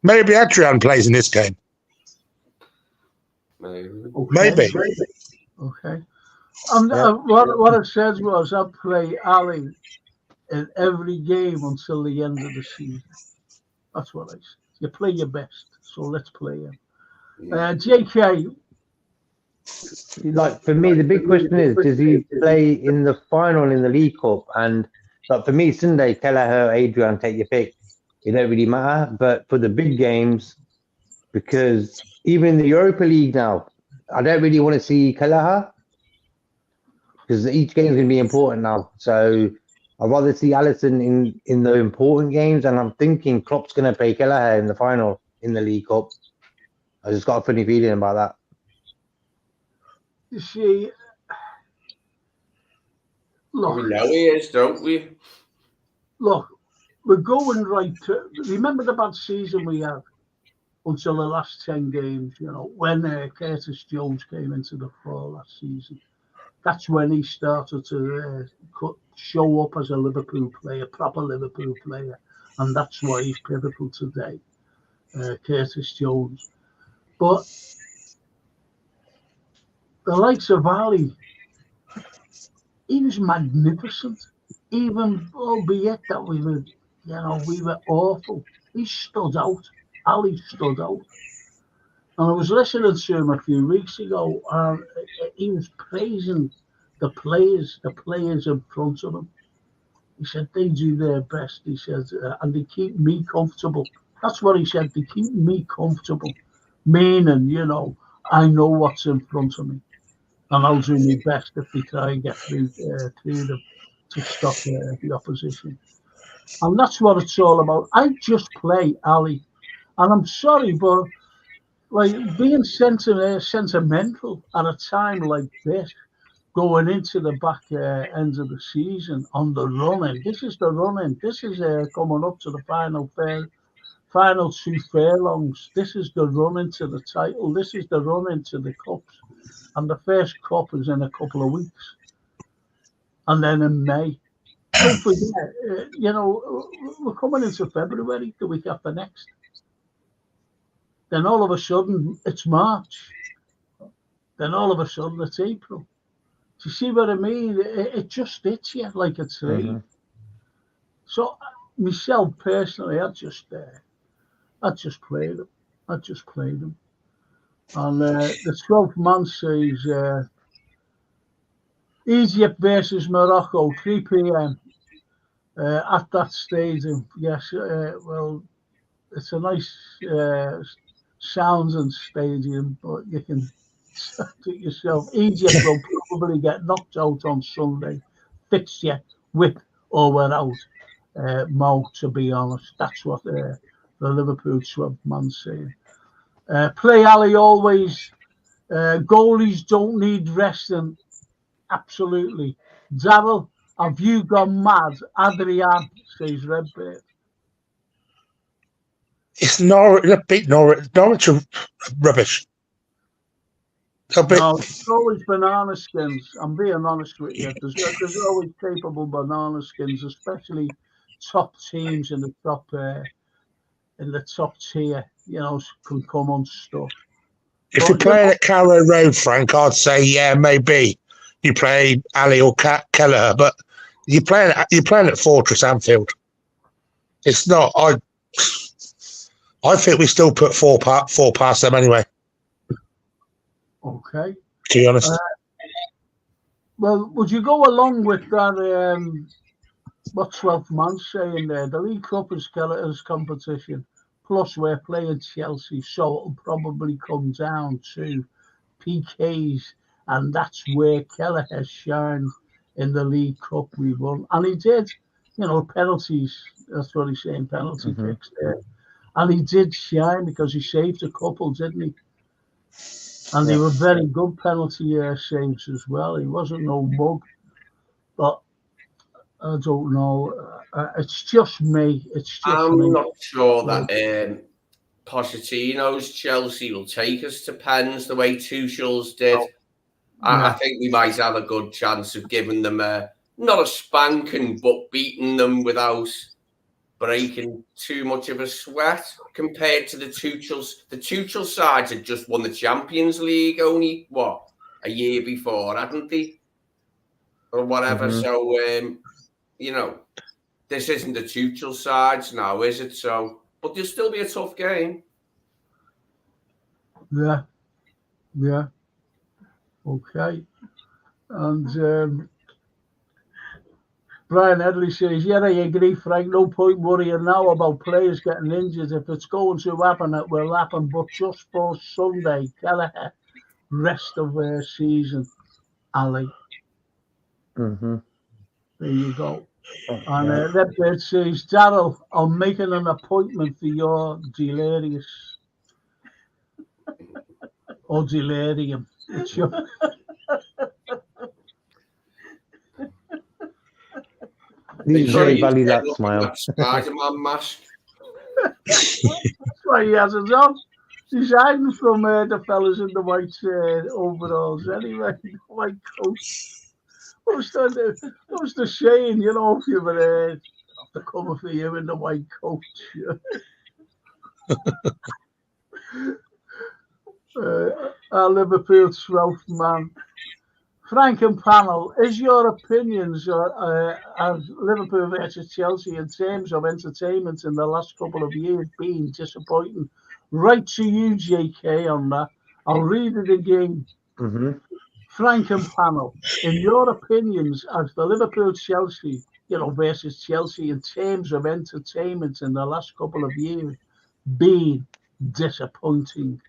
Maybe Adrian plays in this game. Maybe. Okay. What I said was I'd play Ali in every game until the end of the season. That's what I said. You play your best, so let's play him. JK. Like, for me, the big question is, does he play in the final in the League Cup? And like, for me, Sunday, Kelleher, Adrian, take your pick. It don't really matter. But for the big games, because even in the Europa League now, I don't really want to see Kelleher because each game is going to be important now. So I'd rather see Alisson in the important games. And I'm thinking Klopp's going to play Kelleher in the final in the League Cup. I just got a funny feeling about that. You see, look, we know he is, don't we? Look, we're going right to. Remember the bad season we had until the last 10 games, you know, when Curtis Jones came into the fore last season. That's when he started to show up as a Liverpool player, proper Liverpool player. And that's why he's pivotal today, Curtis Jones. But the likes of Ali, he was magnificent. Even albeit that we were awful. He stood out. Ali stood out. And I was listening to him a few weeks ago, and he was praising the players in front of him. He said, they do their best, he said, and they keep me comfortable. That's what he said, they keep me comfortable. Meaning, you know, I know what's in front of me. And I'll do my best if they try and get through them to stop the opposition. And that's what it's all about. I just play Ali. And I'm sorry, but like being sentimental at a time like this, going into the back end of the season on the run-in. This is the run-in. This is coming up to the final 2 furlongs. This is the run into the title. This is the run into the cups. And the first cup is in a couple of weeks. And then in May. Don't forget, we're coming into February, the week after next. Then all of a sudden, it's March. Then all of a sudden, it's April. Do you see what I mean? It just hits you like a tree. Mm-hmm. So, myself personally, I just played them. And the 12th man says, Egypt versus Morocco, 3 p.m. At that stadium. Yes, well, it's a nice sounding stadium, but you can set it yourself. Egypt will probably get knocked out on Sunday. Fixture with or without Mo, to be honest. That's what the Liverpool 12 man saying. Play Ali always. Goalies don't need resting. Absolutely. Darryl, have you gone mad? Adrian, says Redbird. It's Norwich. Beat Norwich. Norwich are rubbish. No, there's always banana skins. I'm being honest with you. There's always capable banana skins, especially top teams in the top tier. You know, can come unstuck. If you're playing at Carrow Road, Frank, I'd say yeah, maybe you play Ali or Kelleher, but you're playing at Fortress Anfield. It's not. I think we still put four past them anyway. Okay. To be honest. Well, would you go along with that? What 12th man saying there? The League Cup is Kelleher's competition. Plus, we're playing Chelsea, so it'll probably come down to PKs, and that's where Kelleher shined in the League Cup we won. And he did, penalties. That's what he's saying, penalty kicks there. And he did shine because he saved a couple, didn't he? And they were very good penalty saves as well. He wasn't no mug. But I don't know. It's just me. I'm not sure that Pochettino's Chelsea will take us to pens the way Tuchel's did. I think we might have a good chance of giving them not a spanking, but beating them without breaking too much of a sweat compared to the Tuchel's. The Tuchel side had just won the Champions League only, a year before, hadn't they? Or whatever. So, this isn't the Tuchel sides now, is it? So, but there'll still be a tough game. Yeah. Okay. And Brian Headley says, yeah, I agree, Frank. No point worrying now about players getting injured. If it's going to happen, it will happen. But just for Sunday, Kelleher, rest of the season, Ali. Mm-hmm. There you go. And Redbird says, Darryl, I'm making an appointment for your delirious. Or delirium. It's your... These very valley that smile. Spider-Man mask. That's why he has it on. He's hiding from the fellas in the white overalls anyway. White coat. What's the shame, if you were off the cover for you in the white coat. Our Liverpool 12th man. Frank and panel, is your opinions of Liverpool versus Chelsea in terms of entertainment in the last couple of years been disappointing? Right to you, JK, on that. I'll read it again. Frank and panel, in your opinions, as the Liverpool-Chelsea, versus Chelsea in terms of entertainment in the last couple of years been disappointing?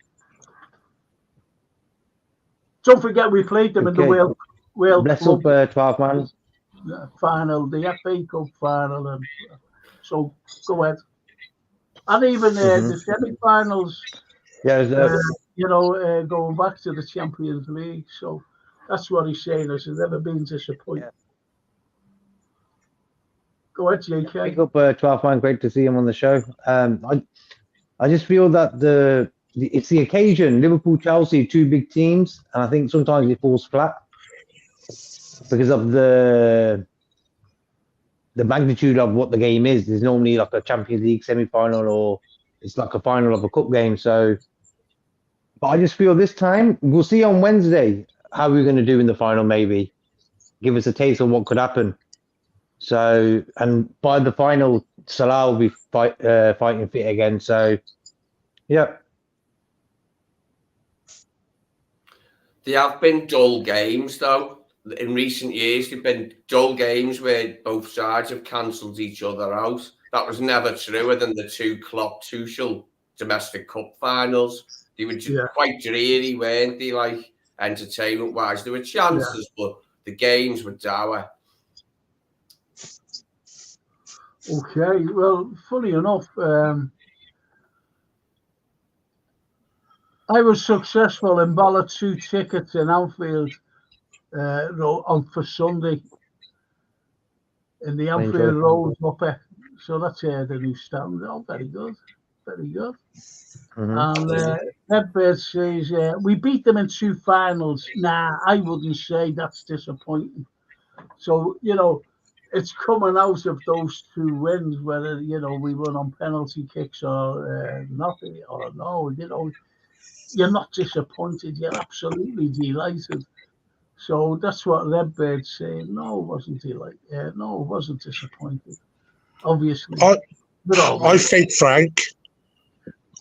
Don't forget we played them in the World Bless Club 12 man final, the FA Cup final, and so go ahead. And even the semi-finals. Going back to the Champions League. So that's what he's saying. Has never been disappointed. Go ahead, JK. Pick up 12 man. Great to see him on the show. I just feel that it's the occasion. Liverpool, Chelsea, two big teams, and I think sometimes it falls flat because of the magnitude of what the game is. There's normally like a Champions League semi-final, or it's like a final of a cup game. So, but I just feel this time we'll see on Wednesday how we're going to do in the final. Maybe give us a taste of what could happen. So, and by the final, Salah will be fighting fit again. So, yeah. There have been dull games, though. in recent years, there've been dull games where both sides have cancelled each other out. That was never truer than the two Klopp-Tuchel domestic cup finals. They were quite dreary, weren't they? Like entertainment-wise, there were chances, but the games were dour. Okay, well, funny enough, I was successful in buying 2 tickets in Anfield on for Sunday in the Anfield Road upper. So that's the new stand. Oh, very good, very good. And Redbird says we beat them in 2 finals. Nah, I wouldn't say that's disappointing. So it's coming out of those 2 wins, whether we won on penalty kicks or nothing or no. You're not disappointed. You're absolutely delighted. So that's what Redbird's saying. No, it wasn't delighted. No, it wasn't disappointed. Obviously, I think, Frank.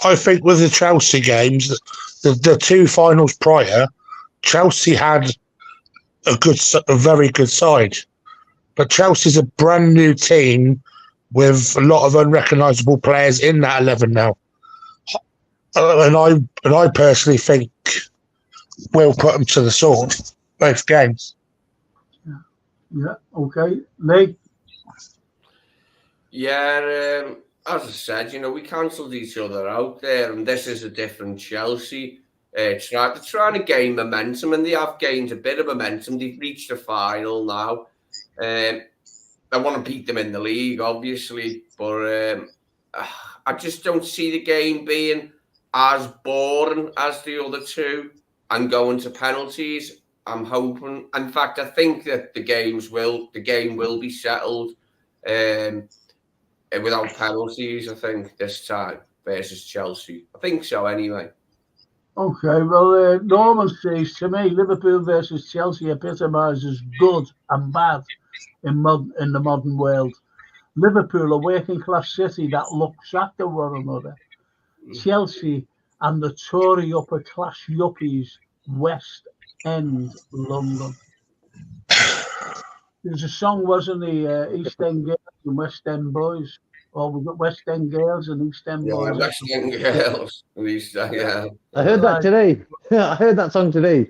I think with the Chelsea games, the 2 finals prior, Chelsea had a very good side, but Chelsea's a brand new team with a lot of unrecognisable players in that 11 now. And I personally think we'll put them to the sword both games. Yeah. Okay. Lee. Yeah. As I said, we cancelled each other out there, and this is a different Chelsea. They're trying to gain momentum, and they have gained a bit of momentum. They've reached the final now. I want to beat them in the league, obviously, but I just don't see the game being as boring as the other 2 and going to penalties. I'm hoping. In fact, I think that the game will be settled without penalties. I think this time versus Chelsea. I think so, anyway. Okay, well, Norman says to me, Liverpool versus Chelsea epitomises good and bad in the modern world. Liverpool, a working-class city that looks after one another. Chelsea and the Tory upper-class yuppies, West End London. There's a song, wasn't there? East End Girls and West End Boys. Or we've got West End Girls and East End Boys. West End Girls. Yeah. I heard that today. I heard that song today.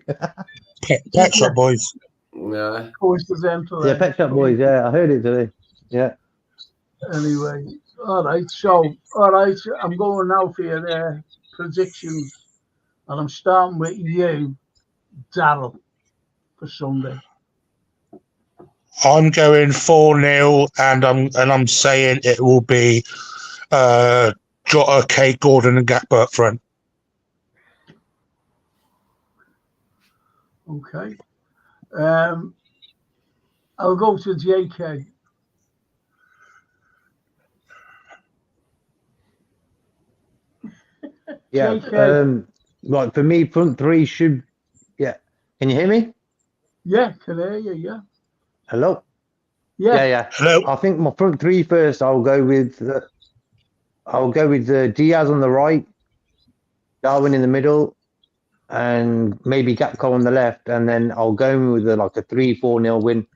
Pet Shop Boys. Yeah. Coincidental. Yeah, Pet Shop Boys. Yeah, I heard it today. Yeah. Anyway, all right. So, I'm going now for your predictions, and I'm starting with you, Darryl, for Sunday. I'm going 4-0, and I'm saying it will be Jota, Kate Gordon, and Gakpo up front. Okay. I'll go to JK. Yeah. JK. Right, for me, front 3 should. Yeah. Can you hear me? Yeah, can hear you. Yeah. Hello. Yeah. Yeah. Hello. I think my front 3 first. I'll go with Diaz on the right, Darwin in the middle, and maybe Gakpo on the left, and then I'll go with a 3-4-0 win.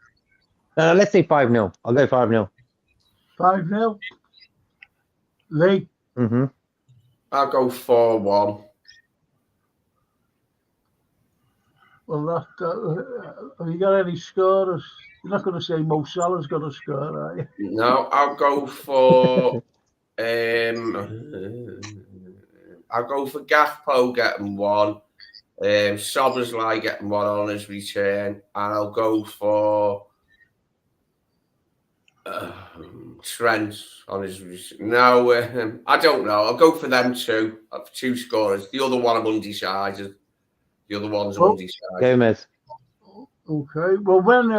Let's say 5-0. I'll go 5-0. 5-0. Lee. I'll go 4-1. Well, have you got any scorers? You're not going to say Mo Salah's got a score, are you? No, I'll go for Gakpo getting 1. Szoboszlai getting 1 on his return, and I'll go for Trent on his return. No, I don't know. I'll go for them 2. 2 scorers. The other one I'm undecided. The other one's undecided. Gomez. Okay. Well, when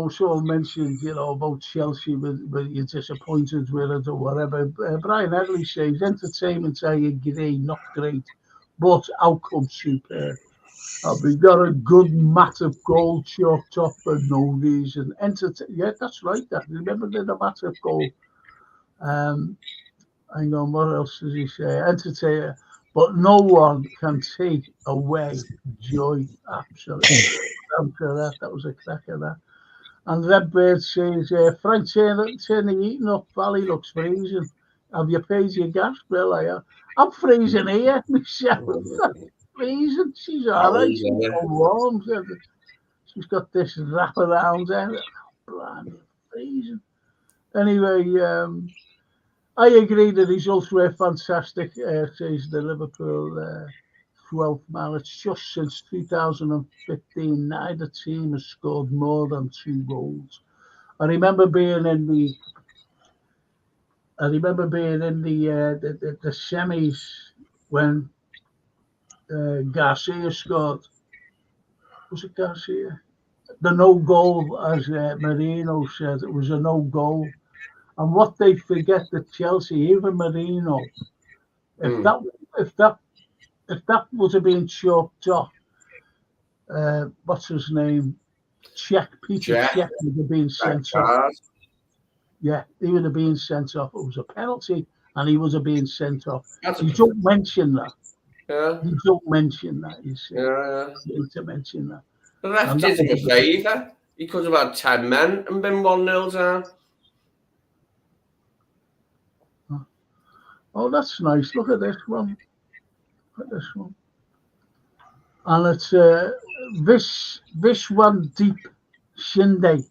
someone mentioned, about Chelsea, but you're disappointed with it or whatever. Brian Headley says entertainment, I agree, not great, but outcome superb. We got a good mat of gold chalked up for no reason. Yeah, that's right. That remember the mat of gold. Hang on, what else does he say? but no one can take away joy. Absolutely. After that, that was a cracker. That. And Redbird says, Frank, turn the heating up. Valley looks freezing. Have you paid your gas bill? I'm freezing here, Michelle. Freezing. She's all right. She's so warm. She's got this wrap around her. Blimey, freezing. Anyway, I agree the results were fantastic, says the Liverpool 12th man. It's just since 2015, neither team has scored more than 2 goals. I remember being in the semis when Garcia scored. Was it Garcia? The no goal, as Marino said, it was a no goal. And what they forget that Chelsea, even Marino, if that would have been chalked off, what's his name? Peter Cech would have been sent off. Yeah, he would have been sent off. It was a penalty, and he would have been sent off. You don't mention that. Yeah. You don't mention that. You see. Yeah. You need to mention that. The ref did him a favour. He could have had 10 men and been 1-0 down. Oh, that's nice. Look at this one. Look at this one. And it's Vishwandeep Shinde.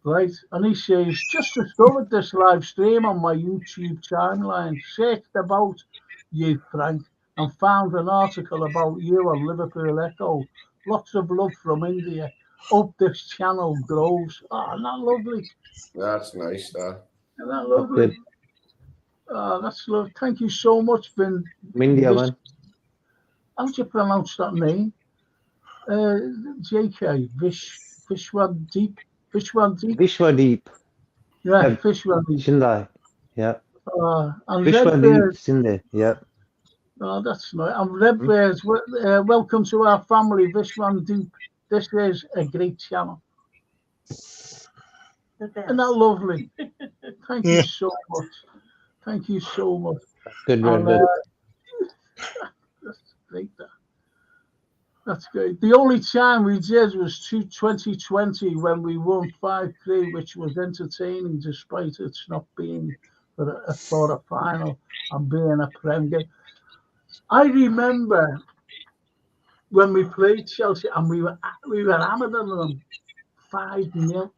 Right? And he says, just discovered this live stream on my YouTube timeline. Searched about you, Frank, and found an article about you on Liverpool Echo. Lots of love from India. Hope this channel grows. Oh, isn't that lovely? That's nice, that. Isn't that lovely? Good. Oh, that's lovely. Thank you so much, Vin. India, man. How do you pronounce that name? JK, Vishwandeep. Vishwandeep. Yeah, Vishwandeep. Shinde. Yeah. And Vishwandeep Shinde. Yeah. Oh, that's nice. And Redbirds, welcome to our family, Vishwandeep. This is a great channel. Isn't that lovely? Thank you so much. Thank you so much. Good, And, good. that's great. That's great. The only time we did was 2020 when we won 5-3, which was entertaining despite it's not being for a final and being a Prem game. I remember when we played Chelsea and we were hammered on them 5-0.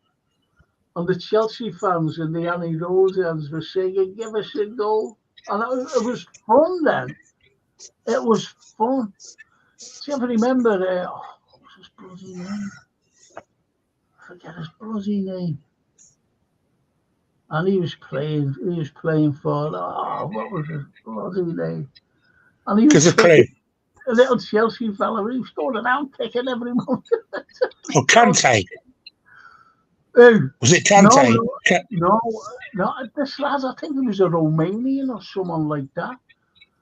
And the Chelsea fans and the Annie Rosians were singing, give us a goal. And it was fun then. It was fun. Do you ever remember, what was his bloody name? I forget his bloody name. And he was playing for, what was his bloody name? And he was a little Chelsea fella. He was going around kicking everyone. Oh, Kante. Was it Kante? No, this lad, I think he was a Romanian or someone like that.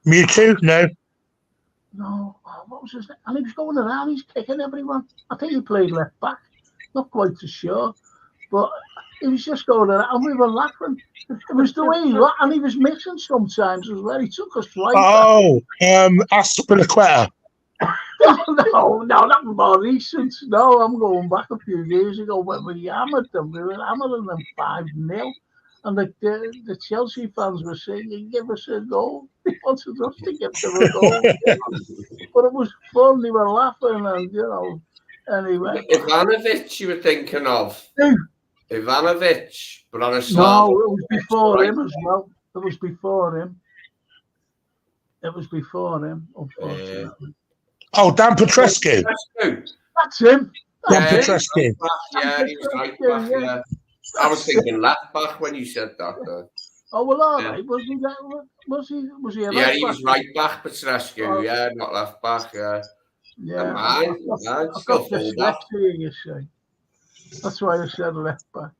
Mewtwo? No. No, what was his name? And he was going around, he's kicking everyone. I think he played left back. Not quite so sure. But he was just going around and we were laughing. It was the way he was, and he was missing sometimes as well. He took us right back. Aspilicueta. No, that was more recent. No, I'm going back a few years ago when we hammered them. We were hammering them 5-0. And the Chelsea fans were saying, give us a goal. They wanted us to give them a goal. But it was fun. They were laughing and, anyway. Ivanovic you were thinking of? Ivanovic, but on a No, it was before him as well. It was before him, unfortunately. Dan Petrescu. That's him. Dan Petrescu. Yeah, he was right back, yeah. I was thinking left back when you said that. Oh, well, all right. Was he a left back? Yeah, he was right back, Petrescu. Yeah, not left back. Yeah. Mine. I've got dyslexia, you see. That's why I said left back.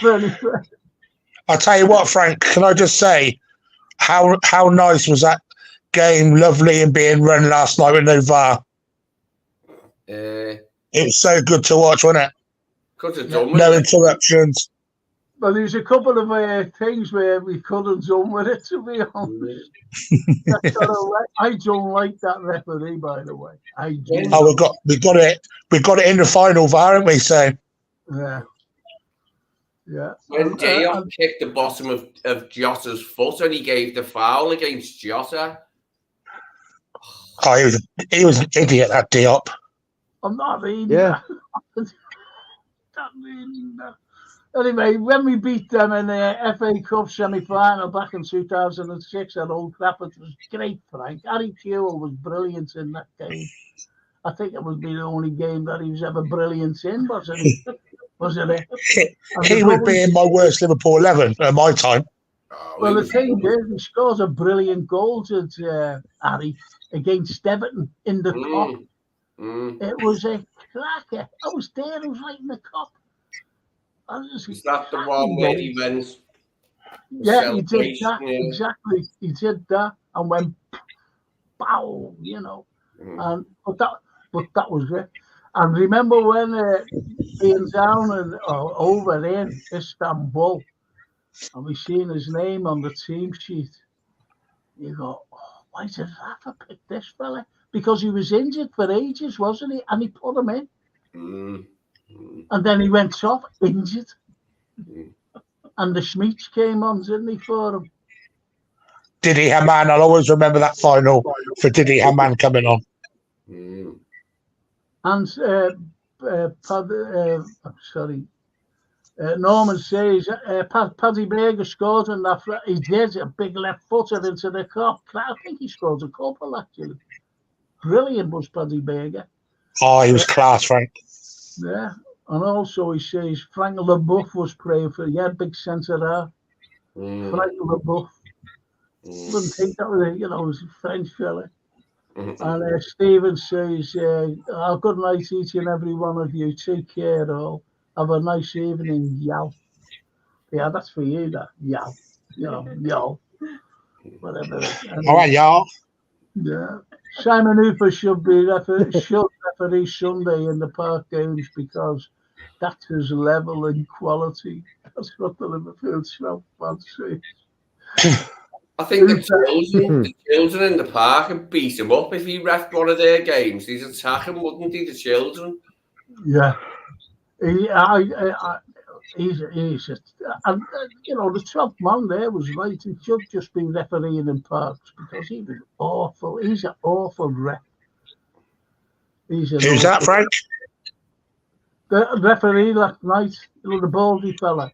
Anyway. I'll tell you what, Frank, can I just say how nice was that game, lovely and being run last night with no VAR? It was so good to watch, wasn't it? Could have done no interruptions. Well, there's a couple of things where we could have done with it, to be honest. I don't like that referee, by the way. I do. Oh, we got it in the final, haven't we? So Yeah. Yeah. When Diop kicked the bottom of Jota's foot and he gave the foul against Jota. Oh, he was an idiot, that Diop. I'm not reading Yeah. that. Not reading that. Anyway, when we beat them in the FA Cup semi-final back in 2006 at Old Trafford, it was great, Frank. Harry Kewell was brilliant in that game. I think it would be the only game that he was ever brilliant in, wasn't he? Wasn't it? He would be in my worst Liverpool 11 at my time. Well, the thing is, he scores a brilliant goal to Harry against Everton in the cup. It was a cracker. I was there. It was right in the cup. Is that the one where he went? Yeah, he did that. Yeah. Exactly. He did that and went, pow, you know. But that was it. And remember when being down and over in Istanbul, and we seen his name on the team sheet. You go, oh, why did Rafa pick this fella? Because he was injured for ages, wasn't he? And he put him in. And then he went off injured. And the Schmeets came on, didn't he, for him? Didi Hamann, I'll always remember that final for Didi Hamann coming on. And Norman says Paddy Berger scored and that he did a big left footer into the cup. I think he scored a couple actually. Brilliant was Paddy Berger. Oh, he was class, Frank. Yeah, and also he says Frank LeBoeuf was praying for big centre half. Frank LeBoeuf. Wouldn't think that was was a French fella. And Stephen says, good night each and every one of you. Take care all. Have a nice evening, y'all. Yeah, that's for you, that y'all. Y'all. Whatever. All right, y'all. Yeah. Simon Hooper should referee Sunday in the Park Games because that's his level and quality. That's what the Liverpool 12 fans say. I think the children in the park would beat him up if he ref one of their games. He'd attack him, wouldn't he, the children? Yeah. He's and the 12th man there was right. He should just be refereeing in parks because he was awful. He's an awful ref. Who's that, Frank? The referee last night, the baldy fella.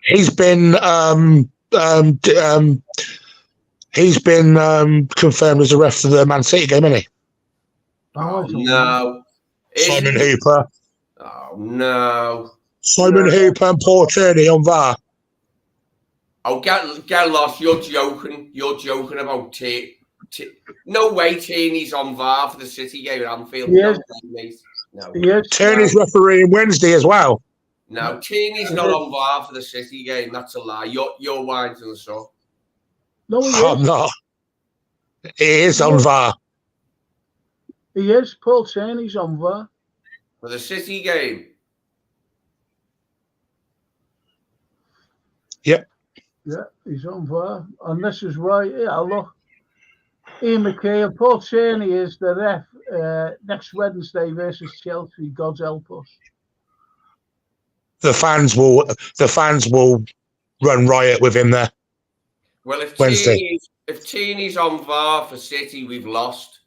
He's been confirmed as a ref for the Man City game, hasn't he? Oh, no. Simon Hooper. Oh, no. Simon Hooper and Paul Tierney on VAR. Oh, get lost. You're joking. You're joking about no way Tierney's on VAR for the City game at Anfield. Yes. No. Yes. Tierney's refereeing Wednesday as well. No, Tierney's not on VAR for the City game. That's a lie. You're winding us up. No, he I'm not. He is on VAR. He is. Paul Tierney's on VAR. For the City game? Yep. Yeah, he's on VAR. And this is why, look. Ian McHale, Paul Tierney is the ref next Wednesday versus Chelsea. God help us. The fans will run riot with him there. Well, if Wednesday. If Tierney's on VAR for City, we've lost.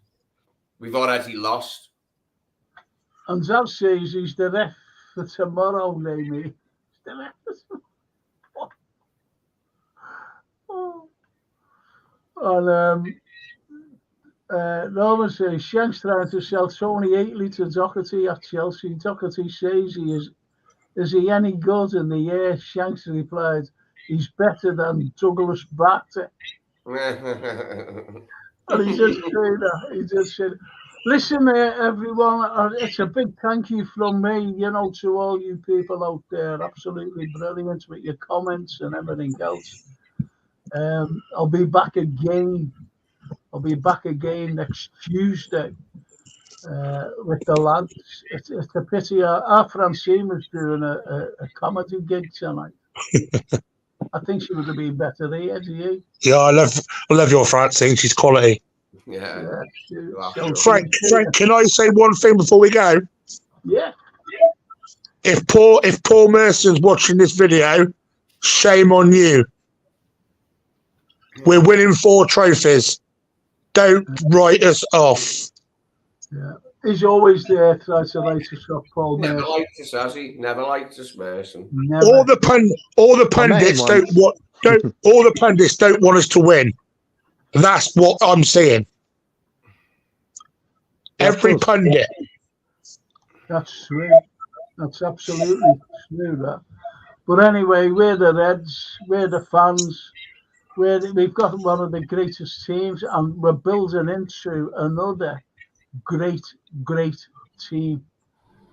We've already lost. And Zav says he's the ref for tomorrow, maybe. He's the ref for tomorrow. And Norman says Shank's trying to sell Tony 8 litre Doherty at Chelsea. Doherty says he is. Is he any good? In the year, Shanks replied, he's better than Douglas Barter. And he just said that. He just said, listen, everyone, it's a big thank you from me, to all you people out there. Absolutely brilliant with your comments and everything else. I'll be back again. Next Tuesday with the lads. It's a pity. Our Francine was doing a comedy gig tonight. I think she would have been better there, do you? Yeah, I love your Francine. She's quality. Yeah. Frank, can I say one thing before we go? Yeah. If Paul Merson's watching this video, shame on you. We're winning 4 trophies. Don't write us off. Yeah. He's always there to write us off, Paul Never Merson. liked us, has he? Never liked us, Merson. Never. All the pundits all the pundits don't want us to win. That's what I'm saying. Every pundit. That's true. That's absolutely true. That. But anyway, we're the Reds. We're the fans. We've got one of the greatest teams, and we're building into another great team.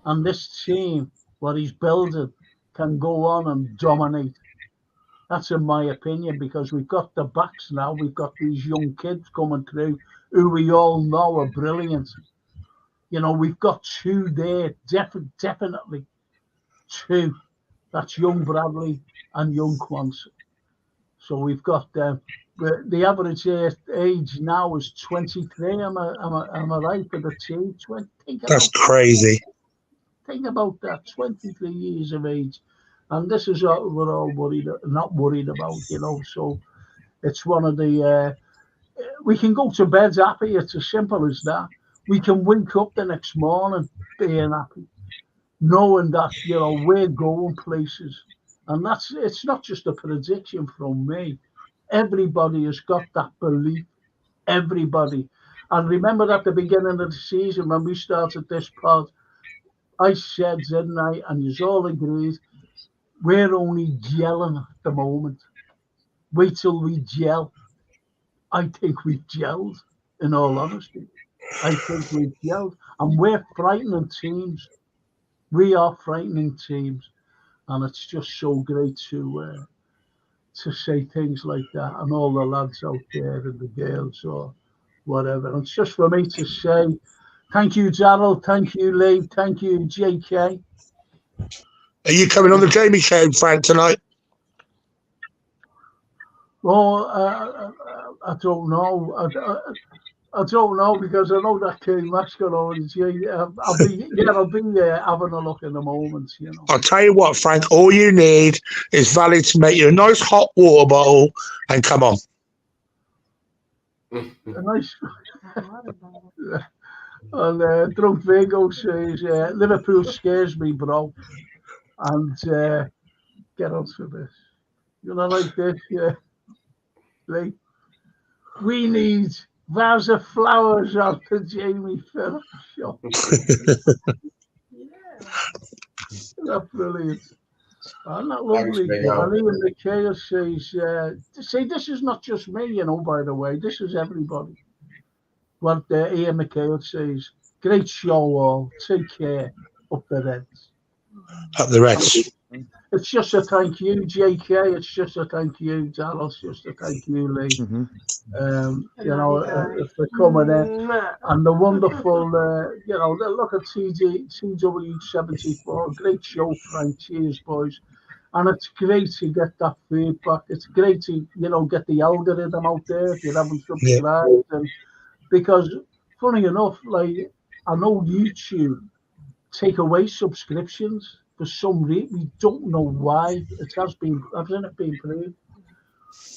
And this team, what he's building, can go on and dominate. That's in my opinion, because we've got the backs now. We've got these young kids coming through who we all know are brilliant. You know, we've got 2 there, definitely 2. That's young Bradley and young Quanson. So we've got them. The average age now is 23. Am I right for the team? That's crazy. Think about that. 23 years of age, and this is what we're all not worried about. You know, so it's one of the. We can go to bed happy. It's as simple as that. We can wake up the next morning being happy, knowing that we're going places, and it's not just a prediction from me. Everybody has got that belief. Everybody. And remember at the beginning of the season when we started this pod, I said, didn't I, and you all agreed, we're only gelling at the moment. Wait till we gel. I think we've gelled, in all honesty. I think we've gelled. And we're frightening teams. We are frightening teams. And it's just so great to say things like that, and all the lads out there and the girls or whatever. And it's just for me to say thank you, Darryl. Thank you, Lee. Thank you, JK. Are you coming on the Jamie show, Frank, tonight? Well, I don't know. I don't know, because I know that Kane match got on. I'll be having a look in a moment. I'll tell you what, Frank. All you need is Valley to make you a nice hot water bottle and come on. A nice. And Drunk Virgo says Liverpool scares me, bro. And get on to this. Like this, yeah. Like, we need vase of flowers out to Jamie Phillips shop. That's brilliant. Isn't that lovely? And Ian McHale says, see, this is not just me, by the way. This is everybody. What Ian McHale says. Great show, all. Take care. Up the Reds. Up the Reds. It's just a thank you, JK. It's just a thank you, Darryl. It's just a thank you, Lee. For coming in. And the wonderful, look at TW74. Great show, Frank. Cheers, boys. And it's great to get that feedback. It's great to, get the algorithm out there if you haven't subscribed. And because, funny enough, like, I know YouTube take away subscriptions. For some reason, we don't know why. Hasn't it been proved?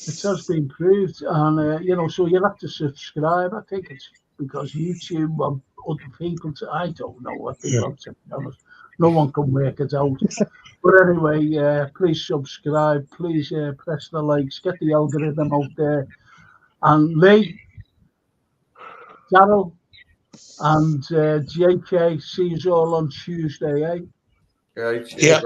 It has been proved, and so you have to subscribe. I think it's because YouTube want other people to. I don't know what they want to be honest. No one can work it out. But anyway, please subscribe. Please press the likes. Get the algorithm out there. And Lee, Darryl, and JK. See you all on Tuesday, eh? Yeah,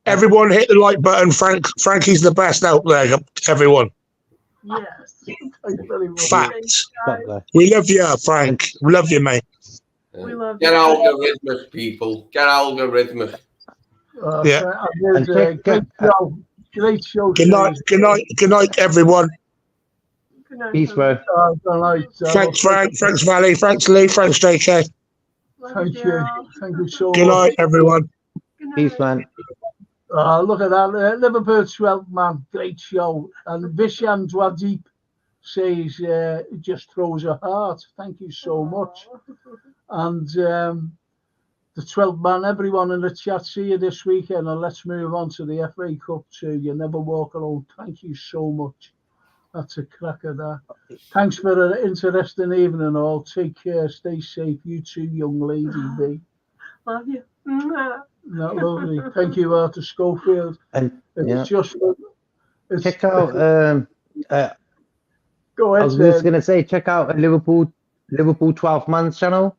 everyone hit the like button. Frankie's the best out there. Everyone. Yes. Thanks very much. Fact. We love you, Frank. We love you, mate. We love Get algorithmic, people. Get algorithmic. Great show. Good night, everyone. Good night. Peace, bro. Good night. Thanks, Frank. Thanks, Valley. Thanks, Lee. Thanks, JK. Thank you. Thank you so much. Good night, everyone. Good night. Peace, man. Oh, look at that. Liverpool 12 man. Great show. And Vishan Dwadip says, it just throws a heart. Thank you so much. And the 12 man, everyone in the chat, see you this weekend. And let's move on to the FA Cup too. You never walk alone. Thank you so much. That's a cracker there. Thanks for an interesting evening all. Take care. Stay safe. You too, young lady B. Love you. Not lovely. Thank you, Arthur Schofield. And It's just... check out. Go I ahead, was just gonna say, check out Liverpool 12 Man's channel.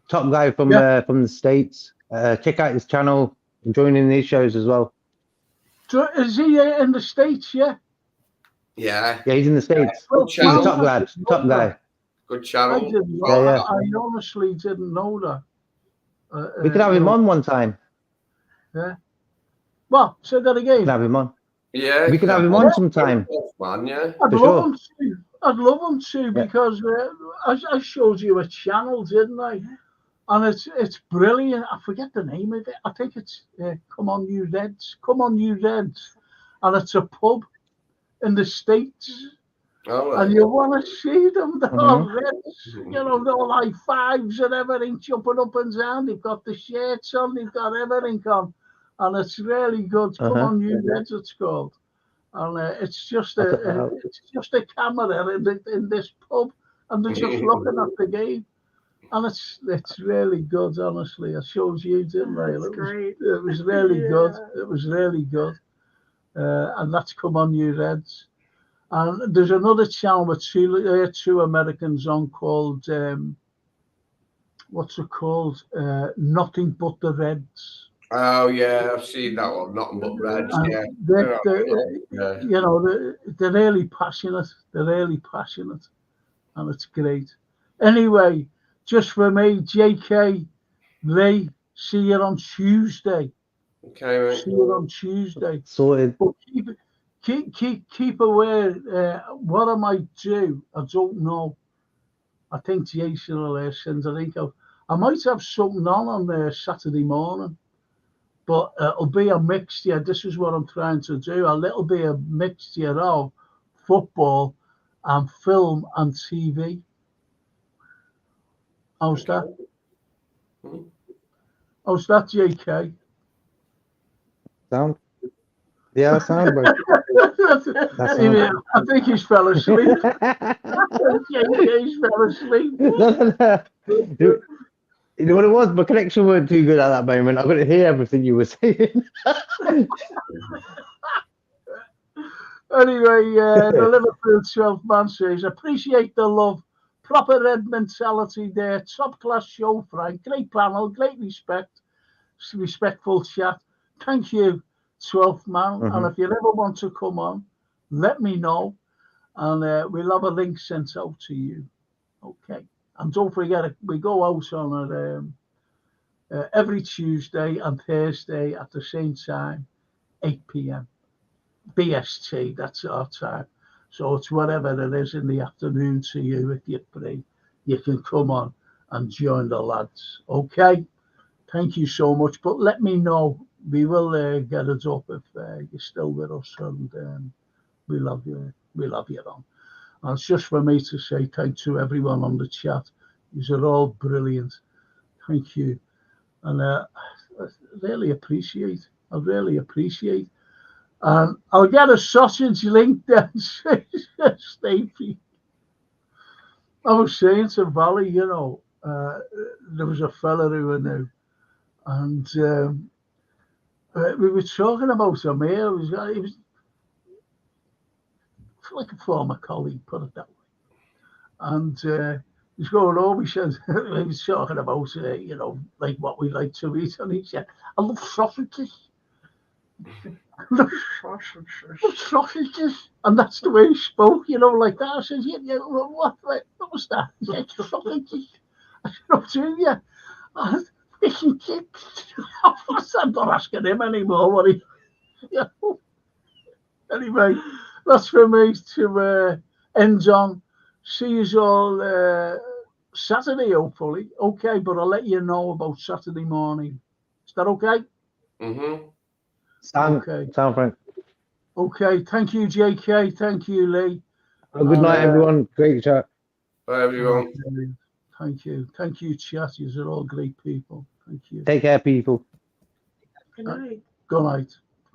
Top guy from the States. Check out his channel. Joining these shows as well. Is he in the States? Yeah. Yeah. Yeah, he's in the States. Good He's a channel. top lad, top guy. Good I channel. didn't know. Yeah, yeah. I honestly didn't know that. We could have him on one time. Yeah. Well, say that We again. could have him on. Yeah. We could have him on sometime. Man, yeah. I'd For love sure. him to. I'd love him to because I showed you a channel, didn't I? And it's brilliant. I forget the name of it. I think it's Come On You Reds. Come On You Reds. And it's a pub in the States. All right. And you want to see them. They're all Mhm. Reds. You know, they're all high fives and everything, jumping up and down. They've got the shirts on. They've got everything on. And it's really good. Come On You Reds, it's called. And it's just a camera in this pub, and they're just looking at the game, and it's really good. Honestly, I showed you, didn't I? That's great. It was really good. It was really good, and that's Come On You Reds. And there's another channel with two Americans on called what's it called? Nothing But the Reds. Oh yeah, I've seen that one. Nothing but Reds. Yeah. You know, they're really passionate. They're really passionate, and it's great. Anyway, just for me, JK Lee. See you on Tuesday. Okay, mate. See you on Tuesday. Sorted. But keep aware. What I might do, I don't know. I think Jason will listen. I think I might have something on Saturday morning. But it'll be a mixture. This is what I'm trying to do. A little bit of mixture of football and film and TV. How's that? How's that, JK? Sound? Yeah, sound, bro. I think he's fell asleep. JK's fell asleep. No. You know what it was? My connection weren't too good at that moment. I couldn't hear everything you were saying. Anyway, the Liverpool 12 man says, appreciate the love, proper red mentality there, top class show, Frank, great panel, great respectful chat. Thank you, 12th man. And if you ever want to come on, let me know, and we'll have a link sent out to you. Okay. And don't forget, we go out on every Tuesday and Thursday at the same time, 8 p.m. BST, that's our time. So it's whatever it is in the afternoon to you. If you're free, you can come on and join the lads. Okay? Thank you so much. But let me know. We will get it up if you're still with us. And we love you. We love you on. And it's just for me to say thank to everyone on the chat. You are all brilliant. Thank you. And I really appreciate. I really appreciate. And I'll get a sausage link then, Stevie. I was saying to Valley, you know, there was a fella who I knew. And we were talking about him here. He was like a former colleague, put it that way. And he's going home, he said, he was talking about, you know, like what we like to eat. And he said, I love sausages. Sausages. And that's the way he spoke, you know, like that. I said, yeah, what was that? He said, sausages. I said, oh, do you? Fish and chips. I'm not asking him anymore what he... You know. Anyway, that's for me to end on. See you all Saturday, hopefully. Okay, but I'll let you know about Saturday morning. Is that okay? Mm-hmm. Sound, Okay. sound, Frank. Okay. Thank you, JK. Thank you, Lee. Have a good night, everyone. Great chat. Bye, everyone. Thank you. Thank you, chat. You're all great people. Thank you. Take care, people. Good night. Good night.